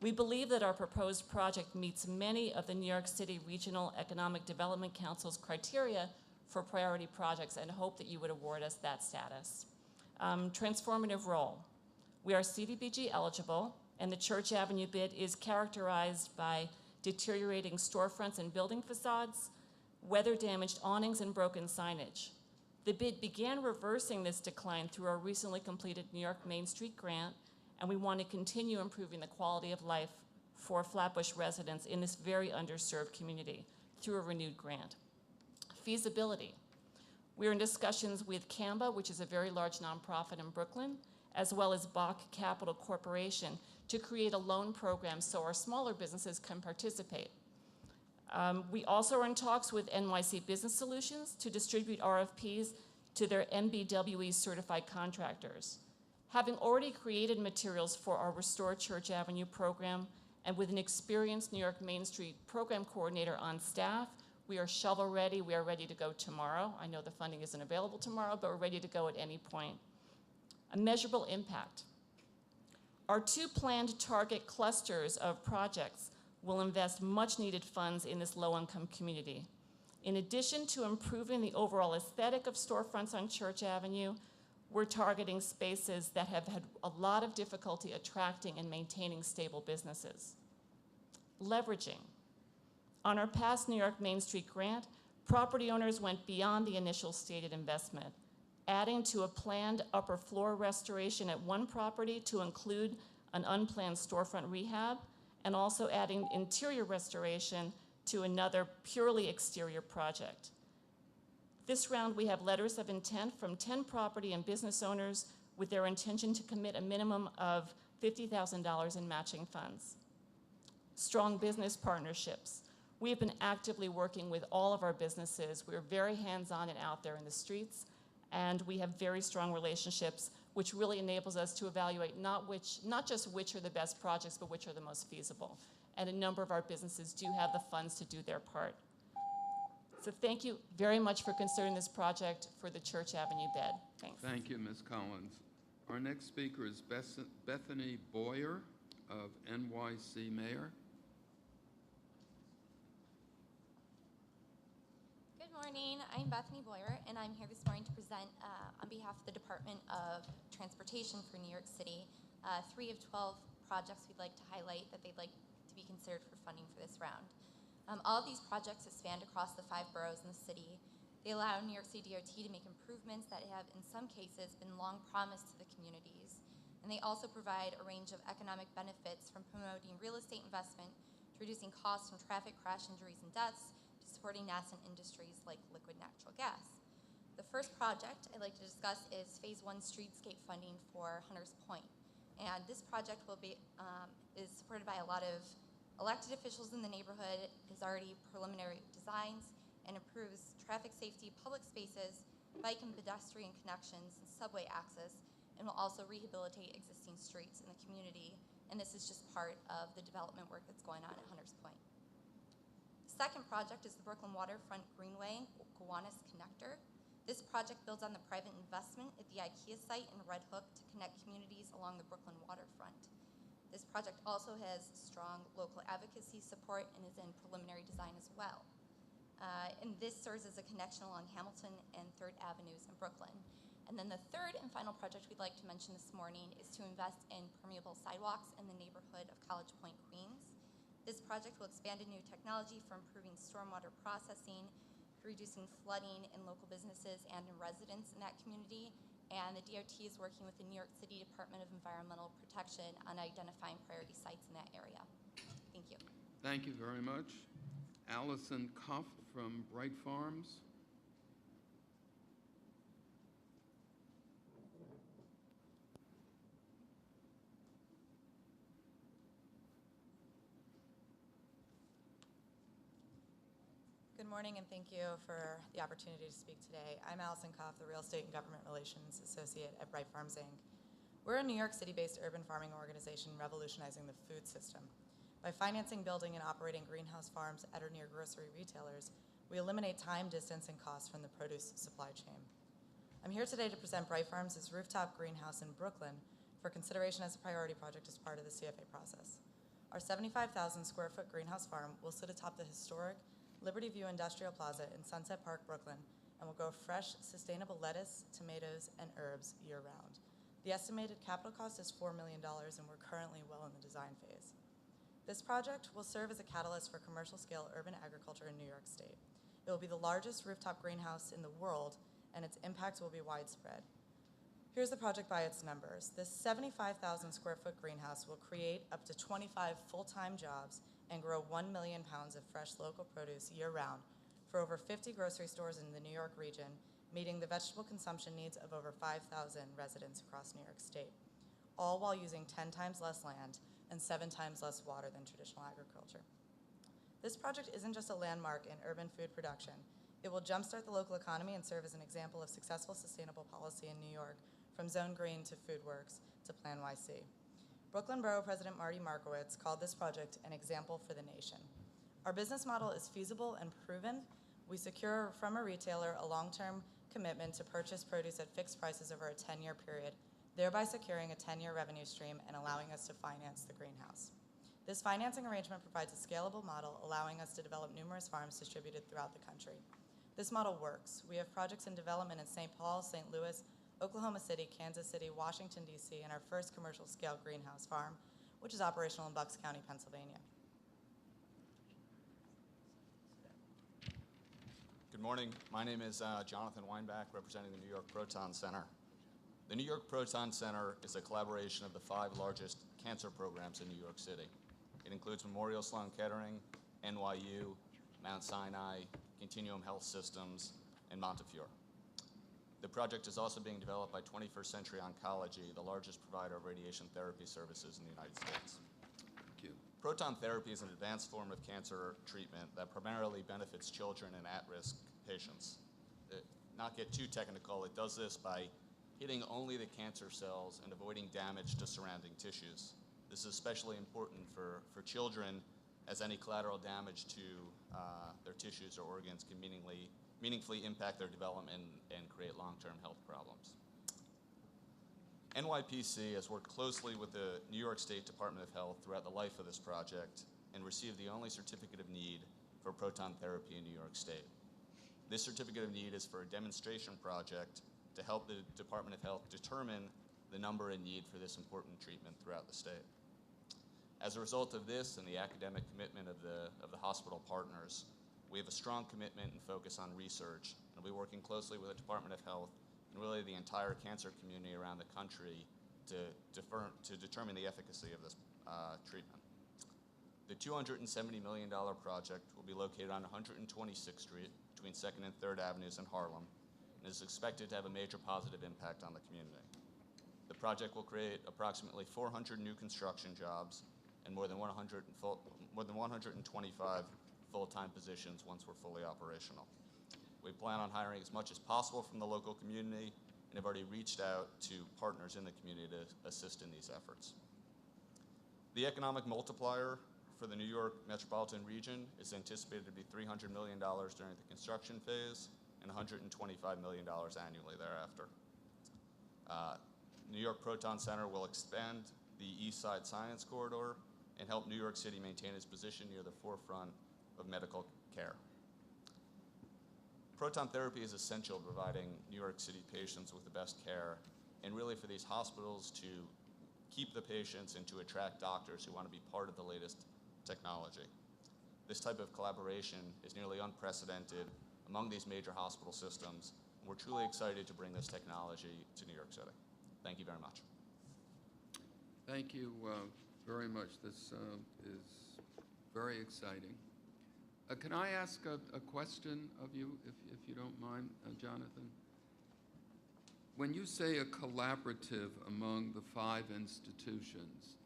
We believe that our proposed project meets many of the New York City Regional Economic Development Council's criteria for priority projects and hope that you would award us that status. Transformative role. We are CDBG eligible, and the Church Avenue bid is characterized by deteriorating storefronts and building facades, weather-damaged awnings, and broken signage. The bid began reversing this decline through our recently completed New York Main Street grant, and we want to continue improving the quality of life for Flatbush residents in this very underserved community through a renewed grant. Feasibility. We're in discussions with CAMBA, which is a very large nonprofit in Brooklyn, as well as Bach Capital Corporation, to create a loan program so our smaller businesses can participate. We also are in talks with NYC Business Solutions to distribute RFPs to their MBWE certified contractors. Having already created materials for our Restore Church Avenue program, and with an experienced New York Main Street program coordinator on staff, we are shovel ready. We are ready to go tomorrow. I know the funding isn't available tomorrow, but we're ready to go at any point. A measurable impact. Our two planned target clusters of projects will invest much needed funds in this low-income community. In addition to improving the overall aesthetic of storefronts on Church Avenue, we're targeting spaces that have had a lot of difficulty attracting and maintaining stable businesses. Leveraging. On our past New York Main Street grant, property owners went beyond the initial stated investment, adding to a planned upper floor restoration at one property to include an unplanned storefront rehab, and also adding interior restoration to another purely exterior project. This round, we have letters of intent from 10 property and business owners with their intention to commit a minimum of $50,000 in matching funds. Strong business partnerships. We have been actively working with all of our businesses. We're very hands-on and out there in the streets, and we have very strong relationships, which really enables us to evaluate not just which are the best projects, but which are the most feasible. And a number of our businesses do have the funds to do their part. So thank you very much for considering this project for the Church Avenue bid. Thanks. Thank you, Ms. Collins. Our next speaker is Bethany Boyer of NYC Mayor. Good morning. I'm Bethany Boyer, and I'm here this morning to present on behalf of the Department of Transportation for New York City 3 of 12 projects we'd like to highlight that they'd like to be considered for funding for this round. All of these projects have spanned across the 5 boroughs in the city. They allow New York City DOT to make improvements that have, in some cases, been long promised to the communities. And they also provide a range of economic benefits, from promoting real estate investment to reducing costs from traffic crash injuries and deaths to supporting nascent industries like liquid natural gas. The first project I'd like to discuss is Phase 1 streetscape funding for Hunters Point. And this project will be, is supported by a lot of elected officials in the neighborhood, has already preliminary designs, and improves traffic safety, public spaces, bike and pedestrian connections, and subway access, and will also rehabilitate existing streets in the community. And this is just part of the development work that's going on at Hunters Point. The second project is the Brooklyn Waterfront Greenway Gowanus Connector. This project builds on the private investment at the IKEA site in Red Hook to connect communities along the Brooklyn waterfront. This project also has strong local advocacy support and is in preliminary design as well. And this serves as a connection along Hamilton and 3rd Avenues in Brooklyn. And then the third and final project we'd like to mention this morning is to invest in permeable sidewalks in the neighborhood of College Point, Queens. This project will expand a new technology for improving stormwater processing, reducing flooding in local businesses and in residents in that community. And the DOT is working with the New York City Department of Environmental Protection on identifying priority sites in that area. Thank you. Thank you very much. Allison Cuff from Bright Farms. Good morning, and thank you for the opportunity to speak today. I'm Allison Koff, the Real Estate and Government Relations Associate at Bright Farms, Inc. We're a New York City-based urban farming organization revolutionizing the food system. By financing, building, and operating greenhouse farms at or near grocery retailers, we eliminate time, distance, and costs from the produce supply chain. I'm here today to present Bright Farms' rooftop greenhouse in Brooklyn for consideration as a priority project as part of the CFA process. Our 75,000 square foot greenhouse farm will sit atop the historic Liberty View Industrial Plaza in Sunset Park, Brooklyn, and will grow fresh, sustainable lettuce, tomatoes, and herbs year-round. The estimated capital cost is $4 million, and we're currently well in the design phase. This project will serve as a catalyst for commercial-scale urban agriculture in New York State. It will be the largest rooftop greenhouse in the world, and its impact will be widespread. Here's the project by its numbers. This 75,000 square foot greenhouse will create up to 25 full-time jobs and grow 1 million pounds of fresh local produce year-round for over 50 grocery stores in the New York region, meeting the vegetable consumption needs of over 5,000 residents across New York State, all while using 10 times less land and 7 times less water than traditional agriculture. This project isn't just a landmark in urban food production. It will jumpstart the local economy and serve as an example of successful sustainable policy in New York, from Zone Green to FoodWorks to Plan NYC. Brooklyn Borough President Marty Markowitz called this project an example for the nation. Our business model is feasible and proven. We secure from a retailer a long-term commitment to purchase produce at fixed prices over a 10-year period, thereby securing a 10-year revenue stream and allowing us to finance the greenhouse. This financing arrangement provides a scalable model, allowing us to develop numerous farms distributed throughout the country. This model works. We have projects in development in St. Paul, St. Louis, Oklahoma City, Kansas City, Washington, D.C., and our first commercial-scale greenhouse farm, which is operational in Bucks County, Pennsylvania. Good morning. My name is Jonathan Weinbach, representing the New York Proton Center. The New York Proton Center is a collaboration of the 5 largest cancer programs in New York City. It includes Memorial Sloan Kettering, NYU, Mount Sinai, Continuum Health Systems, and Montefiore. The project is also being developed by 21st Century Oncology, the largest provider of radiation therapy services in the United States. Thank you. Proton therapy is an advanced form of cancer treatment that primarily benefits children and at-risk patients. Not get too technical, it does this by hitting only the cancer cells and avoiding damage to surrounding tissues. This is especially important for children, as any collateral damage to their tissues or organs can meaningfully impact their development and create long-term health problems. NYPC has worked closely with the New York State Department of Health throughout the life of this project and received the only certificate of need for proton therapy in New York State. This certificate of need is for a demonstration project to help the Department of Health determine the number and need for this important treatment throughout the state. As a result of this and the academic commitment of the hospital partners, we have a strong commitment and focus on research, and we'll be working closely with the Department of Health and really the entire cancer community around the country to determine the efficacy of this treatment. The $270 million project will be located on 126th Street between 2nd and 3rd Avenues in Harlem, and is expected to have a major positive impact on the community. The project will create approximately 400 new construction jobs and more than 125 full-time positions once we're fully operational. We plan on hiring as much as possible from the local community and have already reached out to partners in the community to assist in these efforts. The economic multiplier for the New York metropolitan region is anticipated to be $300 million during the construction phase and $125 million annually thereafter. New York Proton Center will expand the East Side Science Corridor and help New York City maintain its position near the forefront of medical care. Proton therapy is essential to providing New York City patients with the best care, and really for these hospitals to keep the patients and to attract doctors who want to be part of the latest technology. This type of collaboration is nearly unprecedented among these major hospital systems, and we're truly excited to bring this technology to New York City. Thank you very much. Thank you very much. This is very exciting. Can I ask a question of you, if you don't mind, Jonathan? When you say a collaborative among the 5 institutions,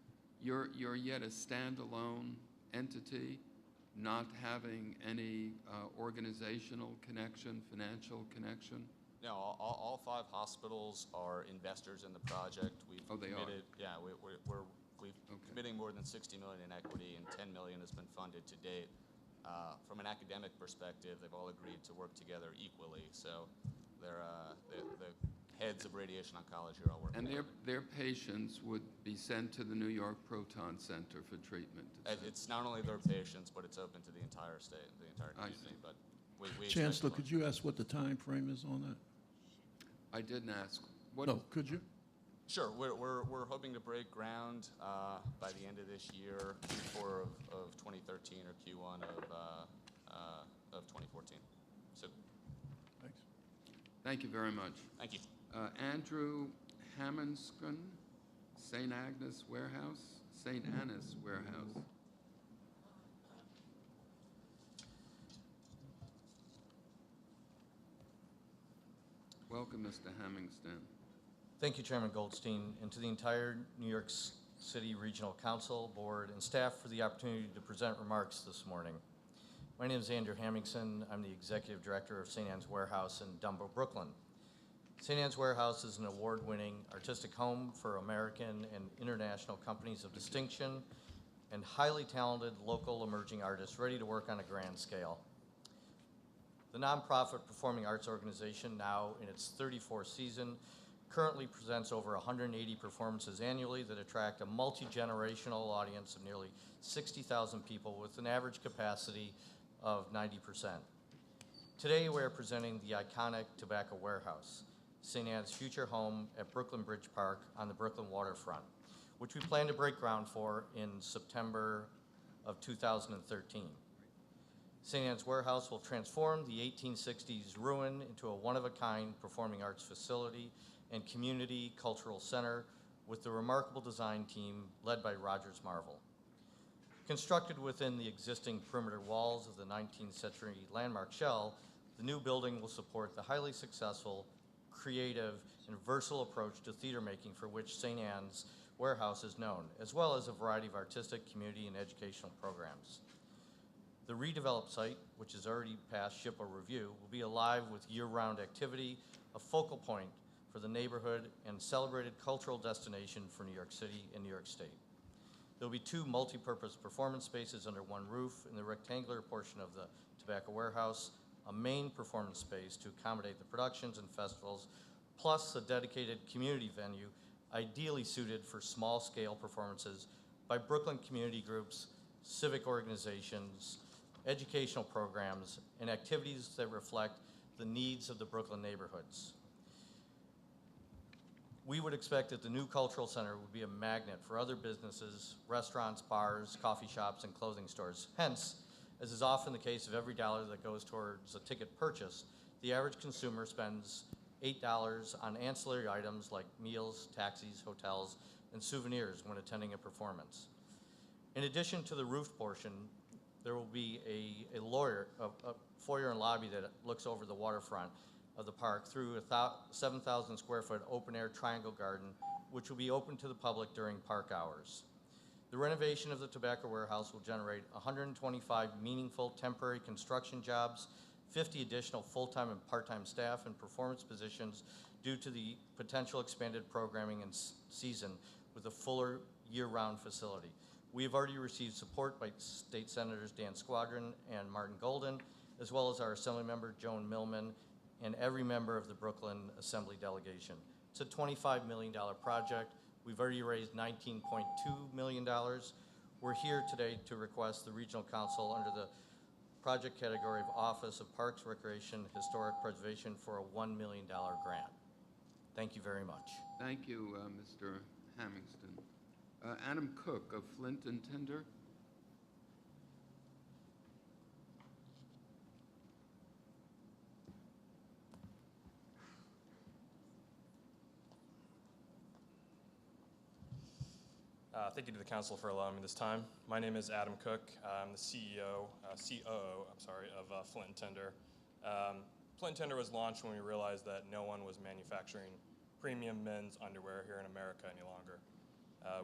you're yet a standalone entity, not having any organizational connection, financial connection? No, all 5 hospitals are investors in the project. We've committed, yeah, we're committing more than $60 million in equity, and $10 million has been funded to date. From an academic perspective, they've all agreed to work together equally. So the heads of radiation oncology are all working And together. their patients would be sent to the New York Proton Center for treatment. It's not only their patients, but it's open to the entire state, the entire community. But we Chancellor, expect could you ask what the time frame is on that? I didn't ask. No, could you? Sure, we're hoping to break ground by the end of this year, Q4 of 2013 or Q1 of 2014. So, thanks. Thank you very much. Thank you. Andrew Hammonskun, St. Agnes Warehouse, St. Annis Warehouse. Welcome, Mr. Hammingston. Thank you, Chairman Goldstein, and to the entire New York City Regional Council, Board, and staff for the opportunity to present remarks this morning. My name is Andrew Hammingston. I'm the Executive Director of St. Anne's Warehouse in Dumbo, Brooklyn. St. Anne's Warehouse is an award-winning artistic home for American and international companies of distinction and highly talented local emerging artists ready to work on a grand scale. The nonprofit performing arts organization, now in its 34th season, currently presents over 180 performances annually that attract a multi-generational audience of nearly 60,000 people with an average capacity of 90%. Today we are presenting the iconic Tobacco Warehouse, St. Anne's future home at Brooklyn Bridge Park on the Brooklyn waterfront, which we plan to break ground for in September of 2013. St. Anne's Warehouse will transform the 1860s ruin into a one-of-a-kind performing arts facility and community cultural center with the remarkable design team led by Rogers Marvel. Constructed within the existing perimeter walls of the 19th century landmark shell, the new building will support the highly successful, creative, and versatile approach to theater making for which St. Anne's Warehouse is known, as well as a variety of artistic, community, and educational programs. The redeveloped site, which has already passed SHPO review, will be alive with year-round activity, a focal point for the neighborhood and celebrated cultural destination for New York City and New York State. There will be two multi-purpose performance spaces under one roof in the rectangular portion of the Tobacco Warehouse, a main performance space to accommodate the productions and festivals, plus a dedicated community venue ideally suited for small-scale performances by Brooklyn community groups, civic organizations, educational programs, and activities that reflect the needs of the Brooklyn neighborhoods. We would expect that the new cultural center would be a magnet for other businesses, restaurants, bars, coffee shops, and clothing stores. Hence, as is often the case of every dollar that goes towards a ticket purchase, the average consumer spends $8 on ancillary items like meals, taxis, hotels, and souvenirs when attending a performance. In addition to the roof portion, there will be a foyer and lobby that looks over the waterfront of the park through a 7,000 square foot open air triangle garden, which will be open to the public during park hours. The renovation of the Tobacco Warehouse will generate 125 meaningful temporary construction jobs, 50 additional full-time and part-time staff and performance positions due to the potential expanded programming and season with a fuller year-round facility. We have already received support by State Senators Dan Squadron and Martin Golden, as well as our Assembly Member Joan Millman and every member of the Brooklyn Assembly delegation. It's a $25 million project. We've already raised $19.2 million. We're here today to request the Regional Council under the project category of Office of Parks, Recreation, Historic Preservation for a $1 million grant. Thank you very much. Thank you, Mr. Hammingston. Adam Cook of Flint and Tinder. Thank you to the council for allowing me this time. My name is Adam Cook. I'm the COO, of Flint and Tinder. Flint and Tinder was launched when we realized that no one was manufacturing premium men's underwear here in America any longer.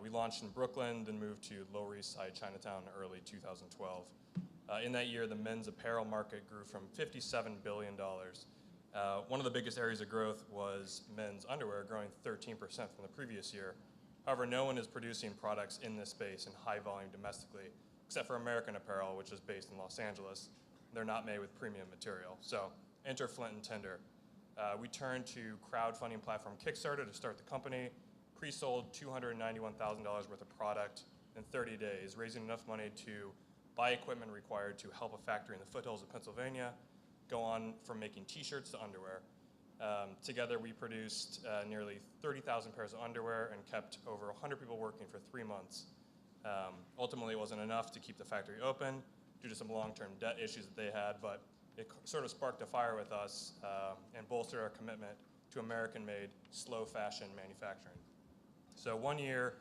We launched in Brooklyn, then moved to Lower East Side, Chinatown in early 2012. In that year, the men's apparel market grew from $57 billion. One of the biggest areas of growth was men's underwear, growing 13% from the previous year. However, no one is producing products in this space in high volume domestically, except for American Apparel, which is based in Los Angeles. They're not made with premium material. So enter Flint and Tinder. We turned to crowdfunding platform Kickstarter to start the company, pre-sold $291,000 worth of product in 30 days, raising enough money to buy equipment required to help a factory in the foothills of Pennsylvania go on from making t-shirts to underwear. Together we produced nearly 30,000 pairs of underwear and kept over 100 people working for 3 months. Ultimately, it wasn't enough to keep the factory open due to some long-term debt issues that they had, but it sort of sparked a fire with us and bolstered our commitment to American-made, slow fashion manufacturing. So 1 year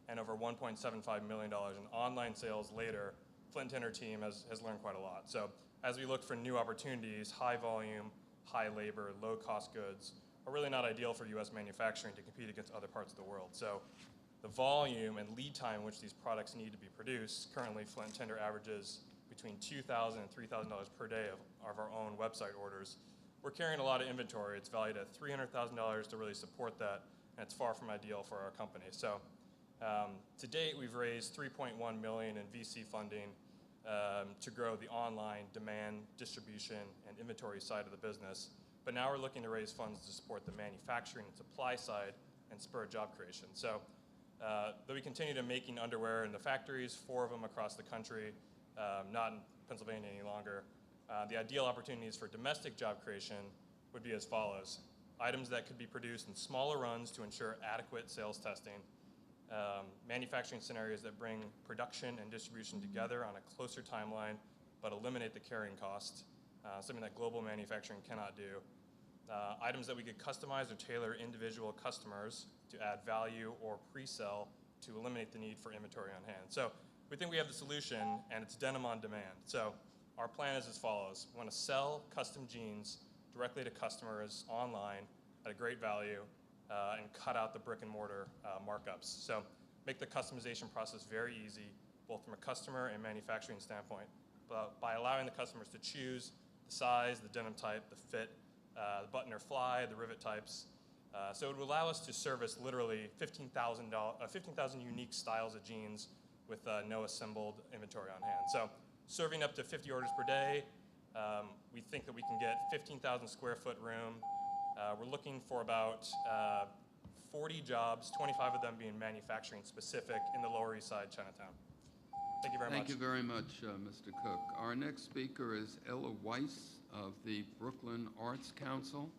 and over $1.75 million in online sales later, Flint Tender team has learned quite a lot. So as we look for new opportunities, high volume, high labor, low cost goods are really not ideal for US manufacturing to compete against other parts of the world. So the volume and lead time in which these products need to be produced, currently Flint Tender averages between $2,000 and $3,000 per day of our own website orders. We're carrying a lot of inventory. It's valued at $300,000 to really support that, and it's far from ideal for our company. So to date, we've raised $3.1 million in VC funding to grow the online demand, distribution, and inventory side of the business. But now we're looking to raise funds to support the manufacturing and supply side and spur job creation. So though we continue to making underwear in the factories, 4 of them across the country, not in Pennsylvania any longer, the ideal opportunities for domestic job creation would be as follows. Items that could be produced in smaller runs to ensure adequate sales testing, manufacturing scenarios that bring production and distribution together on a closer timeline but eliminate the carrying cost, something that global manufacturing cannot do. Items that we could customize or tailor individual customers to add value or pre-sell to eliminate the need for inventory on hand. So we think we have the solution, and it's denim on demand. So our plan is as follows. We want to sell custom jeans directly to customers online at a great value and cut out the brick and mortar markups. So make the customization process very easy, both from a customer and manufacturing standpoint, but by allowing the customers to choose the size, the denim type, the fit, the button or fly, the rivet types. So it would allow us to service literally 15,000 unique styles of jeans with no assembled inventory on hand. So serving up to 50 orders per day, we think that we can get 15,000 square foot room. We're looking for about 40 jobs, 25 of them being manufacturing specific in the Lower East Side, Chinatown. Thank you very much. Thank you very much, Mr. Cook. Our next speaker is Ella Weiss of the Brooklyn Arts Council.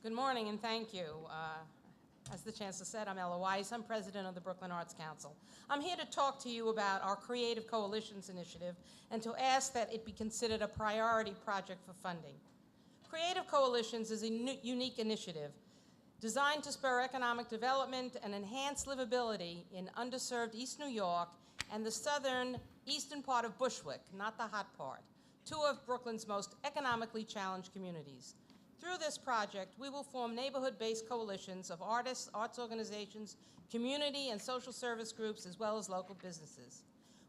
Good morning and thank you. As the Chancellor said, I'm Ella Weiss. I'm president of the Brooklyn Arts Council. I'm here to talk to you about our Creative Coalitions initiative and to ask that it be considered a priority project for funding. Creative Coalitions is a unique initiative designed to spur economic development and enhance livability in underserved East New York and the eastern part of Bushwick, not the hot part, 2 of Brooklyn's most economically challenged communities. Through this project, we will form neighborhood-based coalitions of artists, arts organizations, community and social service groups, as well as local businesses.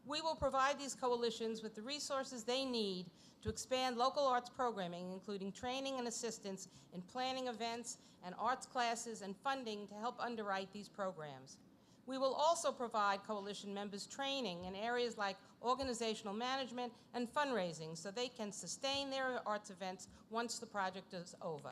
We will provide these coalitions with the resources they need to expand local arts programming, including training and assistance in planning events and arts classes and funding to help underwrite these programs. We will also provide coalition members training in areas like organizational management and fundraising so they can sustain their arts events once the project is over.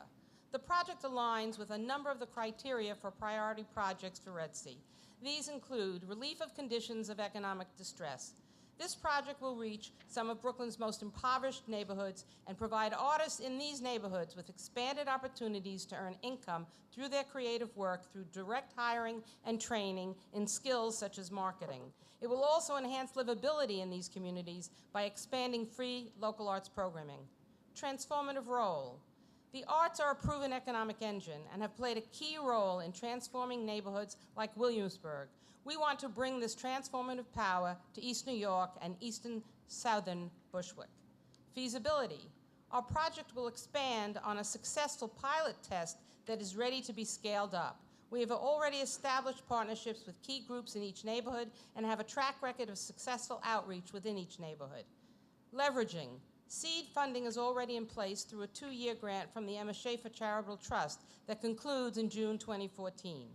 The project aligns with a number of the criteria for priority projects for REDC. These include relief of conditions of economic distress. This project will reach some of Brooklyn's most impoverished neighborhoods and provide artists in these neighborhoods with expanded opportunities to earn income through their creative work through direct hiring and training in skills such as marketing. It will also enhance livability in these communities by expanding free local arts programming. Transformative role. The arts are a proven economic engine and have played a key role in transforming neighborhoods like Williamsburg. We want to bring this transformative power to East New York and eastern southern Bushwick. Feasibility. Our project will expand on a successful pilot test that is ready to be scaled up. We have already established partnerships with key groups in each neighborhood and have a track record of successful outreach within each neighborhood. Leveraging. Seed funding is already in place through a 2-year grant from the Emma Schaefer Charitable Trust that concludes in June 2014.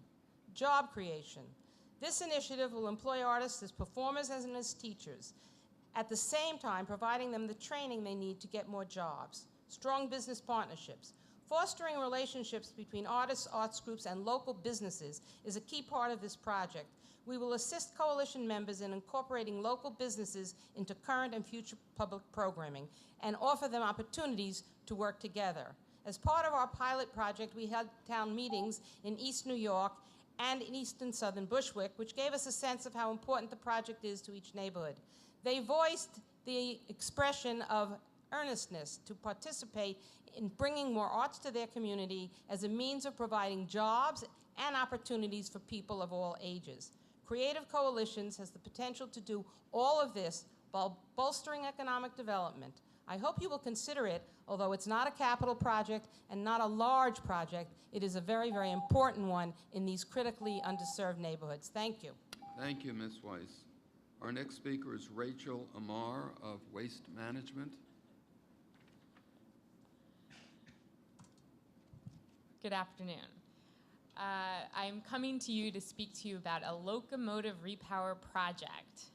Job creation. This initiative will employ artists as performers and as teachers. at the same time providing them the training they need to get more jobs. Strong business partnerships. Fostering relationships between artists, arts groups, and local businesses is a key part of this project. We will assist coalition members in incorporating local businesses into current and future public programming and offer them opportunities to work together. As part of our pilot project, we held town meetings in East New York and in East and Southern Bushwick, which gave us a sense of how important the project is to each neighborhood. They voiced the expression of earnestness to participate in bringing more arts to their community as a means of providing jobs and opportunities for people of all ages. Creative Coalitions has the potential to do all of this while bolstering economic development. I hope you will consider it, although it's not a capital project and not a large project. It is a very, very important one in these critically underserved neighborhoods. Thank you. Thank you, Ms. Weiss. Our next speaker is Rachel Amar of Waste Management. Good afternoon. I'm coming to you to speak to you about a locomotive repower project.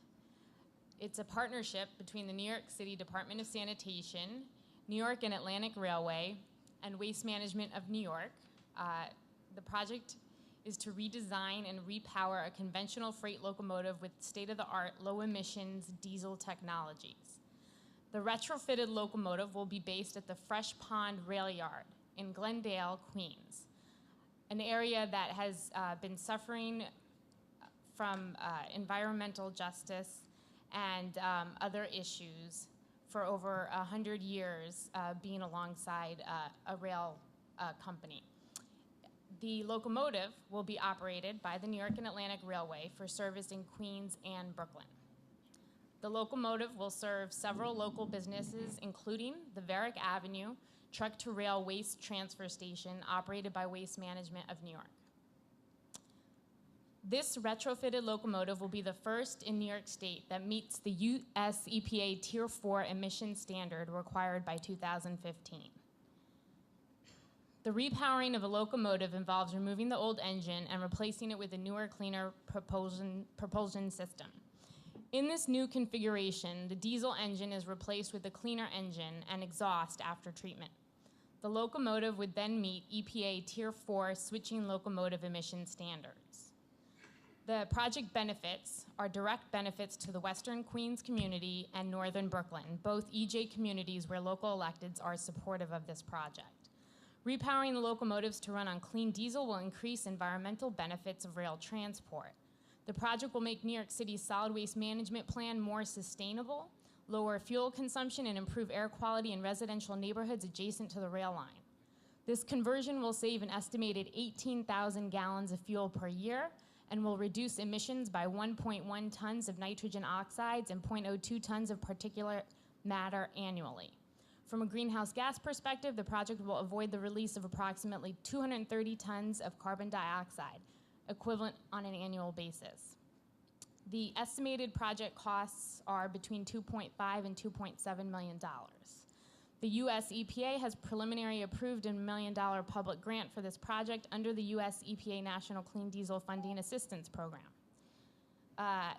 It's a partnership between the New York City Department of Sanitation, New York and Atlantic Railway, and Waste Management of New York. The project is to redesign and repower a conventional freight locomotive with state-of-the-art low-emissions diesel technologies. The retrofitted locomotive will be based at the Fresh Pond Rail Yard in Glendale, Queens, an area that has been suffering from environmental justice and other issues for over 100 years, being alongside a rail company. The locomotive will be operated by the New York and Atlantic Railway for service in Queens and Brooklyn. The locomotive will serve several local businesses, including the Varick Avenue truck-to-rail waste transfer station operated by Waste Management of New York. This retrofitted locomotive will be the first in New York State that meets the US EPA Tier 4 emission standard required by 2015. The repowering of a locomotive involves removing the old engine and replacing it with a newer, cleaner propulsion system. In this new configuration, the diesel engine is replaced with a cleaner engine and exhaust after treatment. The locomotive would then meet EPA Tier 4 switching locomotive emission standards. The project benefits are direct benefits to the Western Queens community and Northern Brooklyn, both EJ communities where local electeds are supportive of this project. Repowering the locomotives to run on clean diesel will increase environmental benefits of rail transport. The project will make New York City's solid waste management plan more sustainable, lower fuel consumption, and improve air quality in residential neighborhoods adjacent to the rail line. This conversion will save an estimated 18,000 gallons of fuel per year and will reduce emissions by 1.1 tons of nitrogen oxides and 0.02 tons of particulate matter annually. From a greenhouse gas perspective, the project will avoid the release of approximately 230 tons of carbon dioxide, equivalent on an annual basis. The estimated project costs are between $2.5 and $2.7 million. The US EPA has preliminary approved a $1 million public grant for this project under the US EPA National Clean Diesel Funding Assistance Program.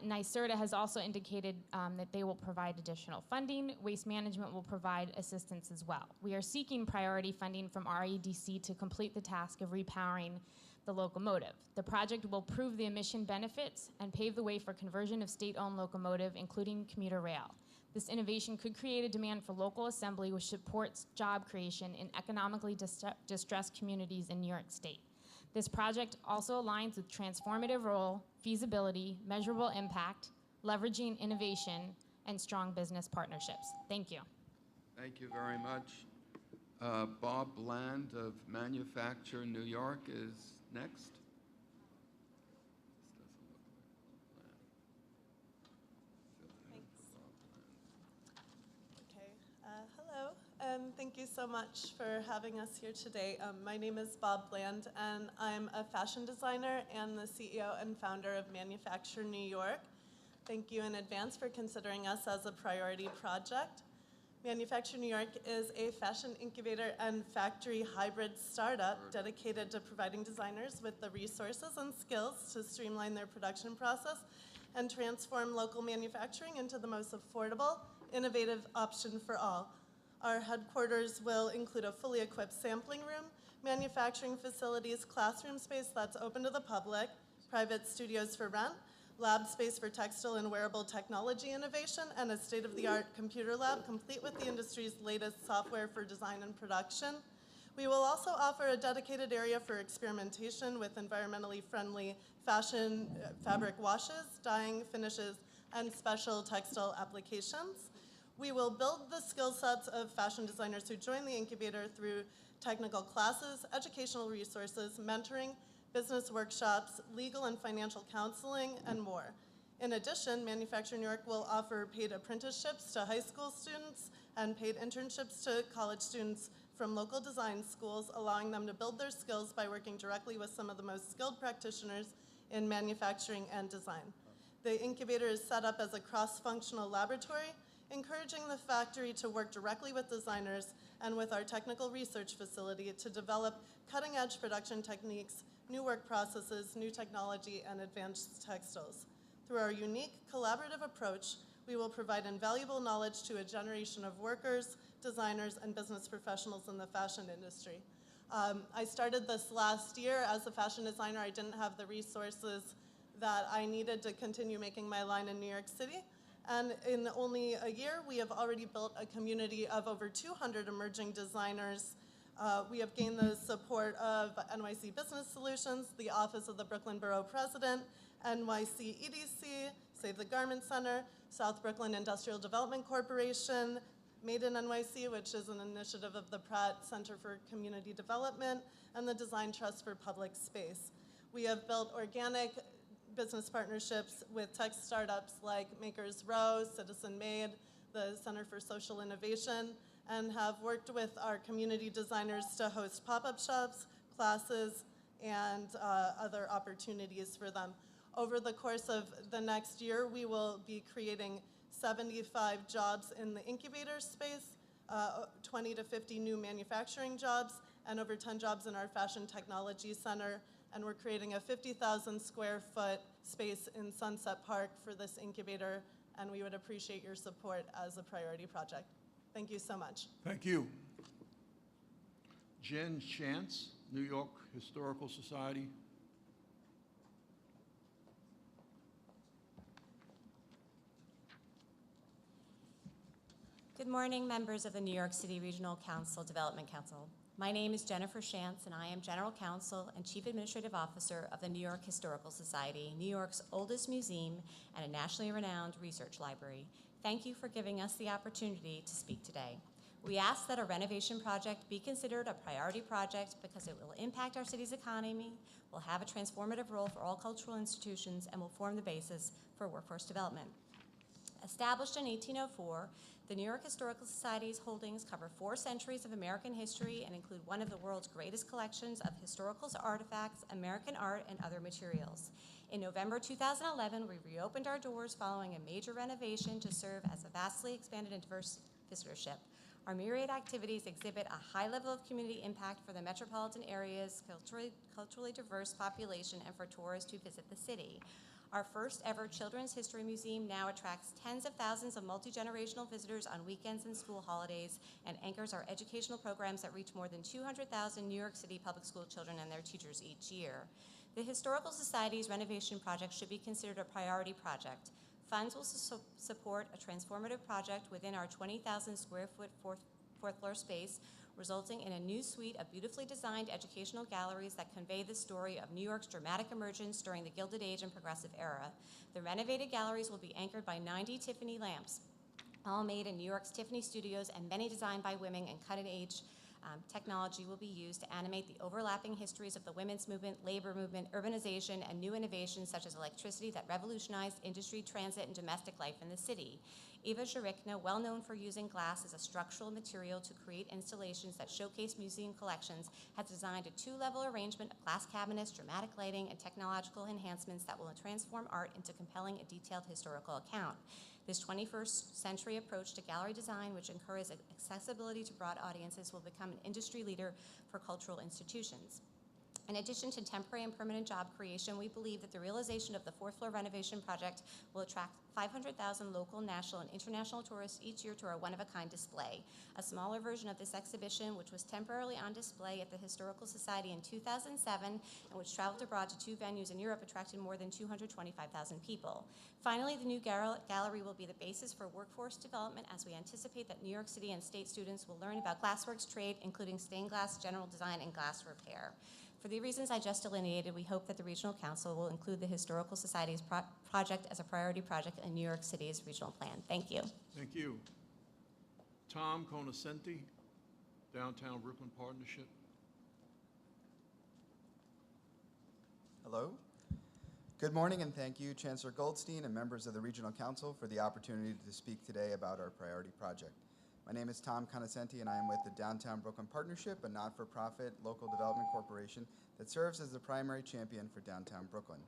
NYCERDA has also indicated that they will provide additional funding. Waste Management will provide assistance as well. We are seeking priority funding from REDC to complete the task of repowering the locomotive. The project will prove the emission benefits and pave the way for conversion of state-owned locomotive, including commuter rail. This innovation could create a demand for local assembly, which supports job creation in economically distressed communities in New York State. This project also aligns with transformative role, feasibility, measurable impact, leveraging innovation, and strong business partnerships. Thank you. Thank you very much. Bob Bland of Manufacture New York is next. Hello, thank you so much for having us here today. My name is Bob Bland, and I'm a fashion designer and the CEO and founder of Manufacture New York. Thank you in advance for considering us as a priority project. Manufacture New York is a fashion incubator and factory hybrid startup dedicated to providing designers with the resources and skills to streamline their production process and transform local manufacturing into the most affordable, innovative option for all. Our headquarters will include a fully equipped sampling room, manufacturing facilities, classroom space that's open to the public, private studios for rent, lab space for textile and wearable technology innovation, and a state-of-the-art computer lab complete with the industry's latest software for design and production. We will also offer a dedicated area for experimentation with environmentally friendly fashion fabric washes, dyeing, finishes, and special textile applications. We will build the skill sets of fashion designers who join the incubator through technical classes, educational resources, mentoring, business workshops, legal and financial counseling, and more. In addition, Manufacture New York will offer paid apprenticeships to high school students and paid internships to college students from local design schools, allowing them to build their skills by working directly with some of the most skilled practitioners in manufacturing and design. The incubator is set up as a cross-functional laboratory, encouraging the factory to work directly with designers and with our technical research facility to develop cutting-edge production techniques, new work processes, new technology, and advanced textiles. Through our unique collaborative approach, we will provide invaluable knowledge to a generation of workers, designers, and business professionals in the fashion industry. I started this last year as a fashion designer. I didn't have the resources that I needed to continue making my line in New York City. And in only a year, we have already built a community of over 200 emerging designers. We have gained the support of NYC Business Solutions, the Office of the Brooklyn Borough President, NYC EDC, Save the Garment Center, South Brooklyn Industrial Development Corporation, Made in NYC, which is an initiative of the Pratt Center for Community Development, and the Design Trust for Public Space. We have built organic business partnerships with tech startups like Makers Row, Citizen Made, the Center for Social Innovation, and have worked with our community designers to host pop-up shops, classes, and other opportunities for them. Over the course of the next year, we will be creating 75 jobs in the incubator space, 20 to 50 new manufacturing jobs, and over 10 jobs in our Fashion Technology Center. And we're creating a 50,000 square foot space in Sunset Park for this incubator, and we would appreciate your support as a priority project. Thank you so much. Thank you. Jen Chance, New York Historical Society. Good morning, members of the New York City Regional Council Development Council. My name is Jennifer Shantz, and I am General Counsel and Chief Administrative Officer of the New York Historical Society, New York's oldest museum and a nationally renowned research library. Thank you for giving us the opportunity to speak today. We ask that a renovation project be considered a priority project because it will impact our city's economy, will have a transformative role for all cultural institutions, and will form the basis for workforce development. Established in 1804, the New York Historical Society's holdings cover 4 centuries of American history and include one of the world's greatest collections of historical artifacts, American art, and other materials. In November 2011, we reopened our doors following a major renovation to serve as a vastly expanded and diverse visitorship. Our myriad activities exhibit a high level of community impact for the metropolitan area's culturally diverse population and for tourists who visit the city. Our first ever Children's History Museum now attracts tens of thousands of multi-generational visitors on weekends and school holidays and anchors our educational programs that reach more than 200,000 New York City public school children and their teachers each year. The Historical Society's renovation project should be considered a priority project. Funds will support a transformative project within our 20,000 square foot fourth floor space, resulting in a new suite of beautifully designed educational galleries that convey the story of New York's dramatic emergence during the Gilded Age and Progressive Era. The renovated galleries will be anchored by 90 Tiffany lamps, all made in New York's Tiffany studios, and many designed by women, and cutting-edge technology will be used to animate the overlapping histories of the women's movement, labor movement, urbanization, and new innovations such as electricity that revolutionized industry, transit, and domestic life in the city. Eva Zhirikna, well known for using glass as a structural material to create installations that showcase museum collections, has designed a 2-level arrangement of glass cabinets, dramatic lighting, and technological enhancements that will transform art into compelling and detailed historical account. This 21st century approach to gallery design, which encourages accessibility to broad audiences, will become an industry leader for cultural institutions. In addition to temporary and permanent job creation, we believe that the realization of the fourth floor renovation project will attract 500,000 local, national, and international tourists each year to our one-of-a-kind display. A smaller version of this exhibition, which was temporarily on display at the Historical Society in 2007 and which traveled abroad to 2 venues in Europe, attracted more than 225,000 people. Finally, the new gallery will be the basis for workforce development as we anticipate that New York City and state students will learn about glassworks trade, including stained glass, general design, and glass repair. For the reasons I just delineated, we hope that the Regional Council will include the Historical Society's project as a priority project in New York City's regional plan. Thank you. Thank you. Tom Conoscenti, Downtown Brooklyn Partnership. Hello. Good morning, and thank you, Chancellor Goldstein and members of the Regional Council, for the opportunity to speak today about our priority project. My name is Tom Conoscenti, and I am with the Downtown Brooklyn Partnership, a not-for-profit local development corporation that serves as the primary champion for downtown Brooklyn.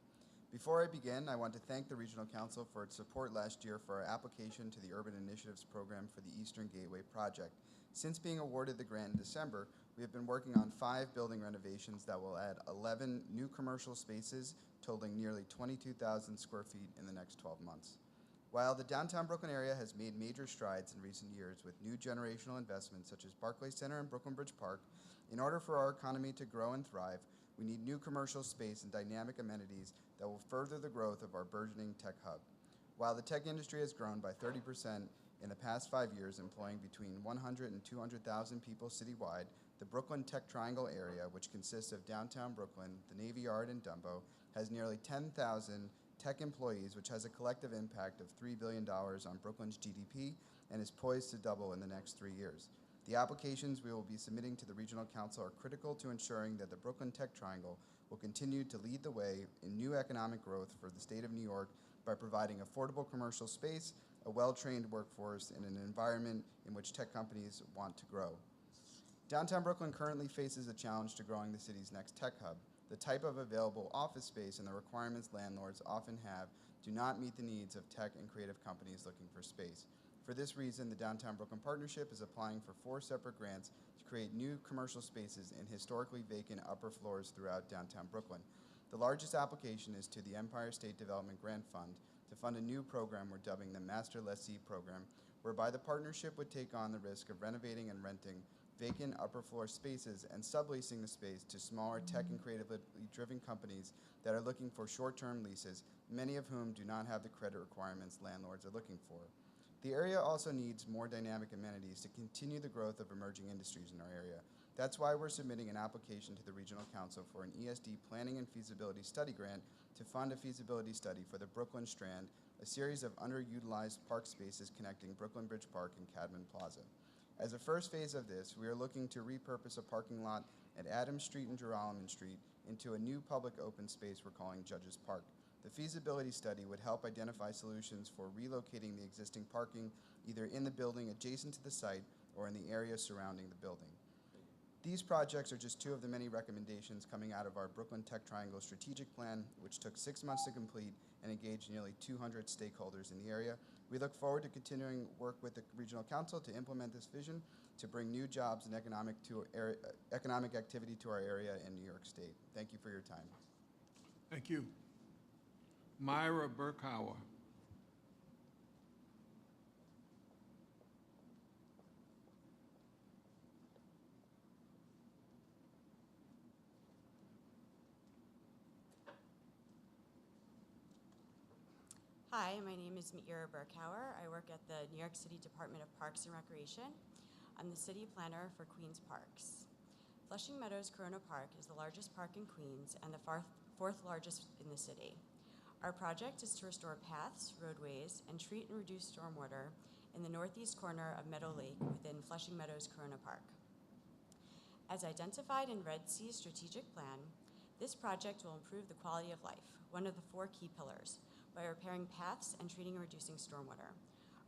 Before I begin, I want to thank the Regional Council for its support last year for our application to the Urban Initiatives Program for the Eastern Gateway Project. Since being awarded the grant in December, we have been working on 5 building renovations that will add 11 new commercial spaces totaling nearly 22,000 square feet in the next 12 months. While the downtown Brooklyn area has made major strides in recent years with new generational investments such as Barclays Center and Brooklyn Bridge Park, in order for our economy to grow and thrive, we need new commercial space and dynamic amenities that will further the growth of our burgeoning tech hub. While the tech industry has grown by 30% in the past 5 years, employing between 100 and 200,000 people citywide, the Brooklyn Tech Triangle area, which consists of downtown Brooklyn, the Navy Yard, and Dumbo, has nearly 10,000 tech employees, which has a collective impact of $3 billion on Brooklyn's GDP and is poised to double in the next 3 years. The applications we will be submitting to the Regional Council are critical to ensuring that the Brooklyn Tech Triangle will continue to lead the way in new economic growth for the state of New York by providing affordable commercial space, a well-trained workforce, and an environment in which tech companies want to grow. Downtown Brooklyn currently faces a challenge to growing the city's next tech hub. The type of available office space and the requirements landlords often have do not meet the needs of tech and creative companies looking for space. For this reason, the Downtown Brooklyn Partnership is applying for 4 separate grants to create new commercial spaces in historically vacant upper floors throughout downtown Brooklyn. The largest application is to the Empire State Development Grant Fund to fund a new program we're dubbing the Master Lessee Program, whereby the partnership would take on the risk of renovating and renting vacant upper floor spaces and subleasing the space to smaller tech and creatively driven companies that are looking for short-term leases, many of whom do not have the credit requirements landlords are looking for. The area also needs more dynamic amenities to continue the growth of emerging industries in our area. That's why we're submitting an application to the Regional Council for an ESD Planning and Feasibility Study grant to fund a feasibility study for the Brooklyn Strand, a series of underutilized park spaces connecting Brooklyn Bridge Park and Cadman Plaza. As a first phase of this, we are looking to repurpose a parking lot at Adams Street and Gerolman Street into a new public open space we're calling Judges Park. The feasibility study would help identify solutions for relocating the existing parking either in the building adjacent to the site or in the area surrounding the building. These projects are just 2 of the many recommendations coming out of our Brooklyn Tech Triangle strategic plan, which took 6 months to complete and engaged nearly 200 stakeholders in the area. We look forward to continuing work with the Regional Council to implement this vision to bring new jobs and economic activity to our area in New York State. Thank you for your time. Thank you. Myra Burkhauer. Hi, my name is Meira Burkhauer. I work at the New York City Department of Parks and Recreation. I'm the city planner for Queens Parks. Flushing Meadows Corona Park is the largest park in Queens and the 4th largest in the city. Our project is to restore paths, roadways, and treat and reduce stormwater in the northeast corner of Meadow Lake within Flushing Meadows Corona Park. As identified in Red Sea's strategic plan, this project will improve the quality of life, one of the 4 key pillars, by repairing paths and treating and reducing stormwater.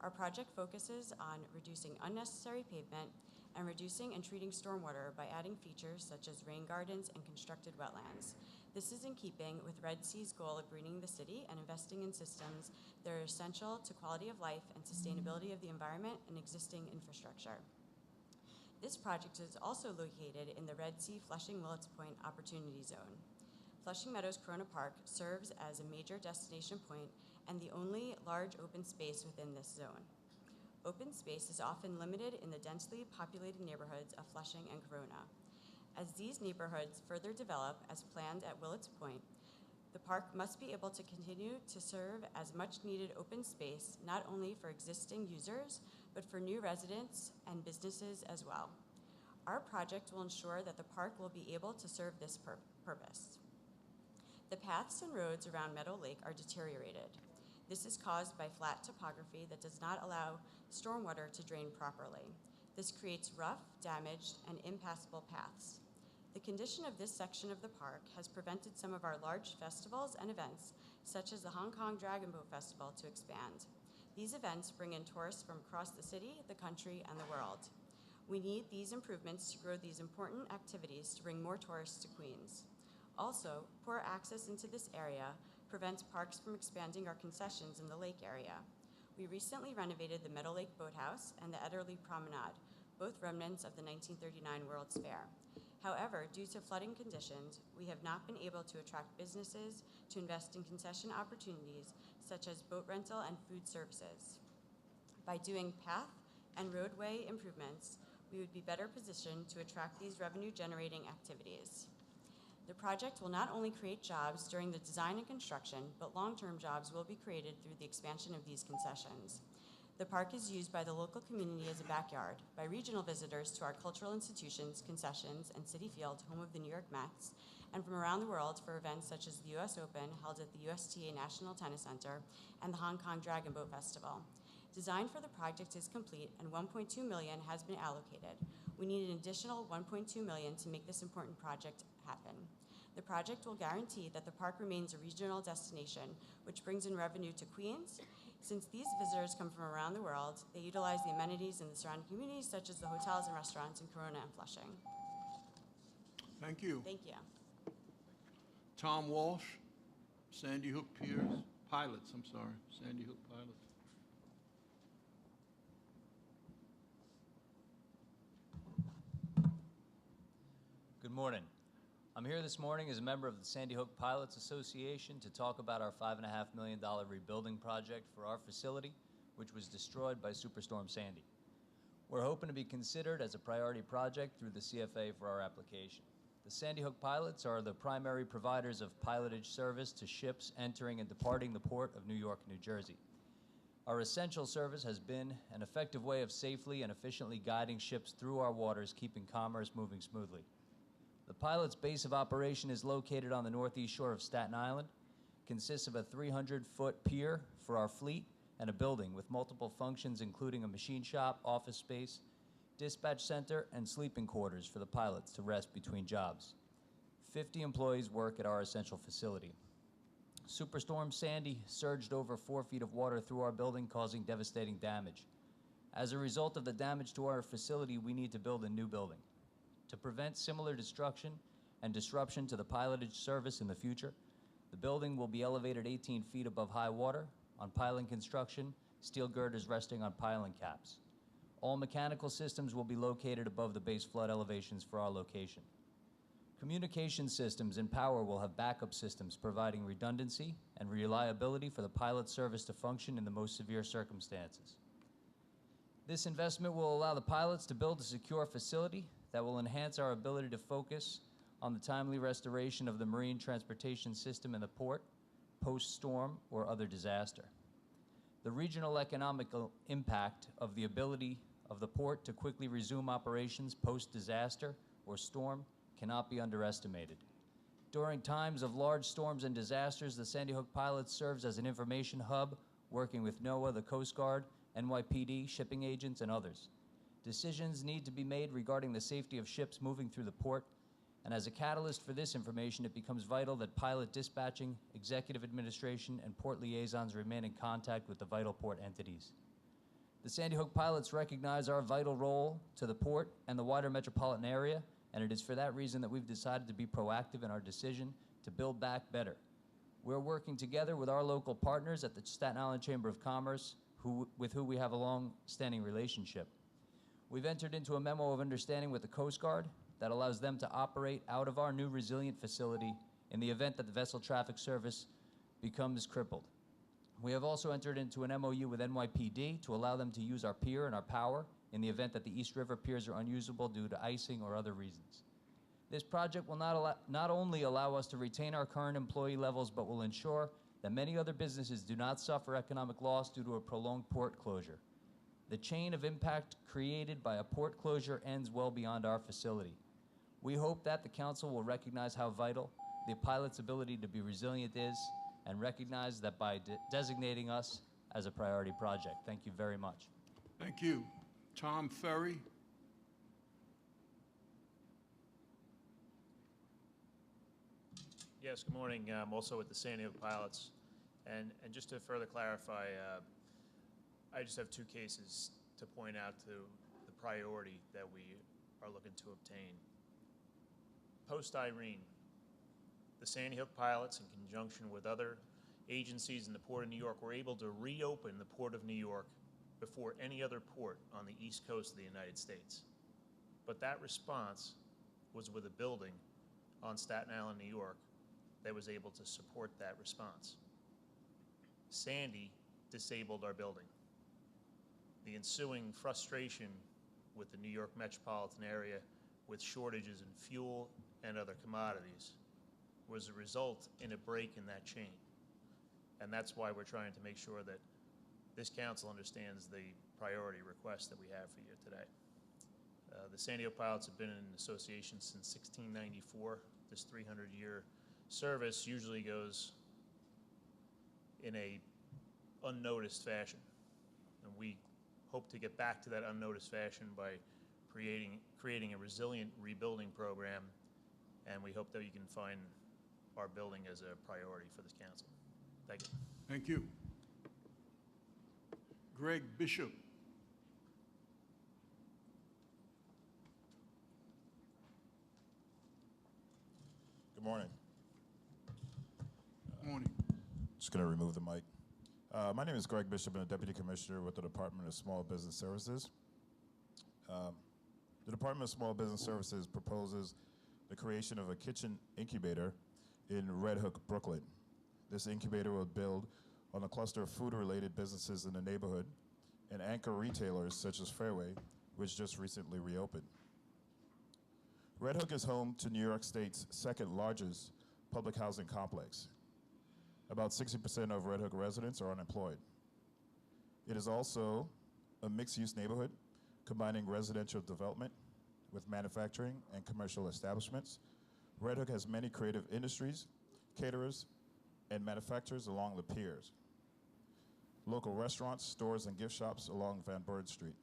Our project focuses on reducing unnecessary pavement and reducing and treating stormwater by adding features such as rain gardens and constructed wetlands. This is in keeping with Red Sea's goal of greening the city and investing in systems that are essential to quality of life and sustainability of the environment and existing infrastructure. This project is also located in the Red Sea Flushing-Willets Point Opportunity Zone. Flushing Meadows Corona Park serves as a major destination point and the only large open space within this zone. Open space is often limited in the densely populated neighborhoods of Flushing and Corona. As these neighborhoods further develop as planned at Willets Point, the park must be able to continue to serve as much needed open space, not only for existing users, but for new residents and businesses as well. Our project will ensure that the park will be able to serve this purpose. The paths and roads around Meadow Lake are deteriorated. This is caused by flat topography that does not allow stormwater to drain properly. This creates rough, damaged, and impassable paths. The condition of this section of the park has prevented some of our large festivals and events, such as the Hong Kong Dragon Boat Festival, to expand. These events bring in tourists from across the city, the country, and the world. We need these improvements to grow these important activities to bring more tourists to Queens. Also, poor access into this area prevents parks from expanding our concessions in the lake area. We recently renovated the Meadow Lake Boathouse and the Ederle Promenade, both remnants of the 1939 World's Fair. However, due to flooding conditions, we have not been able to attract businesses to invest in concession opportunities such as boat rental and food services. By doing path and roadway improvements, we would be better positioned to attract these revenue-generating activities. The project will not only create jobs during the design and construction, but long-term jobs will be created through the expansion of these concessions. The park is used by the local community as a backyard, by regional visitors to our cultural institutions, concessions, and Citi Field, home of the New York Mets, and from around the world for events such as the US Open, held at the USTA National Tennis Center, and the Hong Kong Dragon Boat Festival. Design for the project is complete and $1.2 million has been allocated. We need an additional $1.2 million to make this important project happen. The project will guarantee that the park remains a regional destination, which brings in revenue to Queens. Since these visitors come from around the world, they utilize the amenities in the surrounding communities, such as the hotels and restaurants in Corona and Flushing. Thank you. Thank you. Tom Walsh, Sandy Hook Piers, Pilots, Sandy Hook Pilots. Good morning. I'm here this morning as a member of the Sandy Hook Pilots Association to talk about our $5.5 million rebuilding project for our facility, which was destroyed by Superstorm Sandy. We're hoping to be considered as a priority project through the CFA for our application. The Sandy Hook Pilots are the primary providers of pilotage service to ships entering and departing the port of New York, New Jersey. Our essential service has been an effective way of safely and efficiently guiding ships through our waters, keeping commerce moving smoothly. The pilot's base of operation is located on the northeast shore of Staten Island, consists of a 300-foot pier for our fleet and a building with multiple functions including a machine shop, office space, dispatch center, and sleeping quarters for the pilots to rest between jobs. 50 employees work at our essential facility. Superstorm Sandy surged over 4 feet of water through our building, causing devastating damage. As a result of the damage to our facility, we need to build a new building. To prevent similar destruction and disruption to the pilotage service in the future, the building will be elevated 18 feet above high water. On piling construction, steel girders resting on piling caps. All mechanical systems will be located above the base flood elevations for our location. Communication systems and power will have backup systems providing redundancy and reliability for the pilot service to function in the most severe circumstances. This investment will allow the pilots to build a secure facility that will enhance our ability to focus on the timely restoration of the marine transportation system in the port, post-storm, or other disaster. The regional economic impact of the ability of the port to quickly resume operations post-disaster or storm cannot be underestimated. During times of large storms and disasters, the Sandy Hook Pilots serves as an information hub, working with NOAA, the Coast Guard, NYPD, shipping agents, and others. Decisions need to be made regarding the safety of ships moving through the port, and as a catalyst for this information, it becomes vital that pilot dispatching, executive administration, and port liaisons remain in contact with the vital port entities. The Sandy Hook Pilots recognize our vital role to the port and the wider metropolitan area, and it is for that reason that we've decided to be proactive in our decision to build back better. We're working together with our local partners at the Staten Island Chamber of Commerce, with who we have a long-standing relationship. We've entered into a memo of understanding with the Coast Guard that allows them to operate out of our new resilient facility in the event that the vessel traffic service becomes crippled. We have also entered into an MOU with NYPD to allow them to use our pier and our power in the event that the East River piers are unusable due to icing or other reasons. This project will not only allow us to retain our current employee levels, but will ensure that many other businesses do not suffer economic loss due to a prolonged port closure. The chain of impact created by a port closure ends well beyond our facility. We hope that the council will recognize how vital the pilot's ability to be resilient is and recognize that by designating us as a priority project. Thank you very much. Thank you. Tom Ferry. Yes, good morning. I'm also with the Sandy Hook Pilots. And just to further clarify, I just have two cases to point out to the priority that we are looking to obtain. Post-Irene, the Sandy Hook Pilots, in conjunction with other agencies in the Port of New York, were able to reopen the Port of New York before any other port on the East Coast of the United States. But that response was with a building on Staten Island, New York, that was able to support that response. Sandy disabled our building. The ensuing frustration with the New York metropolitan area with shortages in fuel and other commodities was a result in a break in that chain. And that's why we're trying to make sure that this council understands the priority request that we have for you today. The Sandy Hook Pilots have been in association since 1694. This 300-year service usually goes in a unnoticed fashion. And we hope to get back to that unnoticed fashion by creating a resilient rebuilding program, and we hope that you can find our building as a priority for this council. Thank you. Thank you. Greg Bishop. Good morning. Morning. Just going to remove the mic. My name is Greg Bishop. I'm a Deputy Commissioner with the Department of Small Business Services. The Department of Small Business Services proposes the creation of a kitchen incubator in Red Hook, Brooklyn. This incubator will build on a cluster of food-related businesses in the neighborhood and anchor retailers such as Fairway, which just recently reopened. Red Hook is home to New York State's second largest public housing complex. About 60% of Red Hook residents are unemployed. It is also a mixed-use neighborhood combining residential development with manufacturing and commercial establishments. Red Hook has many creative industries, caterers, and manufacturers along the piers. Local restaurants, stores, and gift shops along Van Bird Street.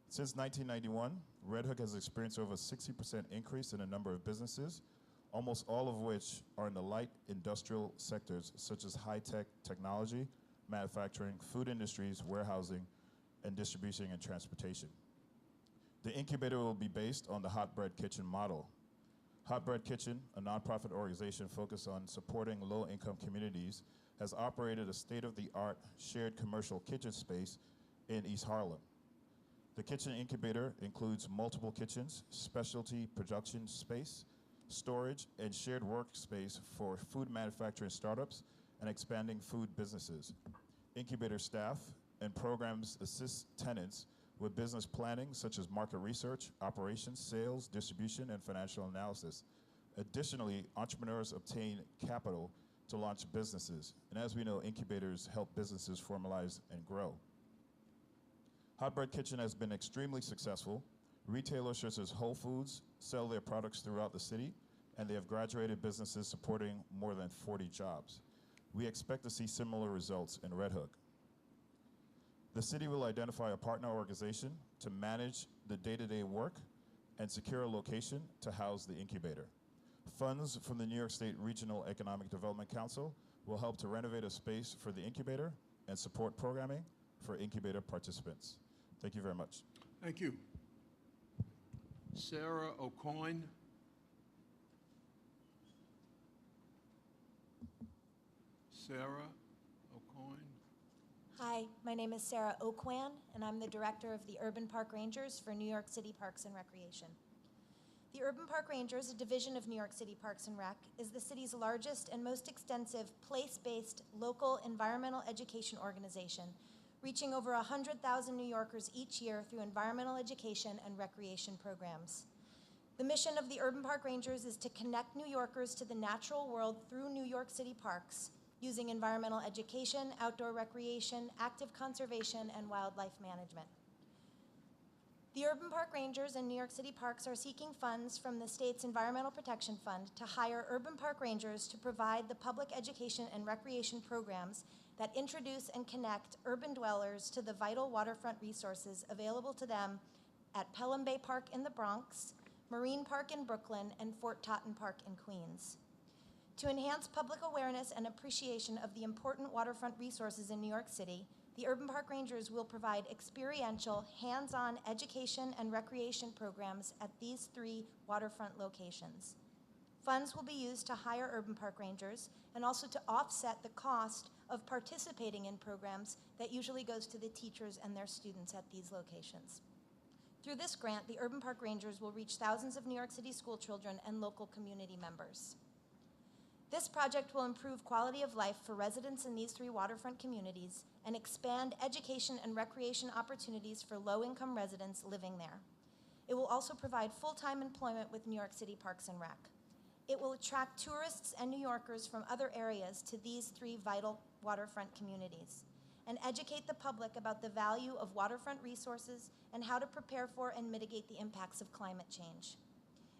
Since 1991, Red Hook has experienced over a 60% increase in the number of businesses, almost all of which are in the light industrial sectors such as high-tech technology, manufacturing, food industries, warehousing, and distribution and transportation. The incubator will be based on the Hot Bread Kitchen model. Hot Bread Kitchen, a nonprofit organization focused on supporting low-income communities, has operated a state-of-the-art shared commercial kitchen space in East Harlem. The kitchen incubator includes multiple kitchens, specialty production space, storage, and shared workspace for food manufacturing startups and expanding food businesses. Incubator staff and programs assist tenants with business planning such as market research, operations, sales, distribution, and financial analysis. Additionally, entrepreneurs obtain capital to launch businesses. And as we know, incubators help businesses formalize and grow. Hot Bread Kitchen has been extremely successful. Retailers such as Whole Foods sell their products throughout the city, and they have graduated businesses supporting more than 40 jobs. We expect to see similar results in Red Hook. The city will identify a partner organization to manage the day-to-day work and secure a location to house the incubator. Funds from the New York State Regional Economic Development Council will help to renovate a space for the incubator and support programming for incubator participants. Thank you very much. Thank you. Sarah O'Coin. Sarah O'Coin. Hi, my name is Sarah Oakwan, and I'm the director of the Urban Park Rangers for New York City Parks and Recreation. The Urban Park Rangers, a division of New York City Parks and Rec, is the city's largest and most extensive place-based local environmental education organization, reaching over 100,000 New Yorkers each year through environmental education and recreation programs. The mission of the Urban Park Rangers is to connect New Yorkers to the natural world through New York City parks, using environmental education, outdoor recreation, active conservation, and wildlife management. The Urban Park Rangers and New York City Parks are seeking funds from the state's Environmental Protection Fund to hire Urban Park Rangers to provide the public education and recreation programs that introduce and connect urban dwellers to the vital waterfront resources available to them at Pelham Bay Park in the Bronx, Marine Park in Brooklyn, and Fort Totten Park in Queens. To enhance public awareness and appreciation of the important waterfront resources in New York City, the Urban Park Rangers will provide experiential, hands-on education and recreation programs at these 3 waterfront locations. Funds will be used to hire Urban Park Rangers and also to offset the cost of participating in programs that usually goes to the teachers and their students at these locations. Through this grant, the Urban Park Rangers will reach thousands of New York City school children and local community members. This project will improve quality of life for residents in these 3 waterfront communities and expand education and recreation opportunities for low-income residents living there. It will also provide full-time employment with New York City Parks and Rec. It will attract tourists and New Yorkers from other areas to these 3 vital waterfront communities and educate the public about the value of waterfront resources and how to prepare for and mitigate the impacts of climate change.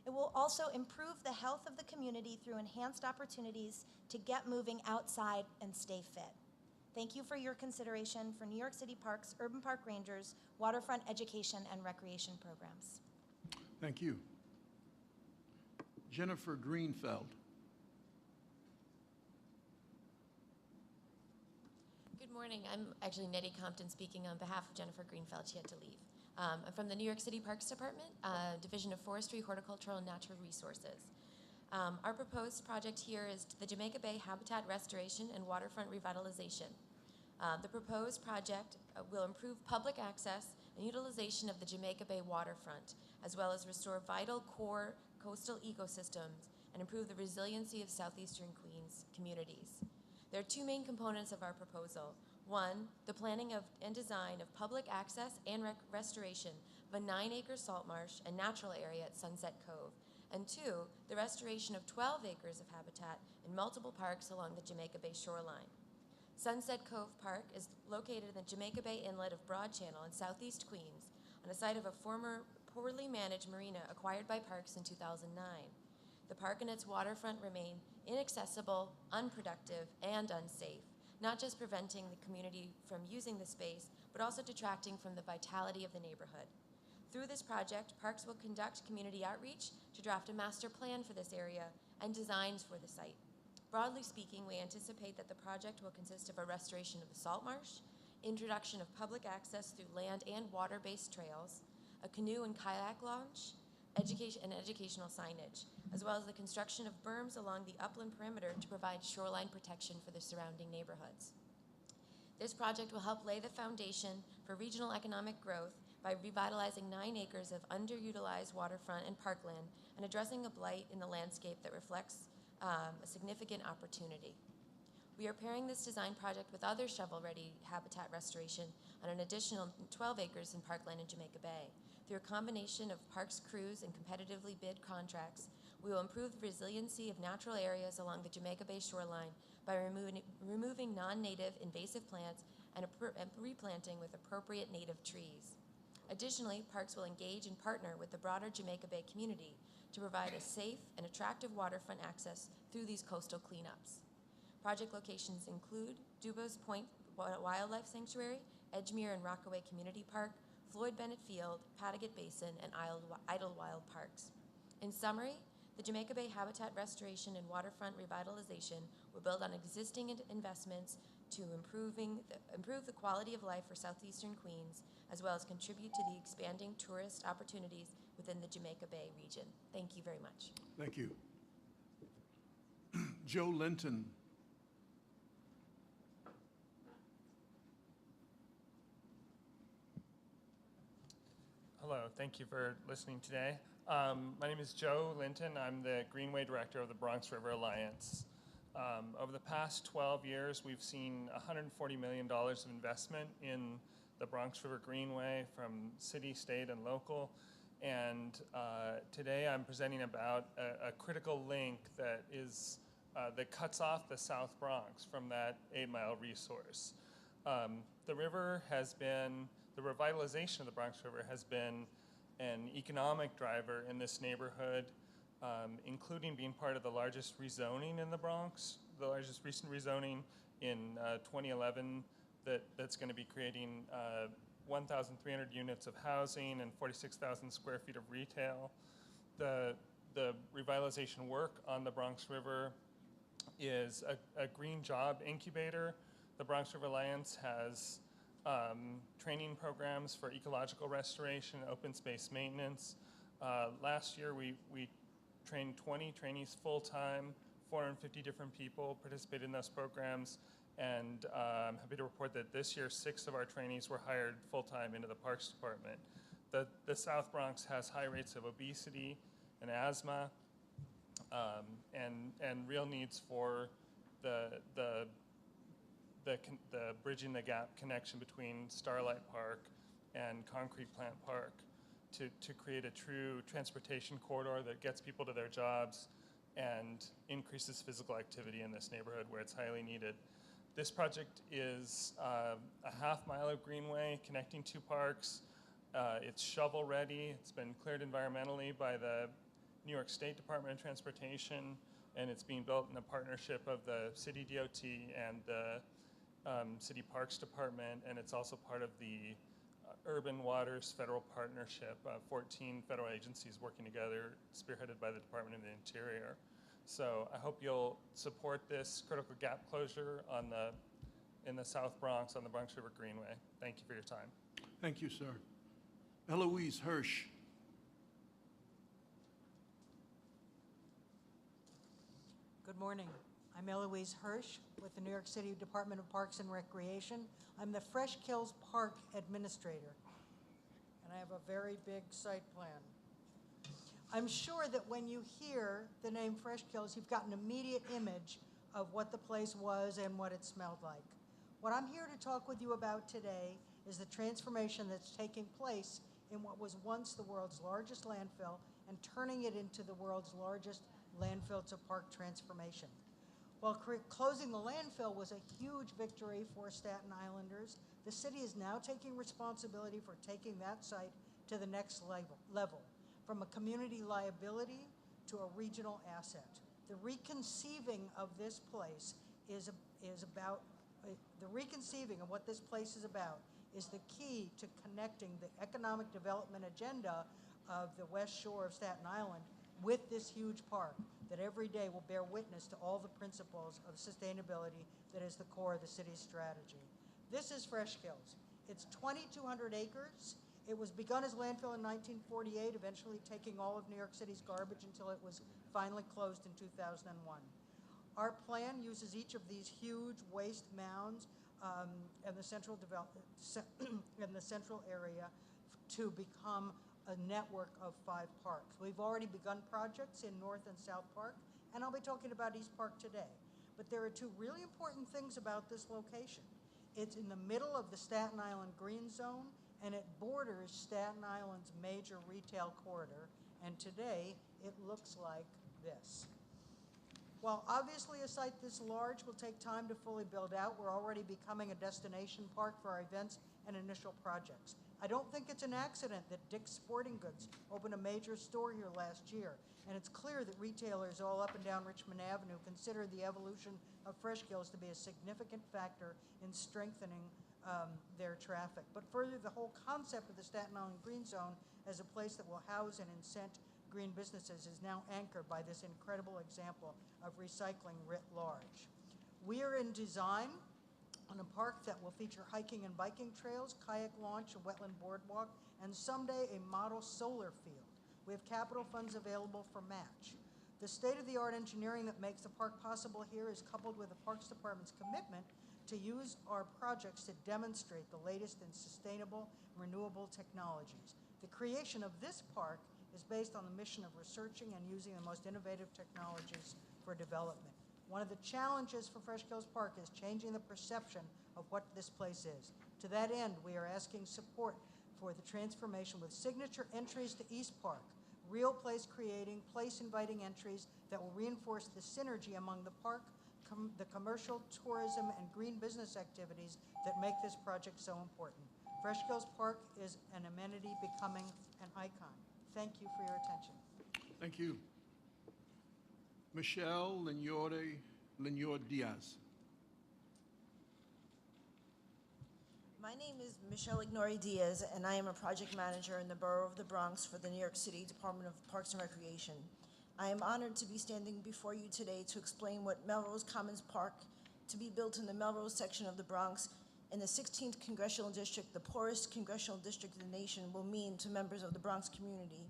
It will also improve the health of the community through enhanced opportunities to get moving outside and stay fit. Thank you for your consideration for New York City Parks, Urban Park Rangers, waterfront education and recreation programs. Thank you. Jennifer Greenfeld. Good morning. I'm actually Nettie Compton speaking on behalf of Jennifer Greenfeld. She had to leave. I'm from the New York City Parks Department, Division of Forestry, Horticultural, and Natural Resources. Our proposed project here is the Jamaica Bay Habitat Restoration and Waterfront Revitalization. The proposed project will improve public access and utilization of the Jamaica Bay waterfront, as well as restore vital core coastal ecosystems and improve the resiliency of southeastern Queens communities. There are 2 main components of our proposal. 1, the planning of and design of public access and restoration of a 9-acre salt marsh and natural area at Sunset Cove. And 2, the restoration of 12 acres of habitat in multiple parks along the Jamaica Bay shoreline. Sunset Cove Park is located in the Jamaica Bay Inlet of Broad Channel in southeast Queens on a site of a former poorly managed marina acquired by Parks in 2009. The park and its waterfront remain inaccessible, unproductive, and unsafe, not just preventing the community from using the space, but also detracting from the vitality of the neighborhood. Through this project, Parks will conduct community outreach to draft a master plan for this area and designs for the site. Broadly speaking, we anticipate that the project will consist of a restoration of the salt marsh, introduction of public access through land and water-based trails, a canoe and kayak launch, educational signage, as well as the construction of berms along the upland perimeter to provide shoreline protection for the surrounding neighborhoods. This project will help lay the foundation for regional economic growth by revitalizing 9 acres of underutilized waterfront and parkland and addressing a blight in the landscape that reflects a significant opportunity. We are pairing this design project with other shovel-ready habitat restoration on an additional 12 acres in parkland in Jamaica Bay. Through a combination of parks crews and competitively bid contracts, we will improve the resiliency of natural areas along the Jamaica Bay shoreline by removing non-native invasive plants and replanting with appropriate native trees. Additionally, Parks will engage and partner with the broader Jamaica Bay community to provide a safe and attractive waterfront access through these coastal cleanups. Project locations include Dubose Point Wildlife Sanctuary, Edgemere and Rockaway Community Park, Floyd Bennett Field, Paddocket Basin, and Idlewild Parks. In summary, the Jamaica Bay Habitat Restoration and Waterfront Revitalization will build on existing investments to improve the quality of life for southeastern Queens, as well as contribute to the expanding tourist opportunities within the Jamaica Bay region. Thank you very much. Thank you. Joe Linton. Hello, thank you for listening today. My name is Joe Linton. I'm the Greenway Director of the Bronx River Alliance. Over the past 12 years, we've seen $140 million of investment in the Bronx River Greenway from city, state, and local. And today I'm presenting about a critical link that cuts off the South Bronx from that 8-mile resource. The revitalization of the Bronx River has been an economic driver in this neighborhood, including being part of the largest rezoning in the Bronx, the largest recent rezoning in 2011 that's going to be creating 1,300 units of housing and 46,000 square feet of retail. The revitalization work on the Bronx River is a green job incubator. The Bronx River Alliance has training programs for ecological restoration, open space maintenance. Last year we trained 20 trainees full-time, 450 different people participated in those programs, and I'm happy to report that this year 6 of our trainees were hired full-time into the Parks Department. The South Bronx has high rates of obesity and asthma, and real needs for the bridging the gap connection between Starlight Park and Concrete Plant Park to create a true transportation corridor that gets people to their jobs and increases physical activity in this neighborhood where it's highly needed. This project is a half-mile of greenway connecting 2 parks. It's shovel-ready. It's been cleared environmentally by the New York State Department of Transportation, and it's being built in a partnership of the City DOT and the City Parks Department, and it's also part of the Urban Waters Federal Partnership, 14 federal agencies working together, spearheaded by the Department of the Interior. So I hope you'll support this critical gap closure in the South Bronx on the Bronx River Greenway. Thank you for your time. Thank you, sir. Eloise Hirsch. Good morning. I'm Eloise Hirsch with the New York City Department of Parks and Recreation. I'm the Fresh Kills Park Administrator, and I have a very big site plan. I'm sure that when you hear the name Fresh Kills, you've got an immediate image of what the place was and what it smelled like. What I'm here to talk with you about today is the transformation that's taking place in what was once the world's largest landfill and turning it into the world's largest landfill to park transformation. While closing the landfill was a huge victory for Staten Islanders, the city is now taking responsibility for taking that site to the next level, from a community liability to a regional asset. The reconceiving of this place is about, the reconceiving of what this place is about is the key to connecting the economic development agenda of the West Shore of Staten Island with this huge park that every day will bear witness to all the principles of sustainability that is the core of the city's strategy. This is Fresh Kills. It's 2,200 acres. It was begun as landfill in 1948, eventually taking all of New York City's garbage until it was finally closed in 2001. Our plan uses each of these huge waste mounds in the central area to become a network of 5 parks. We've already begun projects in North and South Park, and I'll be talking about East Park today. But there are 2 really important things about this location. It's in the middle of the Staten Island Green Zone, and it borders Staten Island's major retail corridor, and today it looks like this. While obviously a site this large will take time to fully build out, we're already becoming a destination park for our events and initial projects. I don't think it's an accident that Dick's Sporting Goods opened a major store here last year, and it's clear that retailers all up and down Richmond Avenue consider the evolution of Fresh Kills to be a significant factor in strengthening their traffic. But further, the whole concept of the Staten Island Green Zone as a place that will house and incent green businesses is now anchored by this incredible example of recycling writ large. We are in design on a park that will feature hiking and biking trails, kayak launch, a wetland boardwalk, and someday a model solar field. We have capital funds available for match. The state-of-the-art engineering that makes the park possible here is coupled with the Parks Department's commitment to use our projects to demonstrate the latest in sustainable, renewable technologies. The creation of this park is based on the mission of researching and using the most innovative technologies for development. One of the challenges for Fresh Kills Park is changing the perception of what this place is. To that end, we are asking support for the transformation with signature entries to East Park, real place creating, place inviting entries that will reinforce the synergy among the park, the commercial, tourism, and green business activities that make this project so important. Fresh Kills Park is an amenity becoming an icon. Thank you for your attention. Thank you. Michelle Lignor Diaz. My name is Michelle Ignori Diaz, and I am a project manager in the Borough of the Bronx for the New York City Department of Parks and Recreation. I am honored to be standing before you today to explain what Melrose Commons Park, to be built in the Melrose section of the Bronx in the 16th Congressional District, the poorest congressional district in the nation, will mean to members of the Bronx community.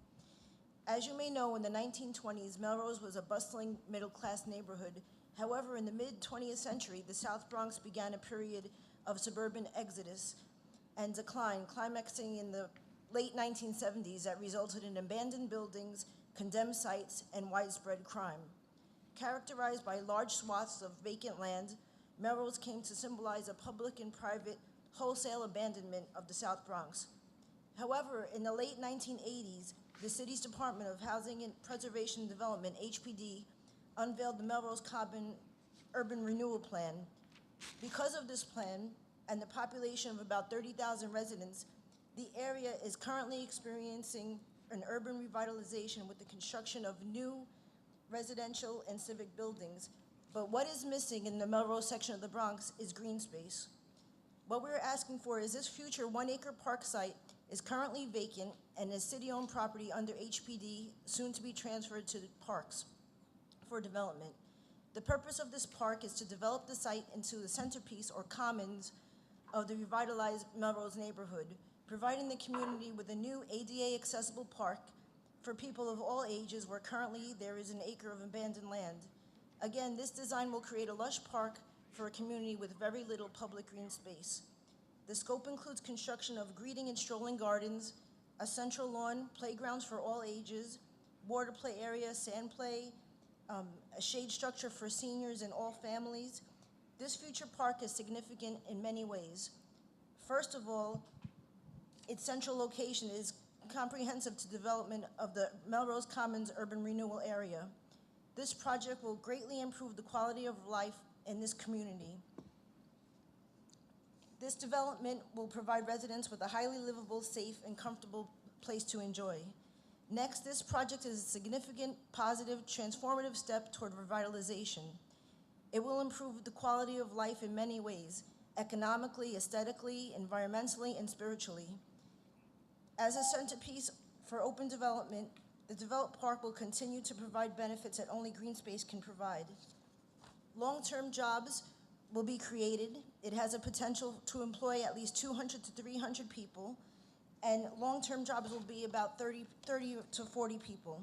As you may know, in the 1920s, Melrose was a bustling middle-class neighborhood. However, in the mid-20th century, the South Bronx began a period of suburban exodus and decline, climaxing in the late 1970s that resulted in abandoned buildings, condemned sites, and widespread crime. Characterized by large swaths of vacant land, Melrose came to symbolize a public and private wholesale abandonment of the South Bronx. However, in the late 1980s, the city's Department of Housing and Preservation and Development, HPD, unveiled the Melrose Common Urban Renewal Plan. Because of this plan and the population of about 30,000 residents, the area is currently experiencing an urban revitalization with the construction of new residential and civic buildings. But what is missing in the Melrose section of the Bronx is green space. What we're asking for is this future 1-acre park site is currently vacant and is city-owned property under HPD, soon to be transferred to parks for development. The purpose of this park is to develop the site into the centerpiece or commons of the revitalized Melrose neighborhood, providing the community with a new ADA-accessible park for people of all ages where currently there is an acre of abandoned land. Again, this design will create a lush park for a community with very little public green space. The scope includes construction of greeting and strolling gardens, a central lawn, playgrounds for all ages, water play area, sand play, a shade structure for seniors and all families. This future park is significant in many ways. First of all, its central location is comprehensive to development of the Melrose Commons urban renewal area. This project will greatly improve the quality of life in this community. This development will provide residents with a highly livable, safe, and comfortable place to enjoy. Next, this project is a significant, positive, transformative step toward revitalization. It will improve the quality of life in many ways, economically, aesthetically, environmentally, and spiritually. As a centerpiece for open development, the developed park will continue to provide benefits that only green space can provide. Long-term jobs will be created. It has a potential to employ at least 200 to 300 people, and long-term jobs will be about 30 to 40 people.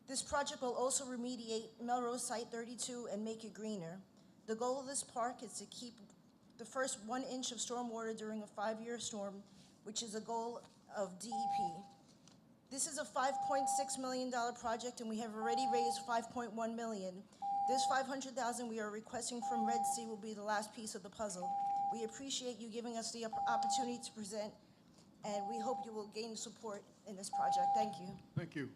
This project will also remediate Melrose Site 32 and make it greener. The goal of this park is to keep the first 1 inch of stormwater during a 5-year storm, which is a goal of DEP. This is a $5.6 million project, and we have already raised $5.1 million. This $500,000 we are requesting from Red Sea will be the last piece of the puzzle. We appreciate you giving us the opportunity to present, and we hope you will gain support in this project. Thank you. Thank you.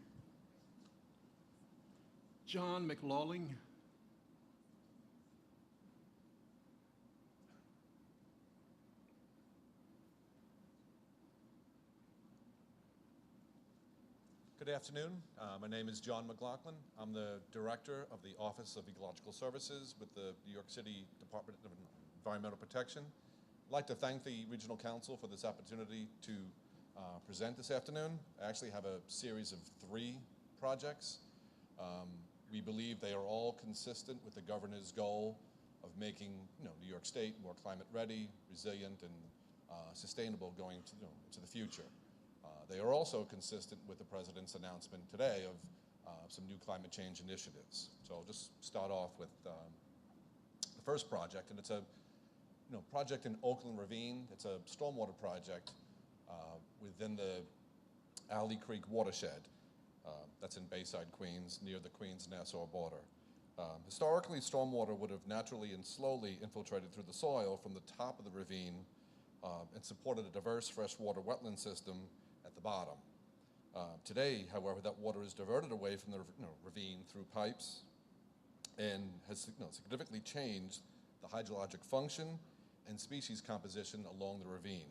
John McLaughling. Good afternoon. My name is John McLaughlin. I'm the Director of the Office of Ecological Services with the New York City Department of Environmental Protection. I'd like to thank the Regional Council for this opportunity to present this afternoon. I actually have a series of 3 projects. We believe they are all consistent with the Governor's goal of making New York State more climate ready, resilient, and sustainable going to the future. They are also consistent with the President's announcement today of some new climate change initiatives. So I'll just start off with the first project, and it's a project in Oakland Ravine. It's a stormwater project within the Alley Creek watershed. That's in Bayside, Queens, near the Queens-Nassau border. Historically, stormwater would have naturally and slowly infiltrated through the soil from the top of the ravine and supported a diverse freshwater wetland system at the bottom. Today, however, that water is diverted away from the ravine through pipes and has significantly changed the hydrologic function and species composition along the ravine.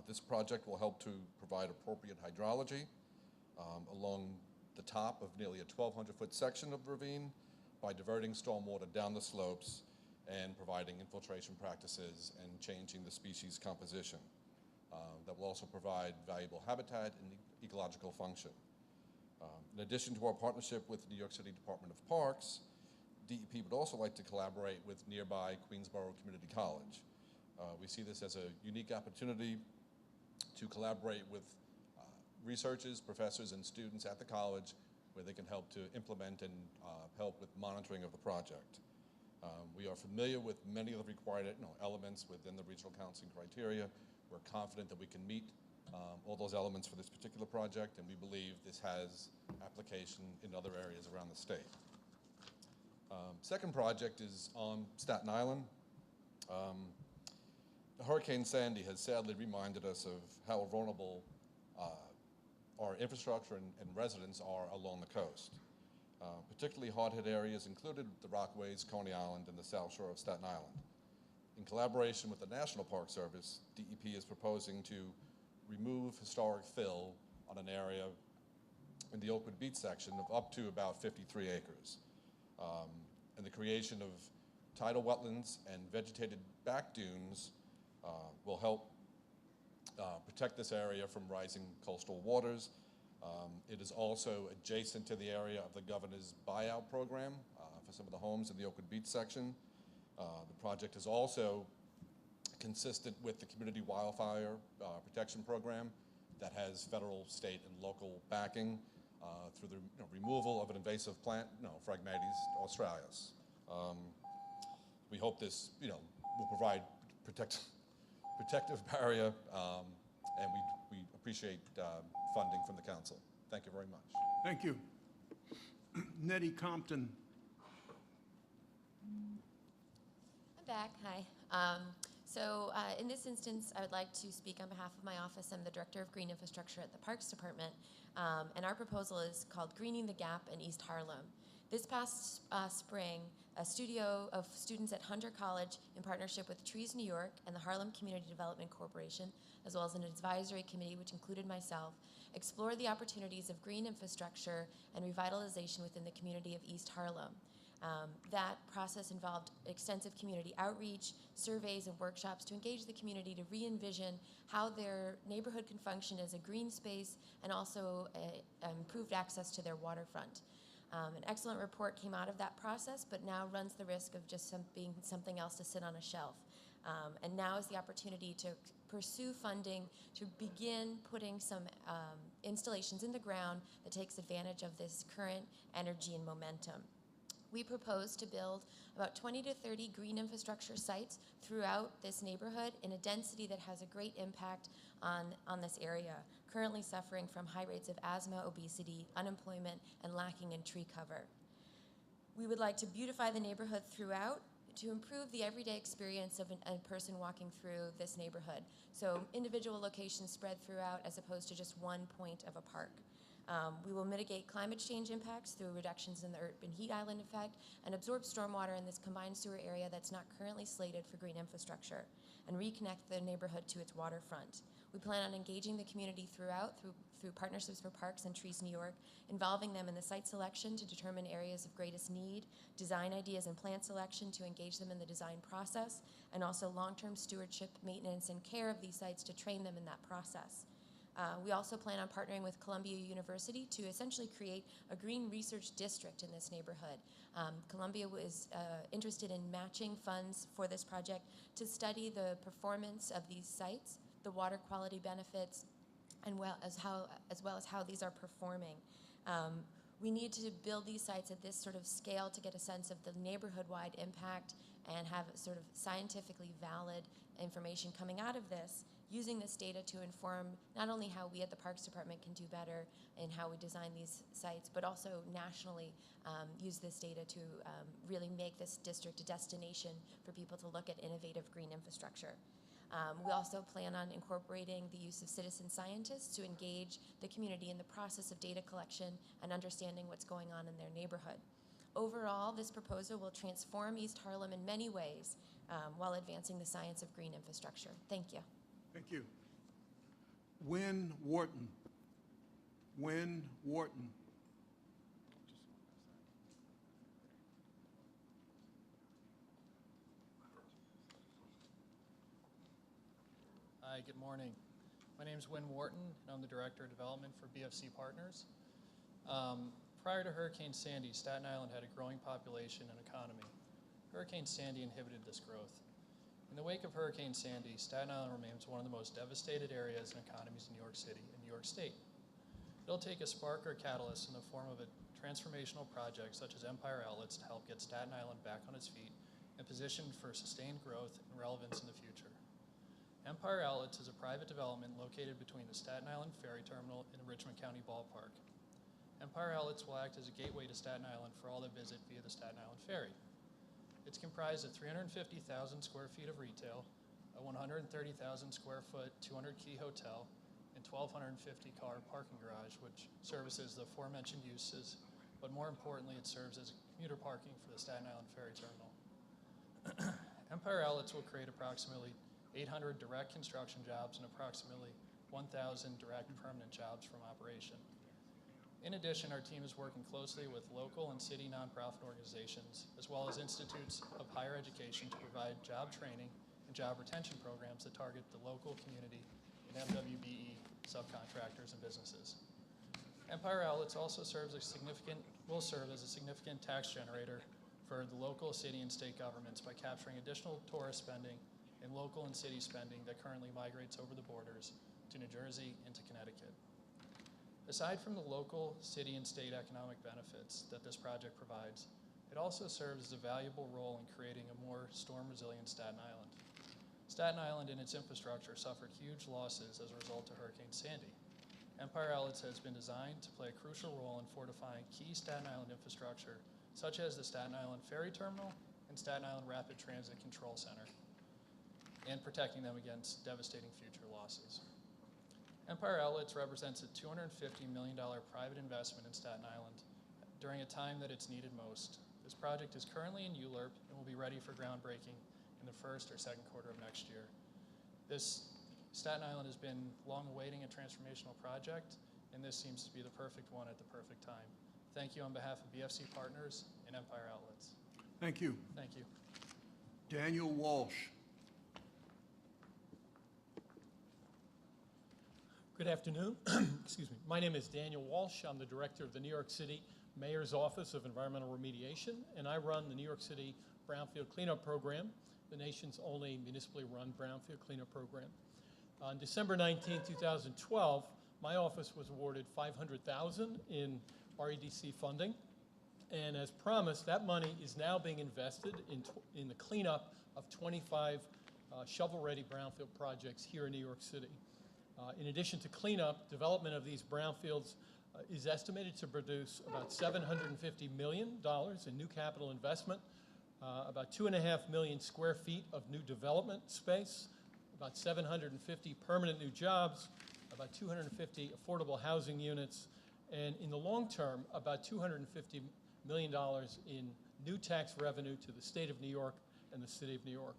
This project will help to provide appropriate hydrology along the top of nearly a 1,200-foot section of the ravine by diverting stormwater down the slopes and providing infiltration practices and changing the species composition. That will also provide valuable habitat and ecological function. In addition to our partnership with the New York City Department of Parks, DEP would also like to collaborate with nearby Queensborough Community College. We see this as a unique opportunity to collaborate with researchers, professors, and students at the college where they can help to implement and help with monitoring of the project. We are familiar with many of the required elements within the regional counseling criteria. We're confident that we can meet all those elements for this particular project, and we believe this has application in other areas around the state. Second project is on Staten Island. Hurricane Sandy has sadly reminded us of how vulnerable our infrastructure and residents are along the coast. Particularly hard-hit areas included the Rockaways, Coney Island, and the South Shore of Staten Island. In collaboration with the National Park Service, DEP is proposing to remove historic fill on an area in the Oakwood Beach section of up to about 53 acres. And the creation of tidal wetlands and vegetated back dunes will help protect this area from rising coastal waters. It is also adjacent to the area of the governor's buyout program for some of the homes in the Oakwood Beach section. The project is also consistent with the Community Wildfire Protection Program that has federal, state, and local backing through the removal of an invasive plant, Phragmites australis. We hope this, will provide protective barrier, and we appreciate funding from the council. Thank you very much. Thank you. Nettie Compton. I'm back. Hi. In this instance, I would like to speak on behalf of my office. I'm the Director of Green Infrastructure at the Parks Department, and our proposal is called Greening the Gap in East Harlem. This past spring, a studio of students at Hunter College, in partnership with Trees New York and the Harlem Community Development Corporation, as well as an advisory committee which included myself, explored the opportunities of green infrastructure and revitalization within the community of East Harlem. That process involved extensive community outreach, surveys, and workshops to engage the community to re-envision how their neighborhood can function as a green space and also improved access to their waterfront. An excellent report came out of that process, but now runs the risk of just being something else to sit on a shelf. And now is the opportunity to pursue funding to begin putting some installations in the ground that takes advantage of this current energy and momentum. We propose to build about 20 to 30 green infrastructure sites throughout this neighborhood in a density that has a great impact on this area, currently suffering from high rates of asthma, obesity, unemployment, and lacking in tree cover. We would like to beautify the neighborhood throughout to improve the everyday experience of a person walking through this neighborhood. So individual locations spread throughout as opposed to just one point of a park. We will mitigate climate change impacts through reductions in the urban heat island effect and absorb stormwater in this combined sewer area that's not currently slated for green infrastructure and reconnect the neighborhood to its waterfront. We plan on engaging the community throughout through Partnerships for Parks and Trees New York, involving them in the site selection to determine areas of greatest need, design ideas and plant selection to engage them in the design process, and also long-term stewardship, maintenance, and care of these sites to train them in that process. We also plan on partnering with Columbia University to essentially create a green research district in this neighborhood. Columbia was interested in matching funds for this project to study the performance of these sites, the water quality benefits, and as well as how these are performing. We need to build these sites at this sort of scale to get a sense of the neighborhood-wide impact and have sort of scientifically valid information coming out of this, using this data to inform not only how we at the Parks Department can do better in how we design these sites, but also nationally use this data to really make this district a destination for people to look at innovative green infrastructure. We also plan on incorporating the use of citizen scientists to engage the community in the process of data collection and understanding what's going on in their neighborhood. Overall, this proposal will transform East Harlem in many ways while advancing the science of green infrastructure. Thank you. Thank you. Wynn Wharton. Wynn Wharton. Hi, good morning. My name is Wynn Wharton, and I'm the Director of Development for BFC Partners. Prior to Hurricane Sandy, Staten Island had a growing population and economy. Hurricane Sandy inhibited this growth. In the wake of Hurricane Sandy, Staten Island remains one of the most devastated areas and economies in New York City and New York State. It'll take a spark or a catalyst in the form of a transformational project such as Empire Outlets to help get Staten Island back on its feet and positioned for sustained growth and relevance in the future. Empire Outlets is a private development located between the Staten Island Ferry Terminal and the Richmond County Ballpark. Empire Outlets will act as a gateway to Staten Island for all that visit via the Staten Island Ferry. It's comprised of 350,000 square feet of retail, a 130,000 square foot, 200-key hotel, and 1,250-car parking garage, which services the aforementioned uses, but more importantly, it serves as commuter parking for the Staten Island Ferry Terminal. Empire Outlets will create approximately 800 direct construction jobs and approximately 1,000 direct permanent jobs from operation. In addition, our team is working closely with local and city nonprofit organizations, as well as institutes of higher education to provide job training and job retention programs that target the local community and MWBE subcontractors and businesses. Empire Outlets also will serve as a significant tax generator for the local, city, and state governments by capturing additional tourist spending and local and city spending that currently migrates over the borders to New Jersey and to Connecticut. Aside from the local, city, and state economic benefits that this project provides, it also serves as a valuable role in creating a more storm-resilient Staten Island. Staten Island and its infrastructure suffered huge losses as a result of Hurricane Sandy. Empire Outlets has been designed to play a crucial role in fortifying key Staten Island infrastructure, such as the Staten Island Ferry Terminal and Staten Island Rapid Transit Control Center, and protecting them against devastating future losses. Empire Outlets represents a $250 million private investment in Staten Island during a time that it's needed most. This project is currently in ULURP and will be ready for groundbreaking in the first or second quarter of next year. Staten Island has been long awaiting a transformational project, and this seems to be the perfect one at the perfect time. Thank you on behalf of BFC Partners and Empire Outlets. Thank you. Thank you. Daniel Walsh. Good afternoon. Excuse me. My name is Daniel Walsh. I'm the director of the New York City Mayor's Office of Environmental Remediation, and I run the New York City Brownfield Cleanup Program, the nation's only municipally run brownfield cleanup program. On December 19, 2012, my office was awarded $500,000 in REDC funding, and as promised, that money is now being invested in the cleanup of 25 shovel-ready brownfield projects here in New York City. In addition to cleanup, development of these brownfields is estimated to produce about $750 million in new capital investment, about 2.5 million square feet of new development space, about 750 permanent new jobs, about 250 affordable housing units, and in the long term, about $250 million in new tax revenue to the state of New York and the city of New York.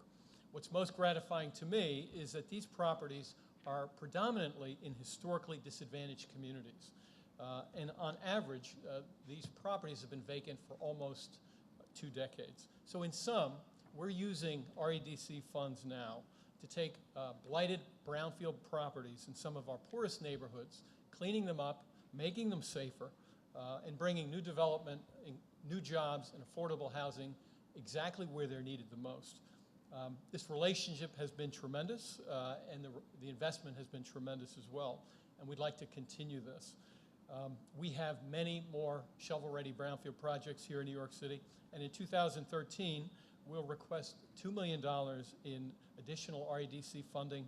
What's most gratifying to me is that these properties are predominantly in historically disadvantaged communities. And on average, these properties have been vacant for almost 2 decades. So in sum, we're using REDC funds now to take blighted brownfield properties in some of our poorest neighborhoods, cleaning them up, making them safer, and bringing new development, new jobs, and affordable housing exactly where they're needed the most. This relationship has been tremendous, and the investment has been tremendous as well, and we'd like to continue this. We have many more shovel-ready brownfield projects here in New York City, and in 2013, we'll request $2 million in additional REDC funding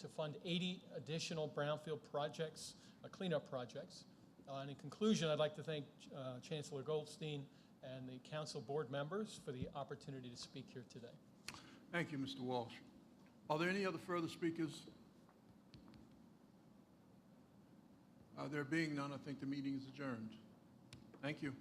to fund 80 additional brownfield projects, cleanup projects. And in conclusion, I'd like to thank Chancellor Goldstein and the council board members for the opportunity to speak here today. Thank you, Mr. Walsh. Are there any other further speakers? There being none, I think the meeting is adjourned. Thank you.